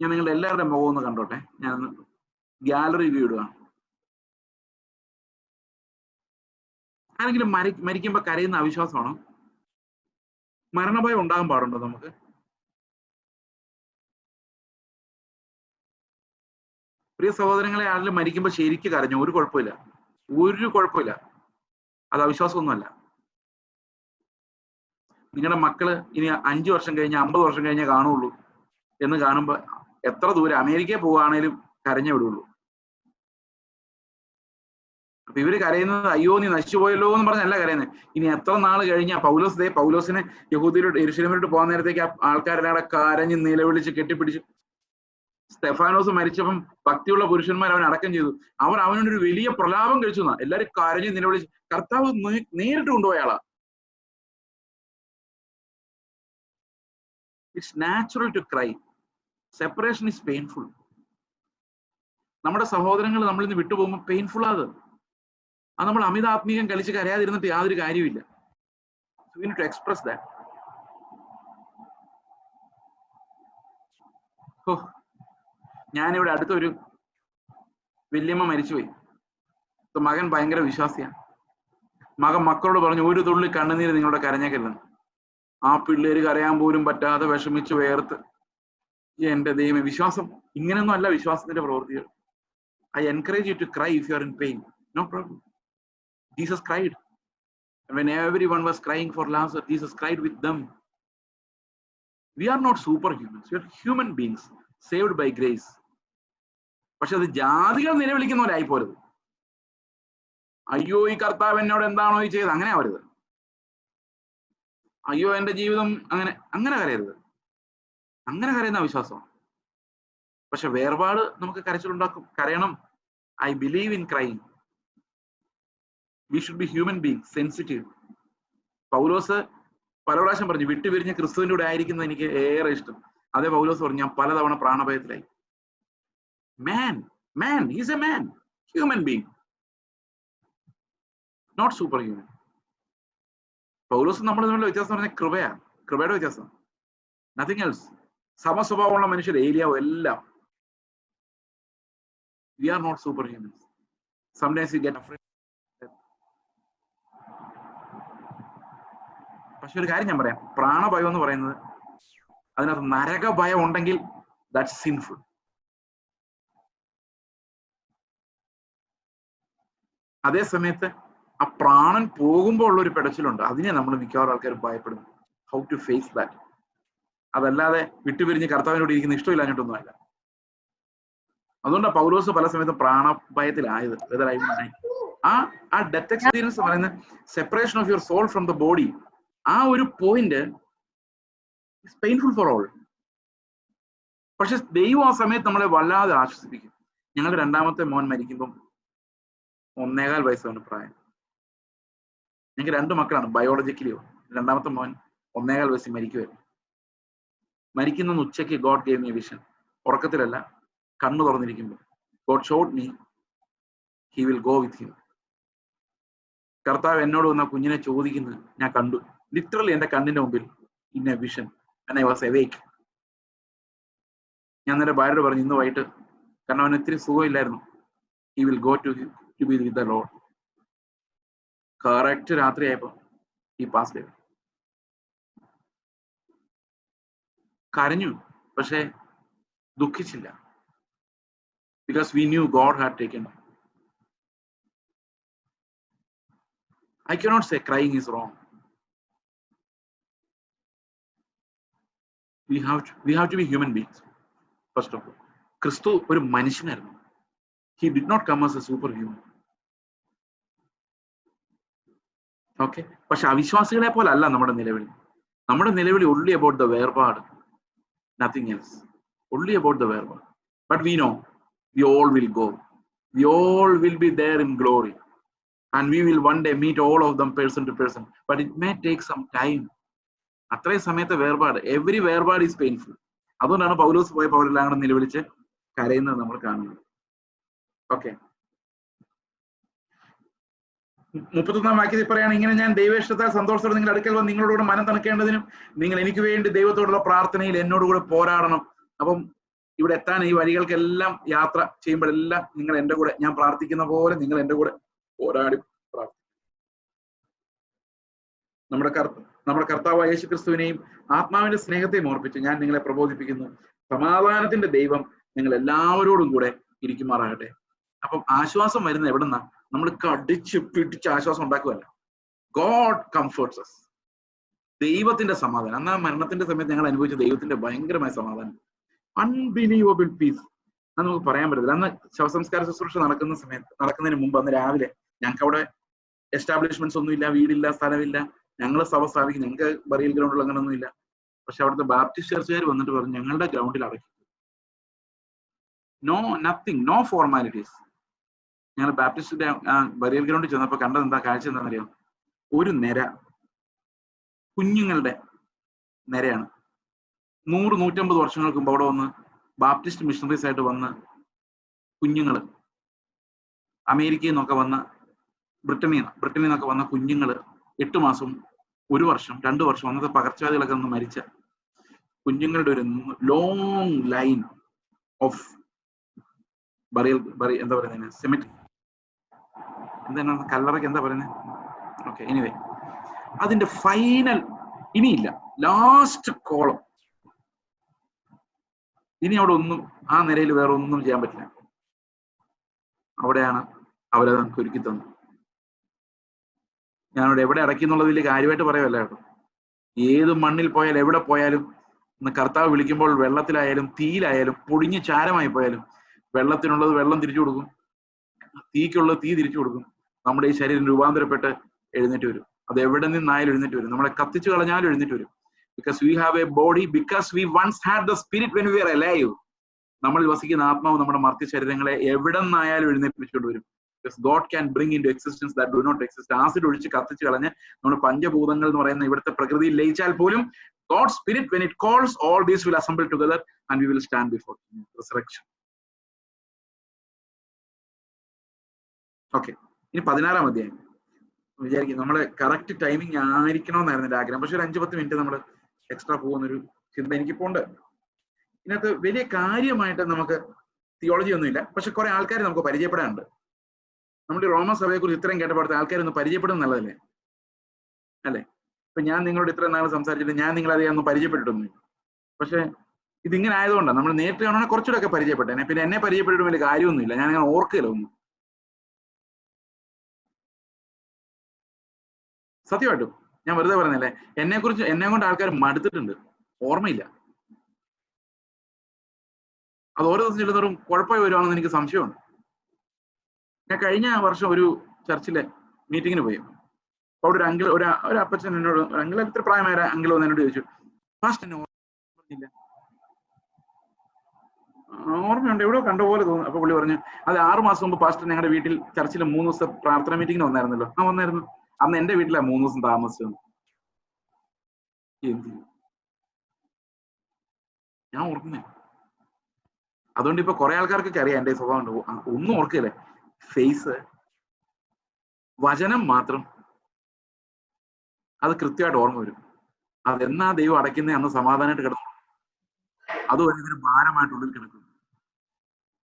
ഞാൻ നിങ്ങളുടെ എല്ലാവരുടെയും മുഖം ഒന്ന് കണ്ടോട്ടെ. ഞാനൊന്ന് ഗാലറി വ്യൂ ഇടുകയാണ്. ആരെങ്കിലും മരിക്കുമ്പോ കരയുന്ന അവിശ്വാസമാണോ? മരണഭയം ഉണ്ടാകാൻ പാടുണ്ടോ നമുക്ക്? പ്രിയ സഹോദരങ്ങളെ, ആരെങ്കിലും മരിക്കുമ്പോൾ ശരിക്ക് കരഞ്ഞു, ഒരു കുഴപ്പമില്ല. അത് അവിശ്വാസമൊന്നുമല്ല. നിങ്ങളുടെ മക്കള് ഇനി 5 വർഷം കഴിഞ്ഞ് 50 വർഷം കഴിഞ്ഞേ കാണുള്ളൂ എന്ന് കാണുമ്പോ എത്ര ദൂരം അമേരിക്കയിൽ പോവുകയാണേലും കരഞ്ഞേ വിടുള്ളൂ. അപ്പൊ ഇവര് കരയുന്നത് അയ്യോ നീ നശിച്ചുപോയല്ലോ എന്ന് പറഞ്ഞല്ല കരയുന്നത്. ഇനി എത്ര നാൾ കഴിഞ്ഞാൽ പൗലോസിനെ യഹൂദിയിലോട്ട് യെരുശലേമിലോട്ട് പോകാൻ നേരത്തേക്ക് ആൾക്കാരെല്ലാം കരഞ്ഞ് നിലവിളിച്ച് കെട്ടിപ്പിടിച്ചു. സ്തെഫാനോസ് മരിച്ചപ്പം ഭക്തിയുള്ള പുരുഷന്മാർ അവൻ അടക്കം ചെയ്തു. അവനൊരു വലിയ പ്രലാപം കഴിച്ചു. എല്ലാരും കരഞ്ഞ് നിലവിളിച്ച്. കർത്താവ് നേരിട്ട് കൊണ്ടുപോയ ആളാ. It's natural to cry. Separation is painful. നമ്മുടെ സഹോദരങ്ങൾ നമ്മളിൽ നിന്ന് വിട്ടുപോകുമ്പോൾ പെയിൻഫുൾ അത് നമ്മൾ അമിതാത്മീകം കളിച്ച് കരയാതിരുന്നിട്ട് യാതൊരു കാര്യമില്ല. So we need to express that. ഞാനിവിടെ അടുത്തൊരു വല്യമ്മ മരിച്ചുപോയി. മകൻ ഭയങ്കര വിശ്വാസിയാണ്. മക്കളോട് പറഞ്ഞു, ഒരു തുള്ളി കണ്ണുനീര് നിങ്ങളുടെ കരഞ്ഞേക്കല്ലെന്ന്. ആ പിള്ളേര് കരയാൻ പോലും പറ്റാതെ വിഷമിച്ച് വേർത്ത്. എന്റെ ദൈവമേ, വിശ്വാസം ഇങ്ങനെയൊന്നും അല്ല വിശ്വാസത്തിന്റെ പ്രവൃത്തികൾ. I encourage you to cry if you are in pain. No problem. Jesus cried. When everyone was crying for Lazarus, Jesus cried with them. We are not superhumans. We are human beings saved by grace. പക്ഷെ അത് ജാതികൾ നിലവിളിക്കുന്ന പോലെ ആയിപ്പോരുത്. അയ്യോ ഈ കർത്താവ് എന്നോട് എന്താണോ ഈ ചെയ്ത്, അങ്ങനെ ആവരുത്. അയ്യോ എന്റെ ജീവിതം അങ്ങനെ കരയരുത്. അങ്ങനെ കരയുന്ന വിശ്വാസമാണ്. പക്ഷെ വേർപാട് നമുക്ക് കരച്ചിലുണ്ടാക്കും. കരയണം. I believe in crying. We should be human beings, sensitive. പൗലോസ് പല പ്രാവശ്യം പറഞ്ഞു, വിട്ടുപിരിഞ്ഞ ക്രിസ്തുവിന്റെ കൂടെ ആയിരിക്കുന്നത് എനിക്ക് ഏറെ ഇഷ്ടം. അതേ പൗലോസ് പറഞ്ഞു, ഞാൻ പലതവണ പ്രാണഭയത്തിലായി. Man, he's a man, human being, not superhuman. പൗലോസ് നമ്മൾ തമ്മിലുള്ള വ്യത്യാസം പറഞ്ഞ കൃപയുടെ വ്യത്യാസം, നത്തിങ് എൽസ്. സമസ്വഭാവമുള്ള മനുഷ്യർ, ഏലിയാവും എല്ലാം. We are not superhumans. Sometimes we get afraid. പക്ഷെ ഒരു കാര്യം ഞാൻ പറയാം, പ്രാണഭയം എന്ന് പറയുന്നത് അതിനകത്ത് നരകഭയം ഉണ്ടെങ്കിൽ ദാറ്റ്സ് സിൻഫുൾ. അതേ സമയത്ത് ആ പ്രാണൻ പോകുമ്പോൾ ഉള്ള ഒരു പെടച്ചിലുണ്ട്, അതിനെ നമ്മൾ മിക്കവാറും ആൾക്കാർ ഭയപ്പെടുന്നു. How to face that. അതല്ലാതെ വിട്ടുപിരിഞ്ഞ് കർത്താവിനോട് ഇരിക്കുന്ന ഇഷ്ടമില്ലാഞ്ഞിട്ടൊന്നുമല്ല. അതുകൊണ്ടാണ് പൗലോസ് പല സമയത്തും പ്രാണഭയത്തിലായത്. ആ ഡെത്ത് എക്സ്പീരിയൻസ് പറയുന്ന separation of your soul from the body, ആ ഒരു point it's painful for all. പക്ഷെ ദൈവം ആ സമയത്ത് നമ്മളെ വല്ലാതെ ആശ്വസിപ്പിക്കും. ഞങ്ങളുടെ രണ്ടാമത്തെ മോൻ മരിക്കുമ്പം 1.25 വയസ്സാണ് പ്രായം. ഞങ്ങൾക്ക് 2 മക്കളാണ് ബയോളജിക്കലിയോ. രണ്ടാമത്തെ മോൻ 1.25 വയസ്സിൽ മരിക്കുമായിരുന്നു. മരിക്കുന്ന ഉച്ചയ്ക്ക് ഗോഡ് ഗേവ് മീ വിഷൻ. ഉറക്കത്തിലല്ല, കണ്ണു തുറന്നിരിക്കുമ്പോൾ God showed me he will go with him. കർത്താവ് എന്നോട് വന്ന കുഞ്ഞിനെ ചോദിക്കുന്നത് ഞാൻ കണ്ടു, ലിറ്ററലി എന്റെ കണ്ണിന്റെ മുമ്പിൽ in a vision and I was awake. ഞാൻ നേരെ ഭാര്യയോട് പറഞ്ഞു, ഇന്ന് വൈകിട്ട്, കാരണം അവന് ഇത്തിരി സുഖമില്ലായിരുന്നു, he will go to be with the Lord. Correct രാത്രിയായപ്പോ ഈ പാസ് ചെയ്തു. കരഞ്ഞു, പക്ഷെ ദുഃഖിച്ചില്ല. Because we knew God had taken. I cannot say crying is wrong. We have to be human beings first of all. ക്രിസ്തു ഒരു മനുഷ്യനായിരുന്നു. He did not come as a superhuman. Okay, പക്ഷെ അവിശ്വാസികളെ പോലെ അല്ല നമ്മുടെ നിലവിളി. നമ്മുടെ നിലവിളി only about the വേർപാട്, nothing else. Only about the വേർപാട്. But we know we all will go. We all will be there in glory. And we will one day meet all of them person to person. But it may take some time. അത്രയും സമയത്തെ വേർപാട്, എവറി വേർപാട് ഈസ് പെയിൻഫുൾ. അതുകൊണ്ടാണ് പൗലോസ് പോയപ്പോൾ അവരെല്ലാം കൂടെ നിലവിളിച്ച് കരയുന്നത് നമ്മൾ കാണുന്നത്. ഓക്കെ, 31-ാം വാക്യത്തിൽ പറയാണ്, ഇങ്ങനെ ഞാൻ ദൈവേഷ്ടത്താൽ സന്തോഷത്തോടെ നിങ്ങളുടെ അടുക്കൽ വന്ന് നിങ്ങളോട് മനം തണുക്കേണ്ടതിനും നിങ്ങൾ എനിക്ക് വേണ്ടി ദൈവത്തോടുള്ള പ്രാർത്ഥനയിൽ എന്നോടുകൂടെ പോരാടണം. അപ്പം ഇവിടെ എത്താൻ ഈ വഴികൾക്കെല്ലാം യാത്ര ചെയ്യുമ്പോഴെല്ലാം നിങ്ങൾ എൻ്റെ കൂടെ, ഞാൻ പ്രാർത്ഥിക്കുന്ന പോലെ നിങ്ങൾ എൻ്റെ കൂടെ പോരാടി പ്രാർത്ഥിക്കും. നമ്മുടെ കർത്താവായ യേശു ക്രിസ്തുവിനെയും ആത്മാവിന്റെ സ്നേഹത്തെയും ഓർപ്പിച്ച് ഞാൻ നിങ്ങളെ പ്രബോധിപ്പിക്കുന്നു. സമാധാനത്തിന്റെ ദൈവം നിങ്ങൾ എല്ലാവരോടും കൂടെ ഇരിക്കുമാറാകട്ടെ. അപ്പം ആശ്വാസം വരുന്നത് എവിടെന്നാ? നമ്മൾ കടിച്ച് പിടിച്ച് ആശ്വാസം ഉണ്ടാക്കുകയല്ല. God comforts us. ദൈവത്തിന്റെ സമാധാനം. അന്നാ മരണത്തിന്റെ സമയത്ത് ഞങ്ങൾ അനുഭവിച്ച ദൈവത്തിന്റെ ഭയങ്കരമായ സമാധാനം, അൺബിലീവബിൾ പീസ്. അത് നമുക്ക് പറയാൻ പറ്റത്തില്ല. അന്ന് ശവസംസ്കാര ശുശ്രൂഷ നടക്കുന്നതിന് മുമ്പ് അന്ന് രാവിലെ ഞങ്ങൾക്ക് അവിടെ എസ്റ്റാബ്ലിഷ്മെന്റ്സ് ഒന്നും ഇല്ല, വീടില്ല, സ്ഥലമില്ല. ഞങ്ങൾ സഭ സ്ഥാപിക്കും, ഞങ്ങൾക്ക് ബറിയൽ ഗ്രൗണ്ടിൽ അങ്ങനൊന്നും ഇല്ല. പക്ഷെ അവിടുത്തെ ബാപ്റ്റിസ്റ്റ് ചർച്ചുകാർ വന്നിട്ട് പറഞ്ഞു, ഞങ്ങളുടെ ഗ്രൗണ്ടിൽ അടയ്ക്കും. No nothing, no formalities. ഞങ്ങൾ ബാപ്റ്റിസ്റ്റിന്റെ ബറിയൽ ഗ്രൗണ്ടിൽ ചെന്നപ്പോൾ കണ്ടത് എന്താ കാഴ്ച എന്താണെന്നറിയാം? ഒരു നിര, കുഞ്ഞുങ്ങളുടെ നിരയാണ്. 100-150 വർഷങ്ങൾക്ക് മുമ്പ് അവിടെ വന്ന് ബാപ്റ്റിസ്റ്റ് മിഷണറീസ് ആയിട്ട് വന്ന് കുഞ്ഞുങ്ങൾ, അമേരിക്കയിൽ നിന്നൊക്കെ വന്ന, ബ്രിട്ടനിൽ നിന്നൊക്കെ വന്ന കുഞ്ഞുങ്ങൾ 8 മാസം, 1 വർഷം, 2 വർഷം അന്നത്തെ പകർച്ചവ്യാധികളൊക്കെ ഒന്ന് മരിച്ച കുഞ്ഞുങ്ങളുടെ ഒരു ലോങ് ലൈൻ ഓഫ് എന്താ പറയുന്നത്, സെമിറ്റ്, എന്താണ് കല്ലറയ്ക്ക് എന്താ പറയുന്നത്? ഓക്കെ, എനിവേ, അതിന്റെ ഫൈനൽ ഇനിയില്ല, ലാസ്റ്റ് കോളം. ഇനി അവിടെ ഒന്നും, ആ നിരയിൽ വേറെ ഒന്നും ചെയ്യാൻ പറ്റില്ല. അവിടെയാണ് അവരത് നമുക്ക് ഒരുക്കി തന്നത്. ഞാനവിടെ എവിടെ അടക്കി എന്നുള്ളത് വലിയ കാര്യമായിട്ട് പറയുമല്ല കേട്ടോ. ഏത് മണ്ണിൽ പോയാലും എവിടെ പോയാലും ഇന്ന് കർത്താവ് വിളിക്കുമ്പോൾ വെള്ളത്തിലായാലും തീയിലായാലും പൊടിഞ്ഞ് ചാരമായി പോയാലും വെള്ളത്തിനുള്ളത് വെള്ളം തിരിച്ചു കൊടുക്കും, തീക്കുള്ളത് തീ തിരിച്ചു കൊടുക്കും. നമ്മുടെ ഈ ശരീരം രൂപാന്തരപ്പെട്ട് എഴുന്നേറ്റ് വരും. അത് എവിടെ നിന്നായാലും എഴുന്നേറ്റ് വരും. നമ്മളെ കത്തിച്ചു കളഞ്ഞാലും എഴുന്നേറ്റ് വരും. Because we have a body, because we once had the spirit when we were alive. നമ്മൾ വസിക്കുന്ന ആത്മാവ് നമ്മുടെ മർത്യ ശരീരങ്ങളെ എവിടെ നിന്നായാലും എഴുന്നേൽപ്പിച്ചുകൊണ്ട് വരും. Because God can bring into existence that do not exist. Acid ഒഴിച്ച് കത്തിച്ച് കളഞ്ഞ് നമ്മുടെ പഞ്ചഭൂതങ്ങൾ എന്ന് പറയുന്ന ഇവിടുത്തെ പ്രകൃതിയിൽ ലയിച്ചാൽ പോലും God's spirit, when it calls, all these will assemble together and we will stand before Him. Resurrection. Okay, ഇനി 16-ാം അധ്യായം. വിചാരിക്കും നമ്മള് കറക്റ്റ് ടൈമിങ് ആയിരിക്കണമെന്നായിരുന്നു എൻ്റെ ആഗ്രഹം. പക്ഷെ ഒരു 5-10 മിനിറ്റ് നമ്മൾ എക്സ്ട്രാ പോകുന്നൊരു ചിന്ത എനിക്കിപ്പോൾ ഉണ്ട്. ഇതിനകത്ത് വലിയ കാര്യമായിട്ട് നമുക്ക് തിയോളജി ഒന്നുമില്ല, പക്ഷെ കുറെ ആൾക്കാർ നമുക്ക് പരിചയപ്പെടാനുണ്ട്. നമ്മുടെ റോമ സഭയെ കുറിച്ച് ഇത്രയും കേട്ടപ്പെടുത്ത ആൾക്കാരൊന്ന് പരിചയപ്പെടുന്നത് നല്ലതല്ലേ? അല്ലേ? ഇപ്പൊ ഞാൻ നിങ്ങളോട് ഇത്രയും നാൾ സംസാരിച്ചിട്ട് ഞാൻ നിങ്ങളെ അധികം പരിചയപ്പെട്ടിട്ടൊന്നും. പക്ഷെ ഇതിങ്ങനെ ആയതുകൊണ്ടാണ് നമ്മൾ നേരിട്ട് കാണുവാണെങ്കിൽ കുറച്ചുകൂടെ ഒക്കെ പരിചയപ്പെട്ടേനെ. പിന്നെ എന്നെ പരിചയപ്പെട്ടിട്ട് വലിയ കാര്യമൊന്നുമില്ല, ഞാൻ അങ്ങനെ ഓർക്കില്ല ഒന്നും. സത്യമായിട്ടും ഞാൻ വെറുതെ പറയുന്നില്ലേ, എന്നെ കൊണ്ട് ആൾക്കാർ മടുത്തിട്ടുണ്ട്, ഓർമ്മയില്ല. അത് ഓരോ ദിവസം ചെല്ലുന്നവരും കുഴപ്പമായി വരുവാണെന്ന് എനിക്ക് സംശയമുണ്ട്. ഞാൻ കഴിഞ്ഞ വർഷം ഒരു ചർച്ചിലെ മീറ്റിങ്ങിന് പോയി. അപ്പൊ അവിടെ ഒരു അങ്കിൾ, ഒരു അപ്പച്ചൻ എന്നോട്, അങ്കിൾ എത്ര പ്രായമായ അങ്കിൾ വന്ന് എന്നോട് ചോദിച്ചു, ഫാസ്റ്റ് എന്നെ ഓർമ്മയില്ല. ഓർമ്മയുണ്ട്, എവിടെയോ കണ്ട പോലെ തോന്നുന്നു. അപ്പൊ പുള്ളി പറഞ്ഞു, അത് 6 മാസം മുമ്പ് പാസ്റ്റർ ഞങ്ങളുടെ വീട്ടിൽ ചർച്ചിൽ 3 ദിവസം പ്രാർത്ഥന മീറ്റിങ്ങിന് വന്നായിരുന്നല്ലോ. വന്നായിരുന്നു. അന്ന് എന്റെ വീട്ടിലാ 3 ദിവസം താമസിച്ചു. ഞാൻ ഓർക്കുന്നേ. അതുകൊണ്ട് ഇപ്പൊ കുറെ ആൾക്കാർക്കൊക്കെ അറിയാം എന്റെ സ്വഭാവം ഉണ്ട്. ഒന്നും ഓർക്കില്ലേ, ഫേസ്, വചനം മാത്രം അത് കൃത്യമായിട്ട് ഓർമ്മ വരും. അതെന്നാ ദൈവം അടയ്ക്കുന്നേ അന്ന് സമാധാനമായിട്ട് കിടന്നു. അതുവരെ ഇതിന് ഭാരമായിട്ടുള്ളിൽ കിടക്കും.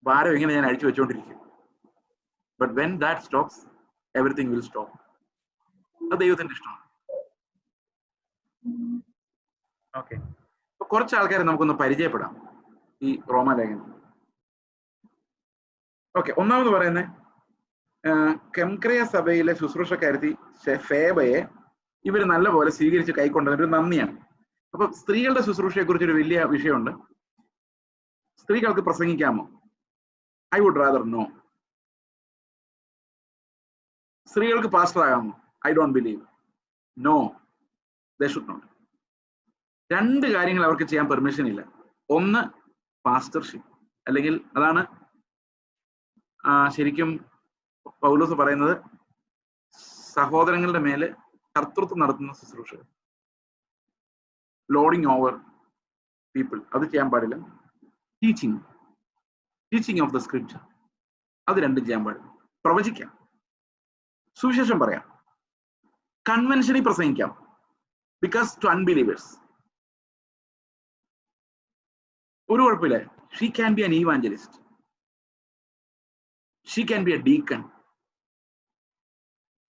ഭാരം ഇങ്ങനെ ഞാൻ അഴിച്ചു വെച്ചുകൊണ്ടിരിക്കും. But when that stops, everything will stop. അത് ദൈവത്തിന്റെ ഇഷ്ടമാണ്. ഓക്കെ, അപ്പൊ കുറച്ച് ആൾക്കാരെ നമുക്കൊന്ന് പരിചയപ്പെടാം ഈ റോമാലേഖനം. ഓക്കെ, ഒന്നാമത് പറയുന്നത് കെംക്രിയ സഭയിലെ ശുശ്രൂഷക്കാരത്തി ഫേബയെ ഇവർ നല്ലപോലെ സ്വീകരിച്ച് കൈക്കൊണ്ടതിന് ഒരു നന്ദിയാണ്. അപ്പൊ സ്ത്രീകളുടെ ശുശ്രൂഷയെ കുറിച്ചൊരു വലിയ വിഷയമുണ്ട്. സ്ത്രീകൾക്ക് പ്രസംഗിക്കാമോ? I would rather no. സ്ത്രീകൾക്ക് പാസ്റ്റർ ആകാമോ? I don't believe. No, they should not. 2 കാര്യങ്ങൾ അവർക്ക് ചെയ്യാൻ പെർമിഷൻ ഇല്ല. ഒന്ന് പാസ്റ്റർഷിപ്പ്, അല്ലെങ്കിൽ അതാണ് ശരിക്കും പൗലോസ് പറയുന്നത്, സഹോദരങ്ങളുടെ മേലെ കർത്തൃത്വം നടത്തുന്ന ശുശ്രൂഷ, ലോഡിങ് ഓവർ പീപ്പിൾ, അത് ചെയ്യാൻ പാടില്ല. ടീച്ചിങ് ഓഫ് ദ സ്ക്രിപ്ചർ, അത് 2 ചെയ്യാൻ പാടില്ല. പ്രവചിക്കാം, സുവിശേഷം പറയാം, കൺവെൻഷനിൽ പ്രസംഗിക്കാം, ബിക്കോസ് ടു അൺബിലീവേഴ്സ് ഒരു കുഴപ്പമില്ല. She can be an evangelist, she can be a deacon,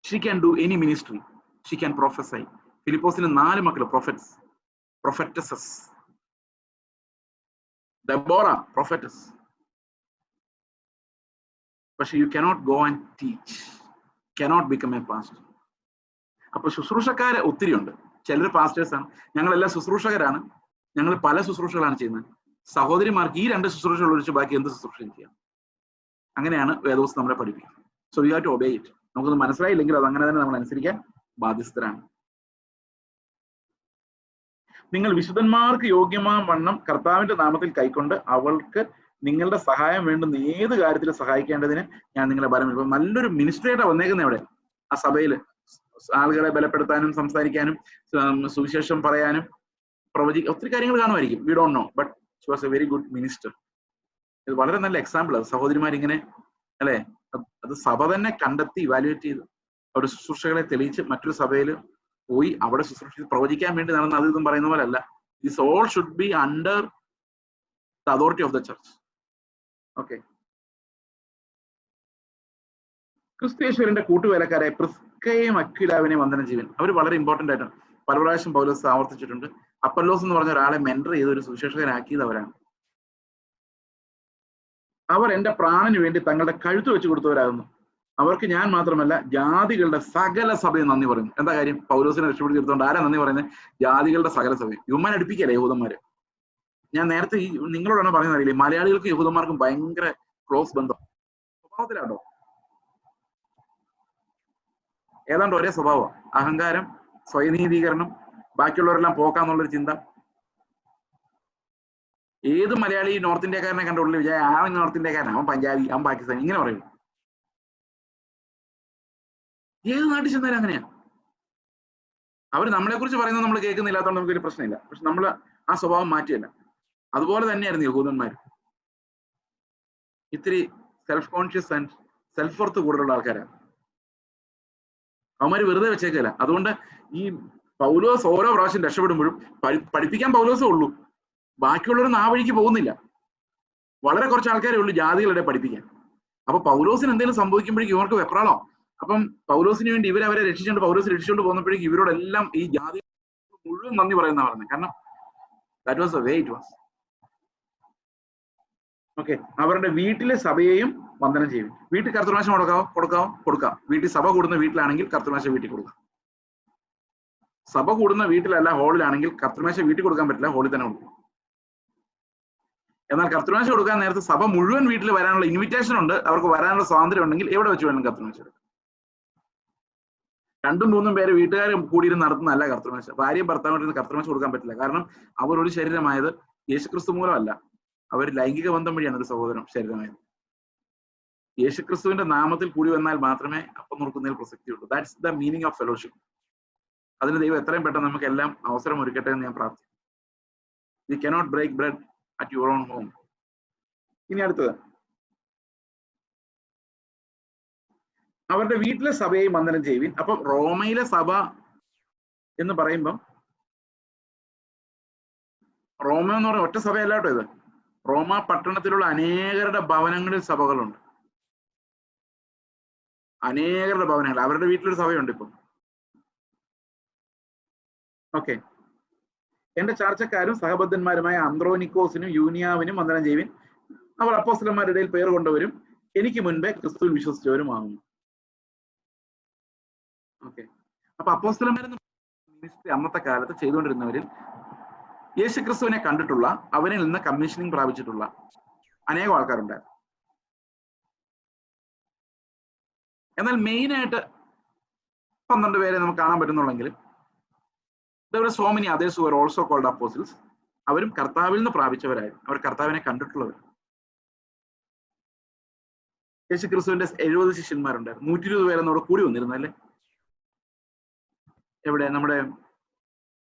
she can do any ministry, she can prophesy. ഫിലിപ്പോസിന് 4 മക്കൾ, പ്രൊഫറ്റ്സ്, പ്രൊഫറ്റസസ്. Deborah, prophetess. പക്ഷെ you cannot go and teach, cannot become a pastor. അപ്പൊ ശുശ്രൂഷക്കാര് ഒത്തിരി ഉണ്ട്. ചിലർ പാസ്റ്റേഴ്സ് ആണ്, ഞങ്ങളെല്ലാം ശുശ്രൂഷകരാണ്, ഞങ്ങൾ പല ശുശ്രൂഷകളാണ് ചെയ്യുന്നത്. സഹോദരിമാർക്ക് ഈ 2 ശുശ്രൂഷകൾ ഒഴിച്ച് ബാക്കി എന്ത് ശുശ്രൂഷയും ചെയ്യാം. അങ്ങനെയാണ് വേദപുസ്തകം നമ്മളെ പഠിപ്പിക്കുന്നത്. So you have to obey it. നമുക്കൊന്ന് മനസ്സിലായില്ലെങ്കിൽ അത് അങ്ങനെ തന്നെ നമ്മൾ അനുസരിക്കാൻ ബാധ്യസ്ഥരാണ്. നിങ്ങൾ വിശുദ്ധന്മാർക്ക് യോഗ്യമായ വണ്ണം കർത്താവിന്റെ നാമത്തിൽ കൈക്കൊണ്ട് അവൾക്ക് നിങ്ങളുടെ സഹായം വേണ്ടുന്ന ഏത് കാര്യത്തിൽ സഹായിക്കേണ്ടതിന് ഞാൻ നിങ്ങളെ ബലം. നല്ലൊരു മിനിസ്ട്രിയായിട്ടാണ് വന്നേക്കുന്നത് അവിടെ. ആ സഭയില് ആളുകളെ ബലപ്പെടുത്താനും സംസാരിക്കാനും സുവിശേഷം പറയാനും ഒത്തിരി കാര്യങ്ങൾ കാണുമായിരിക്കും. We don't know, but she was A very good minister. ഇത് വളരെ നല്ല എക്സാമ്പിൾ. അത് സഹോദരിമാരിങ്ങനെ അല്ലെ, അത് സഭ തന്നെ കണ്ടെത്തി ഇവാലുവേറ്റ് ചെയ്ത് അവരുടെ ശുശ്രൂഷകളെ തെളിയിച്ച് മറ്റൊരു സഭയിൽ പോയി അവിടെ ശുശ്രൂഷ പ്രവചിക്കാൻ വേണ്ടി നടന്ന അത് ഇതും പറയുന്ന പോലെ അല്ല. This all should be under the authority of the church. Okay, ക്രിസ്തീശ്വരന്റെ കൂട്ടുവേലക്കാരെ പ്രിസ്കയെയും അക്വിലാവിനെയും വന്ദനം ചെയ്യുവാൻ. അവർ വളരെ ഇമ്പോർട്ടന്റ് ആയിട്ടാണ്. പല പ്രാവശ്യം പൗലോസ് ആവർത്തിച്ചിട്ടുണ്ട്. അപ്പല്ലോസ് എന്ന് പറഞ്ഞ ഒരാളെ മെന്റർ ചെയ്ത് ഒരു സുവിശേഷകനാക്കിയത് അവരാണ്. അവർ എന്റെ പ്രാണന് വേണ്ടി തങ്ങളുടെ കഴുത്ത് വെച്ച് കൊടുത്തവരാകുന്നു. അവർക്ക് ഞാൻ മാത്രമല്ല ജാതികളുടെ സകല സഭയും നന്ദി പറയുന്നു. എന്താ കാര്യം? പൗലോസിനെ രക്ഷപ്പെടുത്തി എടുത്തുകൊണ്ട് ആരാ നന്ദി പറയുന്നത്? ജാതികളുടെ സകല സഭയും. യഹൂദന്മാരെ അടുപ്പിക്കല്ലേ യഹൂദന്മാര്. ഞാൻ നേരത്തെ നിങ്ങളോടാണ് പറയുന്നത് അറിയില്ലേ, മലയാളികൾക്കും യഹൂദന്മാർക്കും ഭയങ്കര ക്ലോസ് ബന്ധം. സ്വഭാവത്തിലാണോ? ഏതാണ്ട് ഒരേ സ്വഭാവം. അഹങ്കാരം, സ്വയനീതീകരണം, ബാക്കിയുള്ളവരെല്ലാം പോക്കാന്നുള്ളൊരു ചിന്ത. ഏത് മലയാളി നോർത്ത് ഇന്ത്യക്കാരനെ കണ്ടുള്ളൂ വിജയ അവൻ നോർത്ത് ഇന്ത്യക്കാരൻ, അവൻ പഞ്ചാബി, അവൻ പാകിസ്ഥാനി, ഇങ്ങനെ പറയും. ഏത് നാട്ടിൽ ചെന്നാലും അങ്ങനെയാ. അവർ നമ്മളെ കുറിച്ച് പറയുന്നത് നമ്മൾ കേൾക്കുന്നില്ലാത്തതുകൊണ്ട് നമുക്കൊരു പ്രശ്നമില്ല. പക്ഷെ നമ്മൾ ആ സ്വഭാവം മാറ്റിയല്ല. അതുപോലെ തന്നെയായിരുന്നു യഹൂദന്മാർ. ഇത്തിരി self conscious and self worth കൂടുതലുള്ള ആൾക്കാരാണ്. അവന്മാര് വെറുതെ വെച്ചേക്കല്ല. അതുകൊണ്ട് ഈ പൗലോസ് ഓരോ പ്രാവശ്യം രക്ഷപ്പെടുമ്പോഴും പഠിപ്പിക്കാൻ പൗലോസേ ഉള്ളൂ, ബാക്കിയുള്ളവരൊന്നും ആ വഴിക്ക് പോകുന്നില്ല. വളരെ കുറച്ച് ആൾക്കാരേ ഉള്ളൂ ജാതികളുടെ പഠിപ്പിക്കാൻ. അപ്പൊ പൗലോസിന് എന്തെങ്കിലും സംഭവിക്കുമ്പോഴേക്കും ഇവർക്ക് വെപ്രാളോ, അപ്പം പൗലോസിന് വേണ്ടി അവരെ രക്ഷിച്ചുകൊണ്ട് പൗലോസ് രക്ഷിച്ചുകൊണ്ട് പോകുന്നപ്പോഴേക്കും ഇവരോടെല്ലാം ഈ ജാതി മുഴുവൻ നന്ദി പറയുന്ന പറഞ്ഞത്. കാരണം that was the way it was. Okay, അവരുടെ വീട്ടിലെ സഭയെയും വന്ദനം ചെയ്യും. വീട്ടിൽ കർത്തൃമേശ കൊടുക്കാം. വീട്ടിൽ സഭ കൂടുന്ന വീട്ടിലാണെങ്കിൽ കർത്തൃമേശ വീട്ടിൽ കൊടുക്കാം. സഭ കൂടുന്ന വീട്ടിലല്ല ഹോളിലാണെങ്കിൽ കർത്തൃമേശ വീട്ടിൽ കൊടുക്കാൻ പറ്റില്ല, ഹോളിൽ തന്നെ കൊടുക്കും. എന്നാൽ കർത്തൃമേശ കൊടുക്കാൻ നേരത്തെ സഭ മുഴുവൻ വീട്ടിൽ വരാനുള്ള ഇൻവിറ്റേഷൻ ഉണ്ട്, അവർക്ക് വരാനുള്ള സ്വാതന്ത്ര്യം ഉണ്ടെങ്കിൽ എവിടെ വെച്ച് വേണം കർത്തൃമേശ എടുക്കാം. 2-3 പേര് വീട്ടുകാർ കൂടിയിരുന്ന് നടത്തുന്നതല്ല കർത്തൃമേശ. ഭാര്യയും ഭർത്താവിന് കർത്തൃമേശ കൊടുക്കാൻ പറ്റില്ല. കാരണം അവർ ഒരു ശരീരമായത് യേശുക്രിസ്തു മൂലമല്ല, അവർ ലൈംഗിക ബന്ധം വഴിയാണ് ഒരു സഹോദരം ശരീരമായത്. യേശുക്രിസ്തുവിന്റെ നാമത്തിൽ കൂടി വന്നാൽ മാത്രമേ അപ്പം നുറുക്കുന്നതിൽ പ്രസക്തിയുള്ളൂ. That's the meaning of fellowship. അതിന് ദൈവം എത്രയും പെട്ടെന്ന് നമുക്ക് എല്ലാം അവസരം ഒരുക്കട്ടെ എന്ന് ഞാൻ പ്രാർത്ഥിക്കുന്നു. You cannot break bread at your own home. ഇനി അടുത്തത്, അവരുടെ വീട്ടിലെ സഭയെയും വന്ദനം ചെയ്യുവിൻ. അപ്പൊ റോമയിലെ സഭ എന്ന് പറയുമ്പം റോമ എന്ന് പറഞ്ഞ ഒറ്റ സഭയല്ല കേട്ടോ ഇത്. റോമ പട്ടണത്തിലുള്ള അനേകരുടെ ഭവനങ്ങളിൽ സഭകളുണ്ട്. അനേകരുടെ ഭവനങ്ങൾ, അവരുടെ വീട്ടിലൊരു സഭയുണ്ട് ഇപ്പം. ഓക്കെ, എന്റെ ചാർച്ചക്കാരും സഹബദ്ധന്മാരുമായ അന്ത്രോനിക്കോസിനും യൂനിയാവിനും വന്ദനം ചെയ്യുവിൻ. അവർ അപ്പോസ്തലന്മാരുടെ ഇടയിൽ പേർ കൊണ്ടവരും എനിക്ക് മുൻപേ ക്രിസ്തുവിൽ വിശ്വസിച്ചവരുമാകുന്നു. ഓക്കെ, അപ്പൊ അപ്പോസ്തലന്മാരെന്ന് മിനിസ്ട്രി അന്നത്തെ കാലത്ത് ചെയ്തുകൊണ്ടിരുന്നവരിൽ യേശുക്രിസ്തുവിനെ കണ്ടിട്ടുള്ള, അവനിൽ നിന്ന് കമ്മീഷനിങ് പ്രാപിച്ചിട്ടുള്ള അനേകം ആൾക്കാരുണ്ടായിരുന്നു. എന്നാൽ മെയിനായിട്ട് 12 പേരെ നമുക്ക് കാണാൻ പറ്റുന്നുള്ളെങ്കിലും there were so many others who were also called apostles. അവരും കർത്താവിൽ നിന്ന് പ്രാപിച്ചവരായിരുന്നു, അവർ കർത്താവിനെ കണ്ടിട്ടുള്ളവർ. യേശുക്രിസ്തുവിന്റെ 70 ശിഷ്യന്മാരുണ്ടായിരുന്നു. 120 പേരെന്നോട് കൂടി വന്നിരുന്നല്ലേ എവിടെ? നമ്മുടെ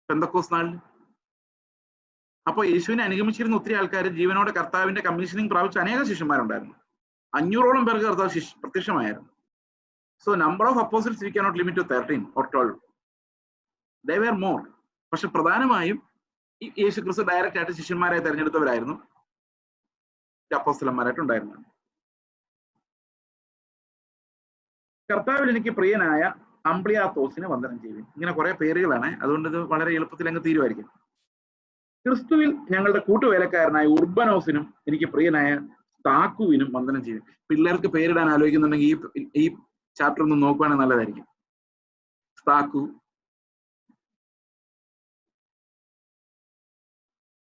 പെന്തക്കോസ്ത് നാളിൽ. അപ്പൊ യേശുവിനെ അനുഗമിച്ചിരുന്ന ഒത്തിരി ആൾക്കാർ ജീവനോടെ കർത്താവിന്റെ കമ്മീഷനിങ് പ്രാപിച്ച അനേകം ശിഷ്യന്മാരുണ്ടായിരുന്നു. 500ഓളം പേർക്ക് കർത്താവ് പ്രത്യക്ഷമായിരുന്നു. So number of apostles we cannot limit to 13 or 12. They were more. പക്ഷെ പ്രധാനമായും യേശുക്രിസ്തു ഡയറക്റ്റ് ആയിട്ട് ശിഷ്യന്മാരെ തെരഞ്ഞെടുത്തവരായിരുന്നു അപ്പോസ്തലന്മാരായിട്ടുണ്ടായിരുന്നത്. കർത്താവിൽ എനിക്ക് പ്രിയനായ അംബ്ലിയാത്തോസിനെ വന്ദനം ചെയ്യുവിൻ. ഇങ്ങനെ കുറെ പേരുകളാണ്, അതുകൊണ്ട് ഇത് വളരെ എളുപ്പത്തിൽ അങ്ങ് തീരുമായിരിക്കും. ക്രിസ്തുവിൽ ഞങ്ങളുടെ കൂട്ടുവേലക്കാരനായ ഉർബനോസിനും എനിക്ക് പ്രിയനായ താക്കുവിനും വന്ദനം ചെയ്യും. പിള്ളേർക്ക് പേരിടാൻ ആലോചിക്കുന്നുണ്ടെങ്കിൽ ഈ ചാപ്റ്റർ ഒന്ന് നോക്കുവാണെങ്കിൽ നല്ലതായിരിക്കും. താക്കു.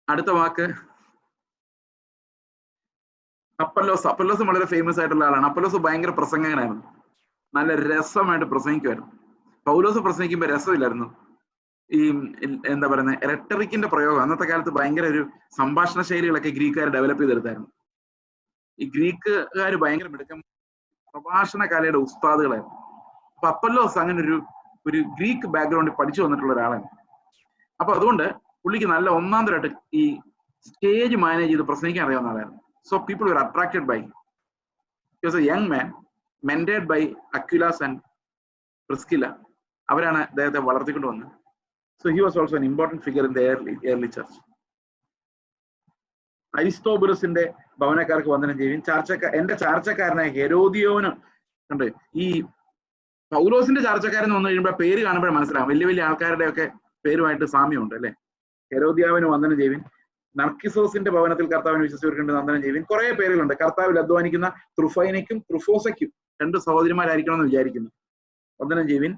അടുത്ത വാക്ക് അപ്പല്ലോസ്. അപ്പല്ലോസ് വളരെ ഫേമസ് ആയിട്ടുള്ള ആളാണ്. അപ്പല്ലോസ് ഭയങ്കര പ്രസംഗകനായിരുന്നു, നല്ല രസമായിട്ട് പ്രസംഗിക്കുമായിരുന്നു. പൗലോസ് പ്രസംഗിക്കുമ്പോൾ രസമില്ലായിരുന്നു. ഈ എന്താ പറയുന്നത്, റെട്ടറിക്കിന്റെ പ്രയോഗം അന്നത്തെ കാലത്ത് ഭയങ്കര ഒരു സംഭാഷണ ശൈലികളൊക്കെ ഗ്രീക്കുകാർ ഡെവലപ്പ് ചെയ്തെടുത്തായിരുന്നു. ഈ ഗ്രീക്കുകാർ ഭയങ്കര മിടുക്കം പ്രഭാഷണ കലയുടെ ഉസ്താദുകളായിരുന്നു. അപ്പൊ അപ്പല്ലോസ് അങ്ങനെ ഒരു ഗ്രീക്ക് ബാക്ക്ഗ്രൗണ്ടിൽ പഠിച്ചു വന്നിട്ടുള്ള ഒരാളാണ്. അപ്പൊ അതുകൊണ്ട് പുള്ളിക്ക് നല്ല ഒന്നാന്തരമായിട്ട് ഈ സ്റ്റേജ് മാനേജ് ചെയ്ത് പ്രസംഗിക്കാൻ അറിയാവുന്ന ആളായിരുന്നു. So people were attracted by. He was a young man mentored by Aquilas and Priscilla. അവരാണ് അദ്ദേഹത്തെ വളർത്തിക്കൊണ്ട് വന്നത്. So he was also an important figure in the early church. അരിസ്റ്റോബുലസിന്റെ ഭവനക്കാർക്ക് വന്ദനം ചെയ്യും. എന്റെ ചാർച്ചക്കാരനായ ഹെരോദിയോന് ഉണ്ട്. ഈ പൗലോസിന്റെ ചാർച്ചക്കാരെന്ന് വന്നു കഴിയുമ്പോൾ പേര് കാണുമ്പോഴേ മനസ്സിലാവും, വലിയ വലിയ ആൾക്കാരുടെ ഒക്കെ പേരുമായിട്ട് സാമ്യമുണ്ട് അല്ലെ. ഹെരോദിയാവിന് വന്ദനം ചെയ്യും. നർക്കിസോസിന്റെ ഭവനത്തിൽ കർത്താവിനെ വിശ്വസിച്ചവർക്ക് വന്ദനം ചെയ്യും. കുറെ പേരുകളുണ്ട്. കർത്താവിൽ അധ്വാനിക്കുന്ന ത്രുഫൈനയ്ക്കും ത്രുഫോസയ്ക്കും 2 സഹോദരിമാരായിരിക്കണം എന്ന് വിചാരിക്കുന്നു. വന്ദനം ചെയ്യും.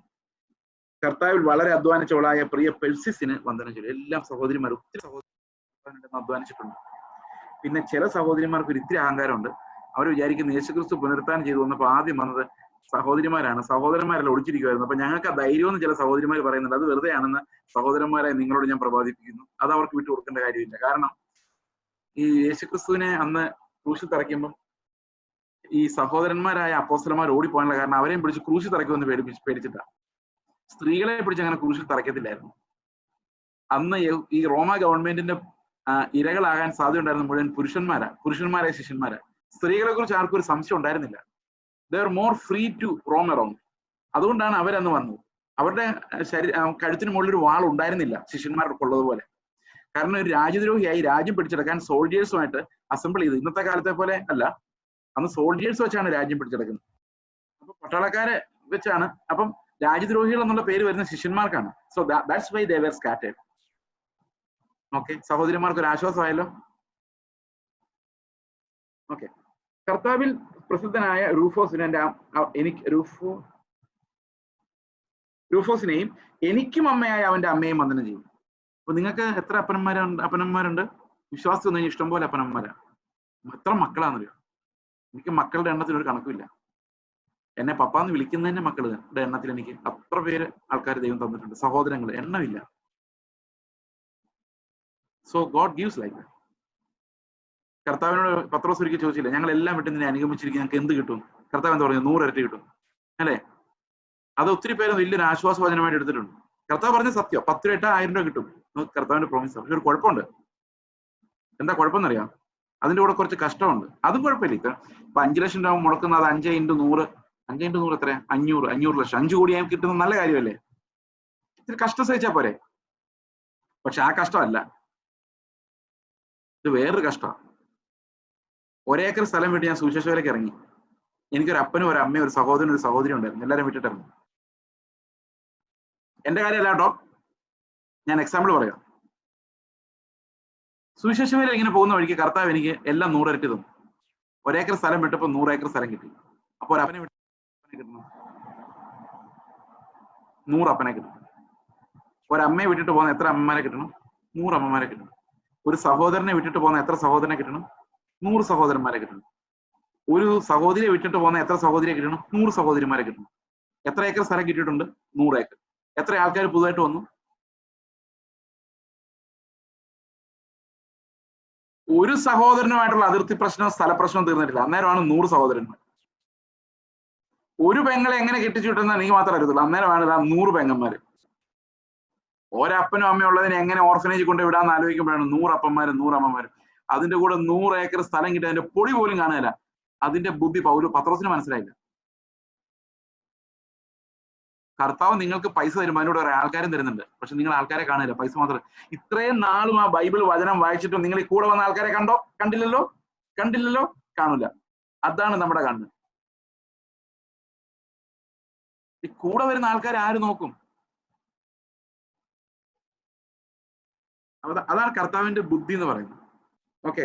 കർത്താവിൽ വളരെ അധ്വാനിച്ചവളായ പ്രിയ പെൽസിസിന് വന്ദനം ചെയ്യും. എല്ലാ സഹോദരിമാരും ഒത്തിരി സഹോദരി അധ്വാനിച്ചിട്ടുണ്ട്. പിന്നെ ചില സഹോദരിമാർക്ക് ഒരു ഇത്തിരി അഹങ്കാരമുണ്ട്. അവർ വിചാരിക്കുന്ന യേശുക്രിസ്തു പുനരുത്ഥാനം ചെയ്തു വന്നപ്പോൾ ആദ്യം വന്നത് സഹോദരിമാരാണ്, സഹോദരന്മാരെല്ലാം ഒളിച്ചിരിക്കുമായിരുന്നു. അപ്പൊ ഞങ്ങൾക്ക് ആ ധൈര്യം എന്ന് ചില സഹോദരിമാർ പറയുന്നുണ്ട്. അത് വെറുതെ ആണെന്ന് സഹോദരന്മാരെ നിങ്ങളോട് ഞാൻ പ്രബോധിപ്പിക്കുന്നു. അത് അവർക്ക് വിട്ടു കൊടുക്കേണ്ട കാര്യമില്ല. കാരണം ഈ യേശുക്രിസ്തുവിനെ അന്ന് ക്രൂശിൽ തറയ്ക്കുമ്പം ഈ സഹോദരന്മാരായ അപ്പോസ്തലന്മാർ ഓടിപ്പോകാനുള്ള കാരണം അവരെയും പിടിച്ച് ക്രൂശിൽ തറയ്ക്കുമെന്ന് പേടിച്ചിട്ടാണ്. സ്ത്രീകളെ പിടിച്ച് അങ്ങനെ ക്രൂശിൽ തറയ്ക്കത്തില്ലായിരുന്നു. അന്ന് ഈ റോമ ഗവൺമെന്റിന്റെ ഇരകളാകാൻ സാധ്യതയുണ്ടായിരുന്ന മുഴുവൻ പുരുഷന്മാരായ ശിഷ്യന്മാരാ. സ്ത്രീകളെ കുറിച്ച് ആർക്കും ഒരു സംശയം ഉണ്ടായിരുന്നില്ല. they are more free to roam around. അതുകൊണ്ടാണ് അവരന്ന് വന്നത്. അവരുടെ കഴുത്തിന് മുകളിൽ ഒരു വാൾ ഉണ്ടായിരുന്നില്ല ശിഷ്യന്മാർക്ക് ഉള്ളതുപോലെ. കാരണം ഒരു രാജ്യദ്രോഹിയായി രാജ്യം പിടിച്ചെടുക്കാൻ സോൾജിയേഴ്സുമായിട്ട് അസംബിൾ ചെയ്ത്, ഇന്നത്തെ കാലത്തെ പോലെ അല്ല, അന്ന് സോൾജിയേഴ്സ് വെച്ചാണ് രാജ്യം പിടിച്ചെടുക്കുന്നത്. അപ്പൊ പട്ടാളക്കാരെ വെച്ചാണ്. അപ്പം രാജ്യദ്രോഹികൾ എന്നുള്ള പേര് വരുന്ന ശിഷ്യന്മാർക്കാണ്. So that's why they were scattered. Okay, സഹോദരിമാർക്ക് ഒരു ആശ്വാസമായല്ലോ. ഓക്കെ, കർത്താവിൽ പ്രസിദ്ധനായ റൂഫോസിനെയും എനിക്കും അമ്മയായ അവന്റെ അമ്മയും വന്ദനം ചെയ്യും. അപ്പൊ നിങ്ങൾക്ക് എത്ര അപ്പനന്മാരുണ്ട്? വിശ്വാസി ഒന്നും ഇഷ്ടം പോലെ അപ്പനന്മാരാ. എത്ര മക്കളാണെന്നറിയോ? എനിക്ക് മക്കളുടെ എണ്ണത്തിൽ ഒരു കണക്കുമില്ല. എന്നെ പപ്പാന്ന് വിളിക്കുന്നതിന്റെ മക്കളുടെ എണ്ണത്തിൽ എനിക്ക് അത്ര പേര് ആൾക്കാർ ദൈവം തന്നിട്ടുണ്ട്. സഹോദരങ്ങൾ എണ്ണമില്ല. So God gives like that. കർത്താവിനോട് പത്രോസ് ഒരിക്കൽ ചോദിച്ചില്ല, ഞങ്ങൾ എല്ലാം വിട്ട് നിന്നെ അനുഗമിച്ചിരിക്കും, ഞങ്ങൾക്ക് എന്ത് കിട്ടും? കർത്താവ് എന്താ പറഞ്ഞു? 100 ഇരട്ടി കിട്ടും, അല്ലേ? അത് ഒത്തിരി പേര് വലിയൊരു ആശ്വാസവചനമായിട്ട് എടുത്തിട്ടുണ്ട്. കർത്താവ് പറഞ്ഞ സത്യം, 10 രൂപ 1000 രൂപ കിട്ടും, കർത്താവിന്റെ പ്രോമിസ്. പക്ഷെ ഒരു കുഴപ്പമുണ്ട്. എന്താ കുഴപ്പമെന്നറിയാം? അതിന്റെ കൂടെ കുറച്ച് കഷ്ടമുണ്ട്. അതും കുഴപ്പമില്ല. ഇപ്പൊ 5 ലക്ഷം രൂപ മുടക്കുന്നത് 5 × 100 എത്ര? 500 ലക്ഷം. 5 കോടി കിട്ടുന്ന നല്ല കാര്യമല്ലേ? ഇത്തിരി കഷ്ടം സഹിച്ചാ പോരെ. പക്ഷെ ആ കഷ്ടമല്ല, ഇത് വേറൊരു കഷ്ടമാണ്. 1 ഏക്കർ സ്ഥലം വിട്ട് ഞാൻ സുവിശേഷകരേക്ക് ഇറങ്ങി. എനിക്കൊരു അപ്പനും ഒരു അമ്മയും ഒരു സഹോദരനും ഒരു സഹോദരി ഉണ്ടായിരുന്നു. എല്ലാവരും വിട്ടിട്ടിറങ്ങി. എന്റെ കാര്യമല്ല കേട്ടോ, ഞാൻ എക്സാമ്പിൾ പറയാം. സുവിശേഷകരെ ഇങ്ങനെ പോകുന്ന വഴിക്ക് കർത്താവ് എനിക്ക് എല്ലാം 100 ഇരട്ടി തന്നു. 1 ഏക്കർ സ്ഥലം വിട്ടപ്പോൾ 100 ഏക്കർ സ്ഥലം കിട്ടി. അപ്പൊ ഒരു അപ്പനെ കിട്ടണം, 100 അപ്പനെ കിട്ടണം. ഒരമ്മയെ വിട്ടിട്ട് പോകുന്ന എത്ര അമ്മമാരെ കിട്ടണം? 100 അമ്മമാരെ കിട്ടണം. ഒരു സഹോദരനെ വിട്ടിട്ട് പോകുന്ന എത്ര സഹോദരനെ കിട്ടണം? 100 സഹോദരന്മാരെ കിട്ടണം. ഒരു സഹോദരിയെ വിട്ടിട്ട് പോകുന്ന എത്ര സഹോദരിയെ കിട്ടണം? 100 സഹോദരിമാരെ കിട്ടണം. എത്ര ഏക്കർ സ്ഥലം കിട്ടിയിട്ടുണ്ട്? 100 ഏക്കർ. എത്ര ആൾക്കാർ പുതുതായിട്ട് വന്നു? ഒരു സഹോദരനുമായിട്ടുള്ള അതിർത്തി പ്രശ്നം, സ്ഥലപ്രശ്നം തീർന്നിട്ടില്ല. അന്നേരമാണ് 100 സഹോദരന്മാർ. ഒരു പെങ്ങളെ എങ്ങനെ കെട്ടിച്ചു വിട്ടെന്ന് എനിക്ക് മാത്രമേ അറിയത്തുള്ളൂ. അന്നേരമാണ് 100 പെങ്ങന്മാര്. ഒരപ്പനും അമ്മയും ഉള്ളതിനെ എങ്ങനെ ഓർഫനേജ് കൊണ്ട് വിടാന്ന് ആലോചിക്കുമ്പോഴാണ് 100 അപ്പന്മാരും 100 അമ്മമാരും. അതിന്റെ കൂടെ 100 ഏക്കർ സ്ഥലം കിട്ടി അതിന്റെ പൊടി പോലും കാണുകയില്ല. അതിന്റെ ബുദ്ധി പത്രോസിന് മനസ്സിലായില്ല. കർത്താവ് നിങ്ങൾക്ക് പൈസ തരുമ്പോൾ അതിനോട് ഒരു ആൾക്കാരും തരുന്നുണ്ട്. പക്ഷെ നിങ്ങൾ ആൾക്കാരെ കാണില്ല, പൈസ മാത്രം. ഇത്രയും നാളും ആ ബൈബിൾ വചനം വായിച്ചിട്ടും നിങ്ങൾ ഈ കൂടെ വന്ന ആൾക്കാരെ കണ്ടില്ലല്ലോ. കാണൂല. അതാണ് നമ്മുടെ കണ്ണ്. ഈ കൂടെ വരുന്ന ആൾക്കാരെ ആര് നോക്കും? അതാണ് കർത്താവിന്റെ ബുദ്ധി എന്ന് പറയുന്നത്. ഓക്കെ,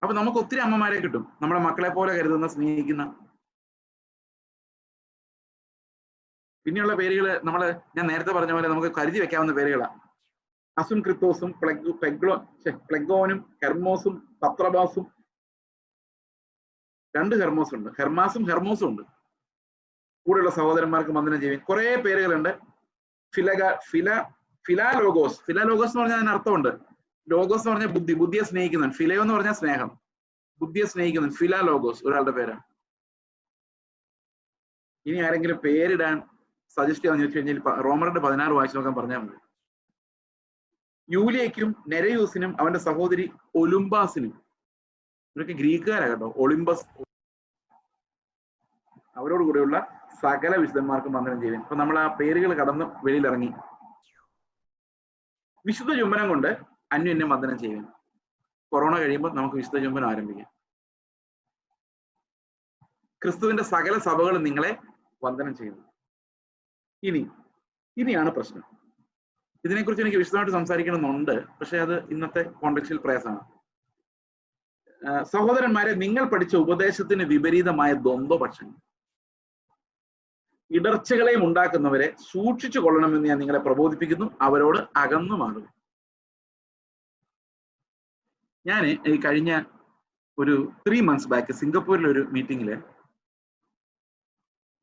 അപ്പൊ നമുക്ക് ഒത്തിരി അമ്മമാരെ കിട്ടും, നമ്മുടെ മക്കളെ പോലെ കരുതുന്ന, സ്നേഹിക്കുന്ന. പിന്നെയുള്ള പേരുകൾ ഞാൻ നേരത്തെ പറഞ്ഞ പോലെ നമുക്ക് കരുതി വെക്കാവുന്ന പേരുകളാണ്. അസും ക്രിത്തോസും പ്ലെഗോനും ഹെർമോസും പത്രബാസും. 2 ഹെർമോസ് ഉണ്ട്, ഹെർമോസും ഉണ്ട്. കൂടെയുള്ള സഹോദരന്മാർക്ക് വന്ദനം ചെയ്യും. കുറെ പേരുകളുണ്ട്. ഫിലാലോഗോസ് എന്ന് പറഞ്ഞാൽ അതിന് അർത്ഥമുണ്ട്. ലോഗോസ് എന്ന് പറഞ്ഞാൽ ബുദ്ധി, ബുദ്ധിയെ സ്നേഹിക്കുന്നവൻ. ഫിലയോ എന്ന് പറഞ്ഞാൽ സ്നേഹം, ബുദ്ധിയെ സ്നേഹിക്കുന്നവൻ. ഫിലാലോഗോസ് ഒരാളുടെ പേരാണ്. ഇനി ആരെങ്കിലും പേരിടാൻ സജസ്റ്റ് ചെയ്യാന്ന് ചോദിച്ചു കഴിഞ്ഞാൽ റോമറുടെ 16 വായിച്ചു നോക്കാൻ പറഞ്ഞാൽ മതി. യൂലിയയ്ക്കും നെരയൂസിനും അവന്റെ സഹോദരി ഒലുംബാസിനും. ഇവരൊക്കെ ഗ്രീക്കുകാരാ കേട്ടോ. ഒളിമ്പസ്. അവരോട് കൂടെയുള്ള സകല വിശുദ്ധന്മാർക്കും വന്ദനം ചെയ്യും. അപ്പൊ നമ്മൾ ആ പേരുകൾ കടന്ന് വെളിയിലിറങ്ങി വിശുദ്ധ ചുംബനം കൊണ്ട് അന്യോന്യം വന്ദനം ചെയ്യും. കൊറോണ കഴിയുമ്പോൾ നമുക്ക് വിശുദ്ധ ചുംബനം ആരംഭിക്കാം. ക്രിസ്തുവിന്റെ സകല സഭകളും നിങ്ങളെ വന്ദനം ചെയ്യുന്നു. ഇനിയാണ് പ്രശ്നം. ഇതിനെക്കുറിച്ച് എനിക്ക് വിശദമായിട്ട് സംസാരിക്കണമെന്നുണ്ട്, പക്ഷെ അത് ഇന്നത്തെ കോണ്ടെക്സ്റ്റിൽ പ്രയാസമാണ്. സഹോദരന്മാരെ, നിങ്ങൾ പഠിച്ച ഉപദേശത്തിന് വിപരീതമായ ദ്വന്ദ്വപക്ഷങ്ങൾ, ഇടർച്ചകളെയും ഉണ്ടാക്കുന്നവരെ സൂക്ഷിച്ചു കൊള്ളണമെന്ന് ഞാൻ നിങ്ങളെ പ്രബോധിപ്പിക്കുന്നു. അവരോട് അകന്നു മാറുക. ഞാൻ ഈ കഴിഞ്ഞ ഒരു 3 months ബാക്ക് സിംഗപ്പൂരിലെ ഒരു മീറ്റിംഗില്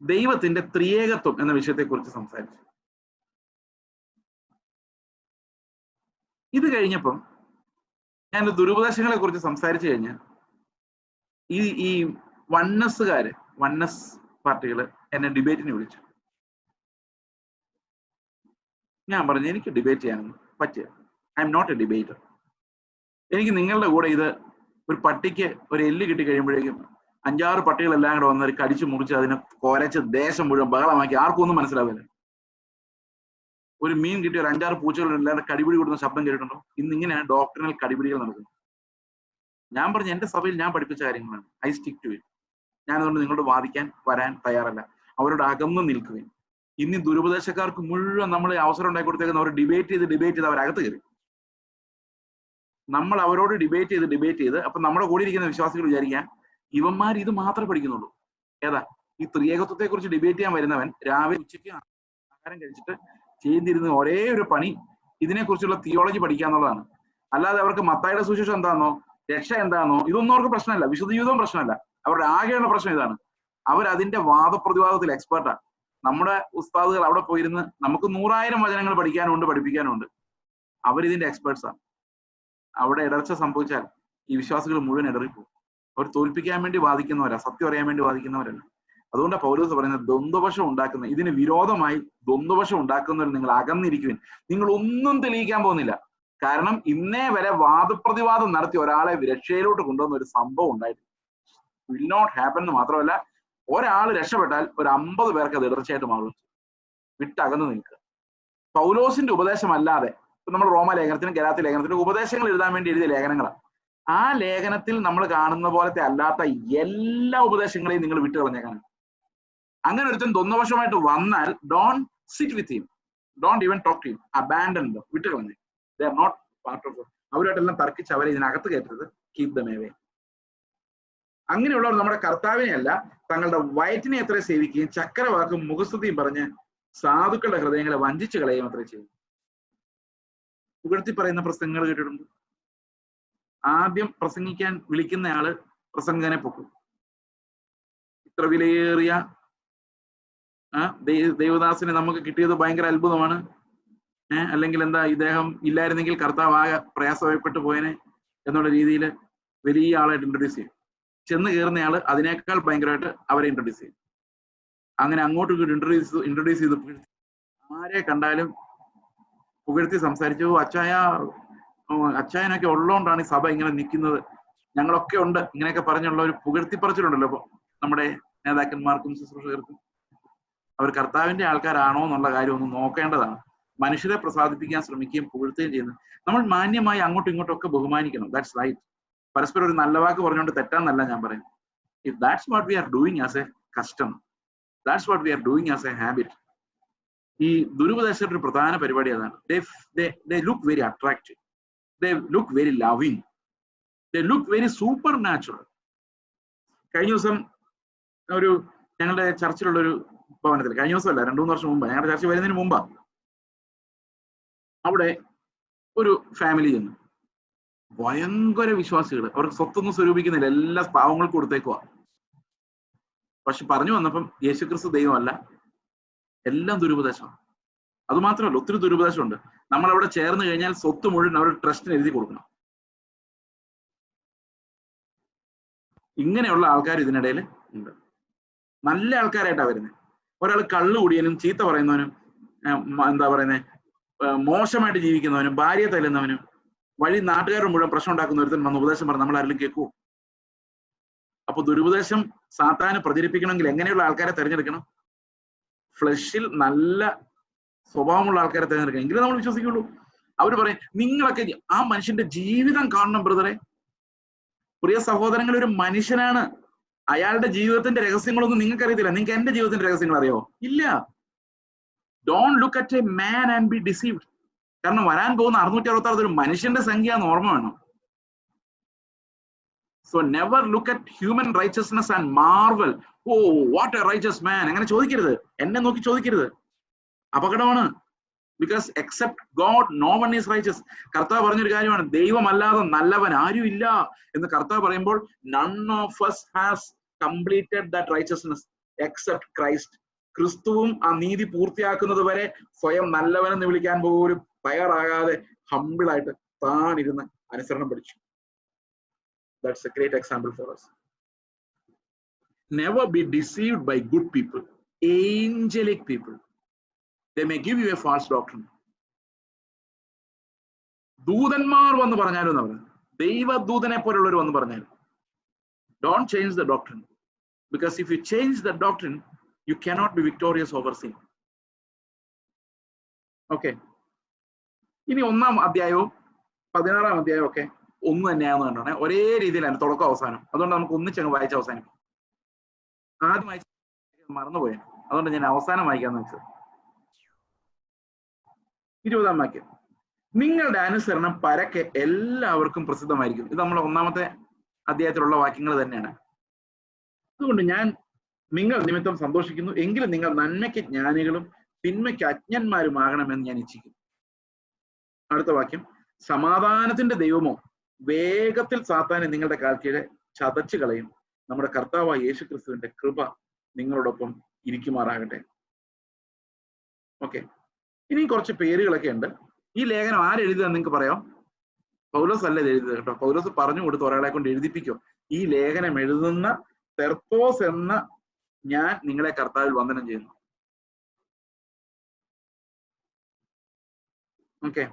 ദൈവത്തിന്റെ ത്രിയേകത്വം എന്ന വിഷയത്തെക്കുറിച്ച് സംസാരിച്ചു. ഇത് കഴിഞ്ഞപ്പം ഞാൻ ദുരുപദേശങ്ങളെ കുറിച്ച് സംസാരിച്ചു കഴിഞ്ഞാൽ ഈ വണ്ണസ് പാർട്ടികള് എന്നെ ഡിബേറ്റിന് വിളിച്ചു. ഞാൻ പറഞ്ഞു എനിക്ക് ഡിബേറ്റ് ചെയ്യാനൊന്നും പറ്റില്ല. I am not a debater. എനിക്ക് നിങ്ങളുടെ കൂടെ ഇത് ഒരു പട്ടിക്ക് ഒരു എല്ല് കിട്ടി കഴിയുമ്പോഴേക്കും 5-6 പട്ടികളെല്ലാം കൂടെ വന്ന് കടിച്ചു മുറിച്ച് അതിനെ കുരച്ച് ദേശം മുഴുവൻ ബഹളമാക്കി ആർക്കും ഒന്നും മനസ്സിലാവില്ല. ഒരു മീൻ കിട്ടി ഒരു 5-6 പൂച്ചകൾ എല്ലാവരും കടിപിടി കൊടുക്കുന്ന ശബ്ദം കേട്ടിട്ടുണ്ടോ? ഇന്നിങ്ങനെയാണ് ഡോക്ടറിനൽ കടിപിടികൾ നടക്കുന്നത്. ഞാൻ പറഞ്ഞു എന്റെ സഭയിൽ ഞാൻ പഠിപ്പിച്ച കാര്യങ്ങളാണ്. I stick to it. ഞാൻ അതുകൊണ്ട് നിങ്ങളോട് വരാൻ തയ്യാറല്ല. അവരോട് അകന്നു നിൽക്കുകയും. ഇനി ദുരുപദേശക്കാർക്ക് മുഴുവൻ നമ്മൾ അവസരം ഉണ്ടാക്കി കൊടുത്തേക്കുന്ന അവർ ഡിബേറ്റ് ചെയ്ത് അവരകത്ത് കയറി. നമ്മൾ അവരോട് ഡിബേറ്റ് ചെയ്ത് അപ്പൊ നമ്മുടെ കൂടെ ഇരിക്കുന്ന വിശ്വാസികൾ വിചാരിക്കാൻ ഇവന്മാർ ഇത് മാത്രമേ പഠിക്കുന്നുള്ളൂ. ഏതാ? ഈ ത്രിയേകത്വത്തെ കുറിച്ച് ഡിബേറ്റ് ചെയ്യാൻ വരുന്നവൻ രാവിലെ ഉച്ചയ്ക്ക് ആഹാരം കഴിച്ചിട്ട് ചെയ്തിരുന്ന ഒരേ ഒരു പണി ഇതിനെക്കുറിച്ചുള്ള തിയോളജി പഠിക്കാന്നുള്ളതാണ്. അല്ലാതെ അവർക്ക് മത്തായിയുടെ സുവിശേഷം എന്താണോ, രക്ഷ എന്താണോ, ഇതൊന്നും അവർക്ക് പ്രശ്നമല്ല. വിശുദ്ധ ജീവിതവും പ്രശ്നമല്ല. അവരുടെ ആകെയുള്ള പ്രശ്നം ഇതാണ്. അവരതിന്റെ വാദപ്രതിവാദത്തിൽ എക്സ്പേർട്ടാണ്. നമ്മുടെ ഉസ്താദുകൾ അവിടെ പോയിരുന്ന് നമുക്ക് 100,000 വചനങ്ങൾ പഠിക്കാനുണ്ട്, പഠിപ്പിക്കാനുണ്ട്. അവരിതിന്റെ എക്സ്പേർട്സാണ്. അവിടെ ഇടർച്ച സംഭവിച്ചാൽ ഈ വിശ്വാസികൾ മുഴുവൻ ഇടറിപ്പോകും. അവർ തോൽപ്പിക്കാൻ വേണ്ടി വാദിക്കുന്നവരാ, സത്യം അറിയാൻ വേണ്ടി വാദിക്കുന്നവരല്ല. അതുകൊണ്ടാണ് പൗലോസ് പറയുന്നത്, ദ്വന്ദ്വപക്ഷം ഉണ്ടാക്കുന്ന, ഇതിന് വിരോധമായി ദ്വന്ദ്വപക്ഷം ഉണ്ടാക്കുന്നവർ നിങ്ങൾ അകന്നിരിക്കുവിൻ. നിങ്ങൾ ഒന്നും തെളിയിക്കാൻ പോകുന്നില്ല. കാരണം ഇന്നേ വരെ വാദപ്രതിവാദം നടത്തി ഒരാളെ രക്ഷയിലോട്ട് കൊണ്ടുവന്ന ഒരു സംഭവം ഉണ്ടായിട്ടില്ല. വിൽ നോട്ട് ഹാപ്പൻ എന്ന് മാത്രമല്ല, ഒരാൾ രക്ഷപ്പെട്ടാൽ ഒരു 50 പേർക്ക് അത് ഇടർച്ചയായിട്ട് മാറും. വിട്ടകന്നു നിൽക്കുക. പൗലോസിന്റെ ഉപദേശമല്ലാതെ ഇപ്പൊ നമ്മൾ റോമ ലേഖനത്തിനും ഗലാത്യ ലേഖനത്തിനും ഉപദേശങ്ങൾ എഴുതാൻ വേണ്ടി എഴുതിയ ലേഖനങ്ങളാണ്. ആ ലേഖനത്തിൽ നമ്മൾ കാണുന്ന പോലത്തെ അല്ലാത്ത എല്ലാ ഉപദേശങ്ങളെയും നിങ്ങൾ വിട്ടുകളഞ്ഞേക്കാണ്. അങ്ങനെ ഒരുത്തൻ ദ്വന്ദ്വപക്ഷമായിട്ട് വന്നാൽ don't sit with him, don't even talk to him, abandon them, വിട്ടുകളഞ്ഞേ. They are not part of. അവരായിട്ടെല്ലാം തർക്കിച്ച് അവരെ ഇതിനകത്ത് കയറ്റരുത്. Keep them away. അങ്ങനെയുള്ളവർ നമ്മുടെ കർത്താവിനെ അല്ല, തങ്ങളുടെ വയറ്റിനെ എത്ര സേവിക്കുകയും ചക്കരവാക്കും മുഖസ്തുതിയും പറഞ്ഞ് സാധുക്കളുടെ ഹൃദയങ്ങളെ വഞ്ചിച്ചു കളയുകയും അത്ര ചെയ്യും. പുകഴ്ത്തി പറയുന്ന പ്രസംഗങ്ങൾ കേട്ടിട്ടുണ്ട്. ആദ്യം പ്രസംഗിക്കാൻ വിളിക്കുന്നയാള് പ്രസംഗനെ പൊക്കും. ഇത്ര വിലയേറിയ ദൈവദാസിനെ നമുക്ക് കിട്ടിയത് ഭയങ്കര അത്ഭുതമാണ്. അല്ലെങ്കിൽ എന്താ, ഇദ്ദേഹം ഇല്ലായിരുന്നെങ്കിൽ കർത്താവ് ആകെ പ്രയാസപ്പെട്ടു പോയനെ എന്നുള്ള രീതിയിൽ വലിയ ആളായിട്ട് ഇൻട്രൊഡ്യൂസ് ചെയ്യും. ചെന്ന് കയറുന്നയാള് അതിനേക്കാൾ ഭയങ്കരമായിട്ട് അവരെ ഇൻട്രൊഡ്യൂസ് ചെയ്യും. അങ്ങനെ അങ്ങോട്ടും ഇങ്ങോട്ടും ഇൻട്രൊഡ്യൂസ് ചെയ്ത് ആരെ കണ്ടാലും പുകഴ്ത്തി സംസാരിച്ചു. അച്ചായനൊക്കെ ഉള്ളതുകൊണ്ടാണ് ഈ സഭ ഇങ്ങനെ നിൽക്കുന്നത്, ഞങ്ങളൊക്കെ ഉണ്ട്, ഇങ്ങനെയൊക്കെ പറഞ്ഞുള്ള ഒരു പുകഴ്ത്തിപ്പറച്ചിലുണ്ടല്ലോ ഇപ്പൊ നമ്മുടെ നേതാക്കന്മാർക്കും ശുശ്രൂഷകർക്കും. അവർ കർത്താവിന്റെ ആൾക്കാരാണോ എന്നുള്ള കാര്യം ഒന്ന് നോക്കേണ്ടതാണ്. മനുഷ്യരെ പ്രസാദിപ്പിക്കാൻ ശ്രമിക്കുകയും പുകഴ്ത്തുകയും ചെയ്യുന്നത്. നമ്മൾ മാന്യമായി അങ്ങോട്ടും ഇങ്ങോട്ടും ഒക്കെ ബഹുമാനിക്കണം. That's right. പരസ്പരം ഒരു നല്ല വാക്ക് പറഞ്ഞുകൊണ്ട് തെറ്റാന്നല്ല ഞാൻ പറയും. If that's what we are doing as a custom, that's what we are doing as a habit. ഈ ദുരുപദേശത്തിന്റെ ഒരു പ്രധാന പരിപാടി അതാണ്. They look very attractive, they look very loving, they look very supernatural. കഴിഞ്ഞ ദിവസം ഒരു ഞങ്ങളുടെ ചർച്ചിലുള്ള ഒരു ഭവനത്തിൽ, കഴിഞ്ഞ ദിവസമല്ല 2-3 വർഷം മുമ്പ്, ഞങ്ങളുടെ ചർച്ച വരുന്നതിന് മുമ്പാ, അവിടെ ഒരു ഫാമിലി ചെന്നു. ഭയങ്കര വിശ്വാസികൾ, അവർക്ക് സ്വത്തൊന്നും സ്വരൂപിക്കുന്നില്ല, എല്ലാ പാവങ്ങൾക്കും കൊടുത്തേക്കുവാ. പക്ഷെ പറഞ്ഞു വന്നപ്പം യേശുക്രിസ്തു ദൈവമല്ല, എല്ലാം ദുരുപദേശമാണ്. അതുമാത്രമല്ല, ഒത്തിരി ദുരുപദേശമുണ്ട്. നമ്മളവിടെ ചേർന്ന് കഴിഞ്ഞാൽ സ്വത്ത് മുഴുവൻ അവർ ട്രസ്റ്റിന് എഴുതി കൊടുക്കണം. ഇങ്ങനെയുള്ള ആൾക്കാർ ഇതിനിടയിൽ ഉണ്ട്. നല്ല ആൾക്കാരായിട്ടാണ് വരുന്നത്. ഒരാൾ കള്ളു കുടിയനും ചീത്ത പറയുന്നവനും എന്താ പറയുന്നത് മോശമായിട്ട് ജീവിക്കുന്നവനും ഭാര്യയെ തല്ലുന്നവനും വഴി നാട്ടുകാരുടെ മുഴുവൻ പ്രശ്നം ഉണ്ടാക്കുന്ന ഒരുത്തൻ വന്ന് ഉപദേശം പറഞ്ഞ് നമ്മൾ ആരെങ്കിലും കേൾക്കുമോ? അപ്പൊ ദുരുപദേശം സാത്താന് പ്രചരിപ്പിക്കണമെങ്കിൽ എങ്ങനെയുള്ള ആൾക്കാരെ തിരഞ്ഞെടുക്കണം? ഫ്ലഷിൽ നല്ല സ്വഭാവമുള്ള ആൾക്കാരെ തിരഞ്ഞെടുക്കണം, എങ്കിലും നമ്മൾ വിശ്വസിക്കുള്ളൂ. അവർ പറയും നിങ്ങളൊക്കെ ആ മനുഷ്യന്റെ ജീവിതം കാണണം ബ്രദറെ. പ്രിയ സഹോദരങ്ങൾ, ഒരു മനുഷ്യനാണ്, അയാളുടെ ജീവിതത്തിന്റെ രഹസ്യങ്ങളൊന്നും നിങ്ങൾക്ക് അറിയത്തില്ല. നിങ്ങൾക്ക് എന്റെ ജീവിതത്തിന്റെ രഹസ്യങ്ങൾ അറിയോ? ഇല്ല. Don't look at a man and B deceived. കാരണം വരാൻ പോകുന്ന 666 ഒരു മനുഷ്യന്റെ സംഖ്യ എന്ന് ഓർമ്മ വേണം. So never look at human richesness and marvel, oh what a riches man. അങ്ങനെ ചോദിക്കരുത്, എന്നെ നോക്കി ചോദിക്കരുത്, അപകടമാണ്. Because except God no one is riches. കർത്താവ് പറഞ്ഞൊരു കാര്യമാണ്, ദൈവമല്ലാതെ നല്ലവൻ ആരും ഇല്ല എന്ന് കർത്താവ് പറയുമ്പോൾ none of us has completed that righteousness except Christ. ക്രിസ്തുവും ആ നീതി പൂർത്തിയാക്കുന്നത് വരെ സ്വയം നല്ലവനെന്ന് വിളിക്കാൻ പോലും തയ്യാറാകാതെ ഹംബിളായിട്ട് താനിരുന്ന് അനുസരണം പഠിച്ചു. That's a great example for us. Never be deceived by good people, angelic people. They may give you a false doctrine. ദൂതന്മാർ വന്ന് പറഞ്ഞാലും എന്ന് പറഞ്ഞു, ദൈവദൂതനെ പോലുള്ളവർ വന്ന് പറഞ്ഞാലും don't change the doctrine, because if you change the doctrine you cannot be victorious over sin. Okay, ഇനി 1-ാം അധ്യായവും 16-ാം അധ്യായവും ഒക്കെ ഒന്ന് തന്നെയാണെന്ന് കണ്ടാണ്, ഒരേ രീതിയിലാണ് തുടക്കം അവസാനം. അതുകൊണ്ട് നമുക്ക് ഒന്നിച്ചങ്ങ് വായിച്ച അവസാനം. ആദ്യം വായിച്ച മറന്നുപോയാൽ അതുകൊണ്ട് ഞാൻ അവസാനം വായിക്കാന്ന് വെച്ചത്. 20-ാം വാക്യം. നിങ്ങളുടെ അനുസരണം പരക്കെ എല്ലാവർക്കും പ്രസിദ്ധമായിരിക്കും. ഇത് നമ്മൾ 1-ാമത്തെ അധ്യായത്തിലുള്ള വാക്യങ്ങൾ തന്നെയാണ്. അതുകൊണ്ട് ഞാൻ നിങ്ങൾ നിമിത്തം സന്തോഷിക്കുന്നു. എങ്കിലും നിങ്ങൾ നന്മയ്ക്ക് ജ്ഞാനികളും തിന്മയ്ക്ക് അജ്ഞന്മാരുമാകണമെന്ന് ഞാൻ ഇച്ഛിക്കുന്നു. അടുത്ത വാക്യം. സമാധാനത്തിന്റെ ദൈവമോ വേഗത്തിൽ സാത്താനെ നിങ്ങളുടെ കാൽ കീഴെ ചതച്ചു കളയും. നമ്മുടെ കർത്താവായ യേശുക്രിസ്തുവിന്റെ കൃപ നിങ്ങളോടൊപ്പം ഇരിക്കുമാറാകട്ടെ. ഓക്കെ, ഇനി കുറച്ച് പേരുകളൊക്കെ ഉണ്ട്. ഈ ലേഖനം ആരെഴുതിയതെന്ന് നിങ്ങൾക്ക് പറയാം? പൗലോസ് അല്ല ഇത് എഴുതിയത് കേട്ടോ. പൗലോസ് പറഞ്ഞു കൊടുത്ത് ഒരാളെ കൊണ്ട് എഴുതിപ്പിക്കും. ഈ ലേഖനം എഴുതുന്ന തെർത്തോസ് എന്ന ഞാൻ നിങ്ങളെ കർത്താവിൽ വന്ദനം ചെയ്യുന്നു. ഓക്കെ.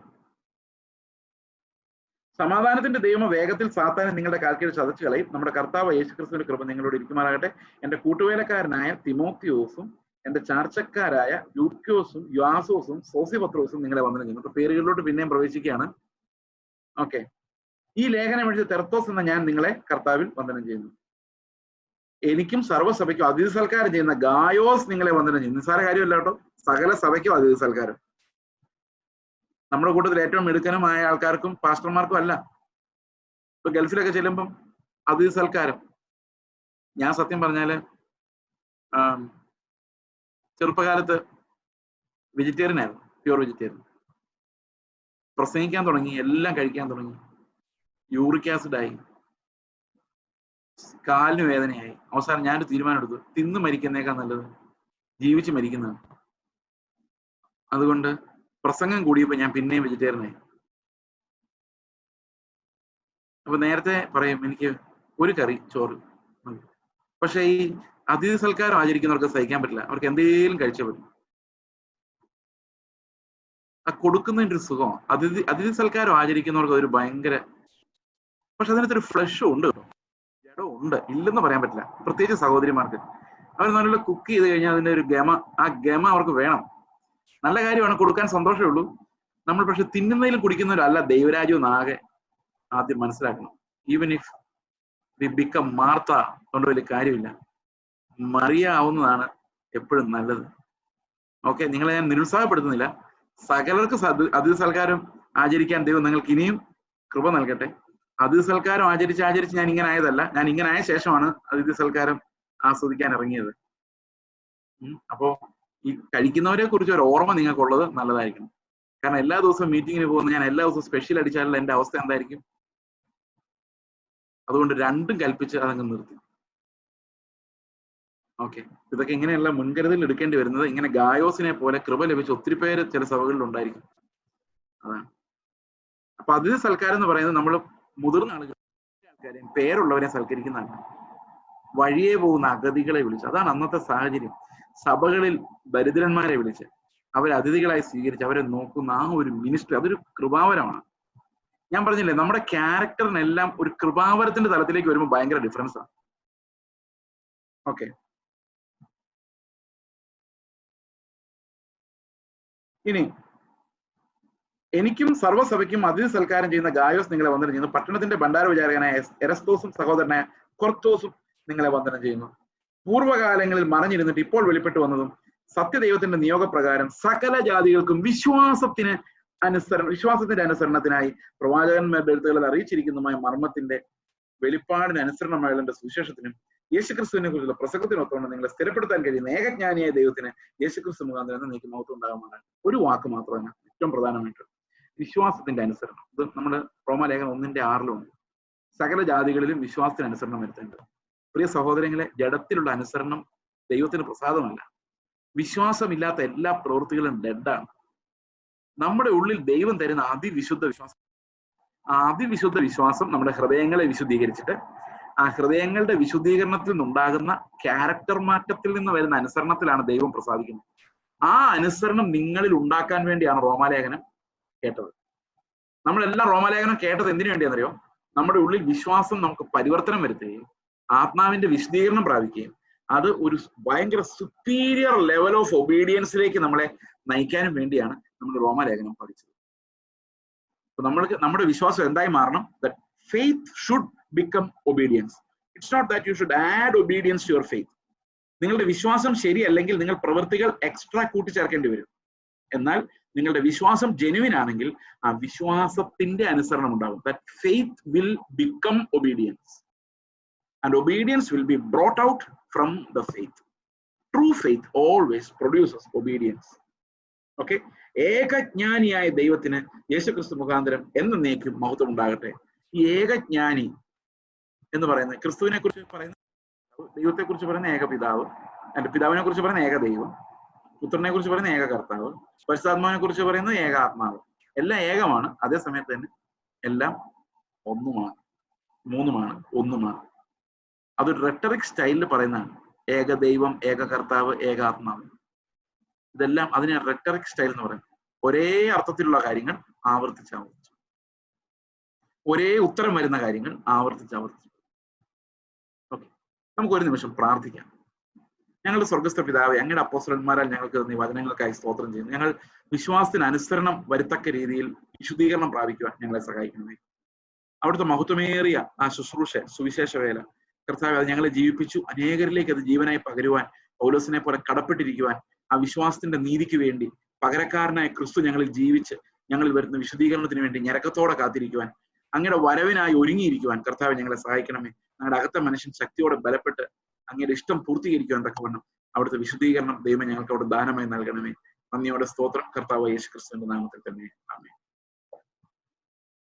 സമാധാനത്തിന്റെ ദൈവമോ വേഗത്തിൽ സാത്താനെ നിങ്ങളുടെ കാൽക്കീഴിൽ ചതച്ചു കളയും. നമ്മുടെ കർത്താവ് യേശുക്രിസ്തുവിന്റെ കൃപ നിങ്ങളോട് ഇരിക്കുമാറാകട്ടെ. എന്റെ കൂട്ടുവേലക്കാരനായ തിമോത്തിയോസും എന്റെ ചാർച്ചക്കാരായ ലൂക്യോസും യാസോസും സോസിപത്രോസും നിങ്ങളെ വന്ദനം ചെയ്യുന്നു. അപ്പൊ പേരുകളിലോട്ട് പിന്നെയും പ്രവേശിക്കുകയാണ്. ഓക്കെ. ഈ ലേഖനം എഴുതിയ തെർത്തോസ് എന്ന ഞാൻ നിങ്ങളെ കർത്താവിൽ വന്ദനം ചെയ്യുന്നു. എനിക്കും സർവ്വസഭയ്ക്കും അതിഥി സൽക്കാരം ചെയ്യുന്ന ഗായോസ് നിങ്ങളെ വന്ദനം ചെയ്യുന്നു. നിസ്സാര കാര്യമല്ല കേട്ടോ, സകല സഭയ്ക്കും അതിഥി സൽക്കാരം. നമ്മുടെ കൂട്ടത്തിൽ ഏറ്റവും മിടുക്കനുമായ ആൾക്കാർക്കും പാസ്റ്റർമാർക്കും അല്ല. ഇപ്പൊ ഗൾഫിലൊക്കെ ചെല്ലുമ്പം അതിഥി സൽക്കാരം. ഞാൻ സത്യം പറഞ്ഞാല് ചെറുപ്പകാലത്ത് വെജിറ്റേറിയൻ ആയിരുന്നു, പ്യൂർ വെജിറ്റേറിയൻ. പ്രസംഗിക്കാൻ തുടങ്ങി, എല്ലാം കഴിക്കാൻ തുടങ്ങി, യൂറിക് ആസിഡായി, കാലിന് വേദനയായി. അവസാനം ഞാനൊരു തീരുമാനം എടുത്തു, തിന്ന് മരിക്കുന്നേക്കാൾ നല്ലത് ജീവിച്ച് മരിക്കുന്നതാണ്. അതുകൊണ്ട് പ്രസംഗം കൂടിയപ്പോ ഞാൻ പിന്നെയും വെജിറ്റേറിയനായി. അപ്പൊ നേരത്തെ പറയും എനിക്ക് ഒരു കറി ചോറ് മതി. പക്ഷെ ഈ അതിഥി സൽക്കാരം ആചരിക്കുന്നവർക്ക് സഹിക്കാൻ പറ്റില്ല. അവർക്ക് എന്തെങ്കിലും കഴിച്ചേ പറ്റും. ആ കൊടുക്കുന്നതിന്റെ ഒരു സുഖമാണ്. അതിഥി സൽക്കാരം ആചരിക്കുന്നവർക്ക് അതൊരു ഭയങ്കര, പക്ഷെ അതിനകത്തൊരു ഫ്ലഷും ഉണ്ട്, ജഡവും ഉണ്ട്, ഇല്ലെന്ന് പറയാൻ പറ്റില്ല. പ്രത്യേകിച്ച് സഹോദരിമാർക്ക് അവർ നല്ല കുക്ക് ചെയ്ത് കഴിഞ്ഞാൽ അതിന്റെ ഒരു ഗമ, ആ ഗമ അവർക്ക് വേണം. നല്ല കാര്യമാണ്, കൊടുക്കാൻ സന്തോഷമേ ഉള്ളൂ. നമ്മൾ പക്ഷെ തിന്നുന്നതിലും കുടിക്കുന്നതിലും അല്ല ദൈവരാജ്യം ആകെ ആദ്യം മനസ്സിലാക്കണം. Even if we become Martha കൊണ്ട് വലിയ കാര്യമില്ല, മറിയ ആവുന്നതാണ് എപ്പോഴും നല്ലത്. ഓക്കെ, നിങ്ങളെ ഞാൻ നിരുത്സാഹപ്പെടുത്തുന്നില്ല. സകലർക്ക് അതിഥി സൽക്കാരം ആചരിക്കാൻ ദൈവം നിങ്ങൾക്ക് ഇനിയും കൃപ നൽകട്ടെ. അതിഥി സൽക്കാരം ആചരിച്ച് ഞാൻ ഇങ്ങനെ ആയതല്ല. ഞാൻ ഇങ്ങനെ ആയ ശേഷമാണ് അതിഥി സൽക്കാരം ആസ്വദിക്കാൻ ഇറങ്ങിയത്. അപ്പോ ഈ കഴിക്കുന്നവരെ കുറിച്ച് ഒരു ഓർമ്മ നിങ്ങൾക്കുള്ളത് നല്ലതായിരിക്കണം. കാരണം എല്ലാ ദിവസവും മീറ്റിങ്ങിന് പോകുന്ന ഞാൻ എല്ലാ ദിവസവും സ്പെഷ്യൽ അടിച്ചാലുള്ള എന്റെ അവസ്ഥ എന്തായിരിക്കും? അതുകൊണ്ട് രണ്ടും കൽപ്പിച്ച് അതങ്ങ് നിർത്തി. ഓക്കെ, ഇതൊക്കെ ഇങ്ങനെയുള്ള മുൻകരുതൽ എടുക്കേണ്ടി വരുന്നത് ഇങ്ങനെ ഗായോസിനെ പോലെ കൃപ ലഭിച്ച ഒത്തിരി പേര് ചില സഭകളിൽ ഉണ്ടായിരിക്കും. അതാണ്. അപ്പൊ അതിഥി സൽക്കാരം എന്ന് പറയുന്നത് നമ്മൾ മുതിർന്ന ആൾക്കാരെയും പേരുള്ളവരെ സൽക്കരിക്കുന്നതാണ്. വഴിയെ പോകുന്ന അഗതികളെ വിളിച്ച്, അതാണ് അന്നത്തെ സാഹചര്യം. സഭകളിൽ ദരിദ്രന്മാരെ വിളിച്ച് അവരെ അതിഥികളായി സ്വീകരിച്ച് അവരെ നോക്കുന്ന ആ ഒരു മിനിസ്ട്രി, അതൊരു കൃപാവരമാണ്. ഞാൻ പറഞ്ഞില്ലേ, നമ്മുടെ ക്യാരക്ടറിനെല്ലാം ഒരു കൃപാവരത്തിന്റെ തലത്തിലേക്ക് വരുമ്പോൾ ഭയങ്കര ഡിഫറൻസ് ആണ്. ഓക്കെ, ഇനി എനിക്കും സർവ്വസഭയ്ക്കും അതിഥി സൽക്കാരം ചെയ്യുന്ന ഗായോസ് നിങ്ങളെ വന്ദനം ചെയ്യുന്നു. പട്ടണത്തിന്റെ ഭണ്ഡാര വിചാരകനായ എരസ്തോസും സഹോദരനായ കൊർത്തോസും നിങ്ങളെ വന്ദനം ചെയ്യുന്നു. പൂർവ്വകാലങ്ങളിൽ മറഞ്ഞിരുന്നിട്ട് ഇപ്പോൾ വെളിപ്പെട്ടു വന്നതും സത്യദൈവത്തിന്റെ നിയോഗപ്രകാരം സകല ജാതികൾക്കും വിശ്വാസത്തിന്റെ അനുസരണത്തിനായി പ്രവാചകന്മാരുടെ എഴുത്തുകളിൽ അറിയിച്ചിരിക്കുന്നതുമായ മർമ്മത്തിന്റെ വെളിപ്പാടിന് അനുസരണമായുള്ള എന്റെ സുവിശേഷത്തിനും യേശുക്രിസ്തുവിനെ കുറിച്ചുള്ള പ്രസംഗത്തിനൊത്തോണ്ട് നിങ്ങളെ സ്ഥിരപ്പെടുത്താൻ കഴിയുന്ന ഏകജ്ഞാനിയായ ദൈവത്തിന് യേശുക്രിസ്തു മുഖാന്തരം നീക്ക് മഹത്വം ഉണ്ടാകുന്നതാണ്. ഒരു വാക്ക് മാത്രമല്ല, ഏറ്റവും പ്രധാനമായിട്ട് വിശ്വാസത്തിന്റെ അനുസരണം. ഇത് നമ്മുടെ റോമാലേഖനം 1:6 സകല ജാതികളിലും വിശ്വാസത്തിന് അനുസരണം വരുത്തേണ്ടത്. പ്രിയ സഹോദരങ്ങളെ, ജഡത്തിലുള്ള അനുസരണം ദൈവത്തിന് പ്രസാദമല്ല. വിശ്വാസമില്ലാത്ത എല്ലാ പ്രവൃത്തികളും ഡെഡാണ്. നമ്മുടെ ഉള്ളിൽ ദൈവം തരുന്ന അതിവിശുദ്ധ വിശ്വാസം, ആ അതിവിശുദ്ധ വിശ്വാസം നമ്മുടെ ഹൃദയങ്ങളെ വിശുദ്ധീകരിച്ചിട്ട് ആ ഹൃദയങ്ങളുടെ വിശുദ്ധീകരണത്തിൽ നിന്നുണ്ടാകുന്ന ക്യാരക്ടർ മാറ്റത്തിൽ നിന്ന് വരുന്ന അനുസരണത്തിലാണ് ദൈവം പ്രസാദിക്കുന്നത്. ആ അനുസരണം നിങ്ങളിൽ ഉണ്ടാക്കാൻ വേണ്ടിയാണ് റോമാലേഖനം കേട്ടത്. നമ്മളെല്ലാം റോമാലേഖനം കേട്ടത് എന്തിനു വേണ്ടിയാണെന്നറിയോ? നമ്മുടെ ഉള്ളിൽ വിശ്വാസം നമുക്ക് പരിവർത്തനം വരുത്തുകയും ആത്മാവിന്റെ വിശദീകരണം പ്രാപിക്കുകയും അത് ഒരു ഭയങ്കര സുപ്പീരിയർ ലെവൽ ഓഫ് ഒബീഡിയൻസിലേക്ക് നമ്മളെ നയിക്കാനും വേണ്ടിയാണ് നമ്മൾ റോമാലേഖനം പഠിച്ചത്. അപ്പൊ നമ്മുടെ വിശ്വാസം എന്തായി മാറണം? That faith should become obedience. It's not that you should add obedience to your faith. നിങ്ങളുടെ വിശ്വാസം ശരിയല്ലെങ്കിൽ നിങ്ങൾ പ്രവൃത്തികൾ എക്സ്ട്രാ കൂട്ടിച്ചേർക്കേണ്ടി വരും. എന്നാൽ നിങ്ങളുടെ വിശ്വാസം ജെനുവിൻ ആണെങ്കിൽ ആ വിശ്വാസത്തിന്റെ അനുസരണം ഉണ്ടാകും. That faith will become obedience and obedience will be brought out from the faith. True faith always produces obedience. Okay? ഏകജ്ഞാനിയായ ദൈവത്തിന് യേശുക്രിസ്തു മുഖാന്തരം എന്നേക്കും മഹത്വം ഉണ്ടാകട്ടെ. ഈ ഏകജ്ഞാനി എന്ന് പറയുന്നത് ക്രിസ്തുവിനെ കുറിച്ച് പറയുന്ന, ദൈവത്തെ കുറിച്ച് പറയുന്ന ഏക പിതാവ്, എന്റെ പിതാവിനെ കുറിച്ച് പറയുന്ന ഏക ദൈവം, പുത്രനെ കുറിച്ച് പറയുന്ന ഏക കർത്താവ്, പരിശുദ്ധാത്മാവിനെ കുറിച്ച് പറയുന്നത് ഏക ആത്മാവ്. എല്ലാം ഏകമാണ്, അതേ സമയത്ത് തന്നെ എല്ലാം ഒന്നുമാണ്, മൂന്നുമാണ്, ഒന്നുമാണ്. അതൊരു റെട്ടറിക് സ്റ്റൈലിൽ പറയുന്നതാണ്. ഏക ദൈവം, ഏക കർത്താവ്, ഏക ആത്മാവ്. ഇതെല്ലാം അതിനെ റെട്ടറിക് സ്റ്റൈൽ എന്ന് പറയുന്നത്. ഒരേ അർത്ഥത്തിലുള്ള കാര്യങ്ങൾ ആവർത്തിച്ച് ഒരേ ഉത്തരം വരുന്ന കാര്യങ്ങൾ ആവർത്തിച്ച് ഓക്കെ, നമുക്ക് ഒരു നിമിഷം പ്രാർത്ഥിക്കാം. ഞങ്ങളുടെ സ്വർഗസ്ഥ പിതാവേ, അങ്ങയുടെ അപ്പോസ്തലന്മാരാൽ ഞങ്ങൾക്ക് ഈ വചനങ്ങൾക്കായി സ്തോത്രം ചെയ്യുന്നു. ഞങ്ങൾ വിശ്വാസത്തിന് അനുസരണം വരുത്തക്ക രീതിയിൽ വിശുദ്ധീകരണം പ്രാപിക്കുവാൻ ഞങ്ങളെ സഹായിക്കണമേ. അവിടുത്തെ മഹത്വമേറിയ ആ ശുശ്രൂഷ, സുവിശേഷ വേല കർത്താവേ, അത് ഞങ്ങളെ ജീവിപ്പിച്ചു. അനേകരിലേക്ക് അത് ജീവനായി പകരുവാൻ, പൗലോസിനെ പോലെ കടപ്പെട്ടിരിക്കുവാൻ, ആ വിശ്വാസത്തിന്റെ നീതിക്ക് വേണ്ടി പകരക്കാരനായ ക്രിസ്തു ഞങ്ങളിൽ ജീവിച്ച് ഞങ്ങളിൽ വരുന്ന വിശുദ്ധീകരണത്തിന് വേണ്ടി ഞരക്കത്തോടെ കാത്തിരിക്കുവാൻ, അങ്ങയുടെ വരവിനായി ഒരുങ്ങിയിരിക്കുവാൻ കർത്താവെ ഞങ്ങളെ സഹായിക്കണമേ. ഞങ്ങളുടെ അകത്തെ മനുഷ്യൻ ശക്തിയോടെ ബലപ്പെട്ട് അങ്ങയുടെ ഇഷ്ടം പൂർത്തീകരിക്കുവാൻ തക്കവണ്ണം അവിടുത്തെ വിശുദ്ധീകരണം ദൈവം ഞങ്ങൾക്ക് അവിടെ ദാനമായി നൽകണമേ. നന്ദിയോടെ സ്തോത്രം. കർത്താവ് യേശു ക്രിസ്തുവിന്റെ നാമത്തിൽ തന്നെ. ആമേൻ.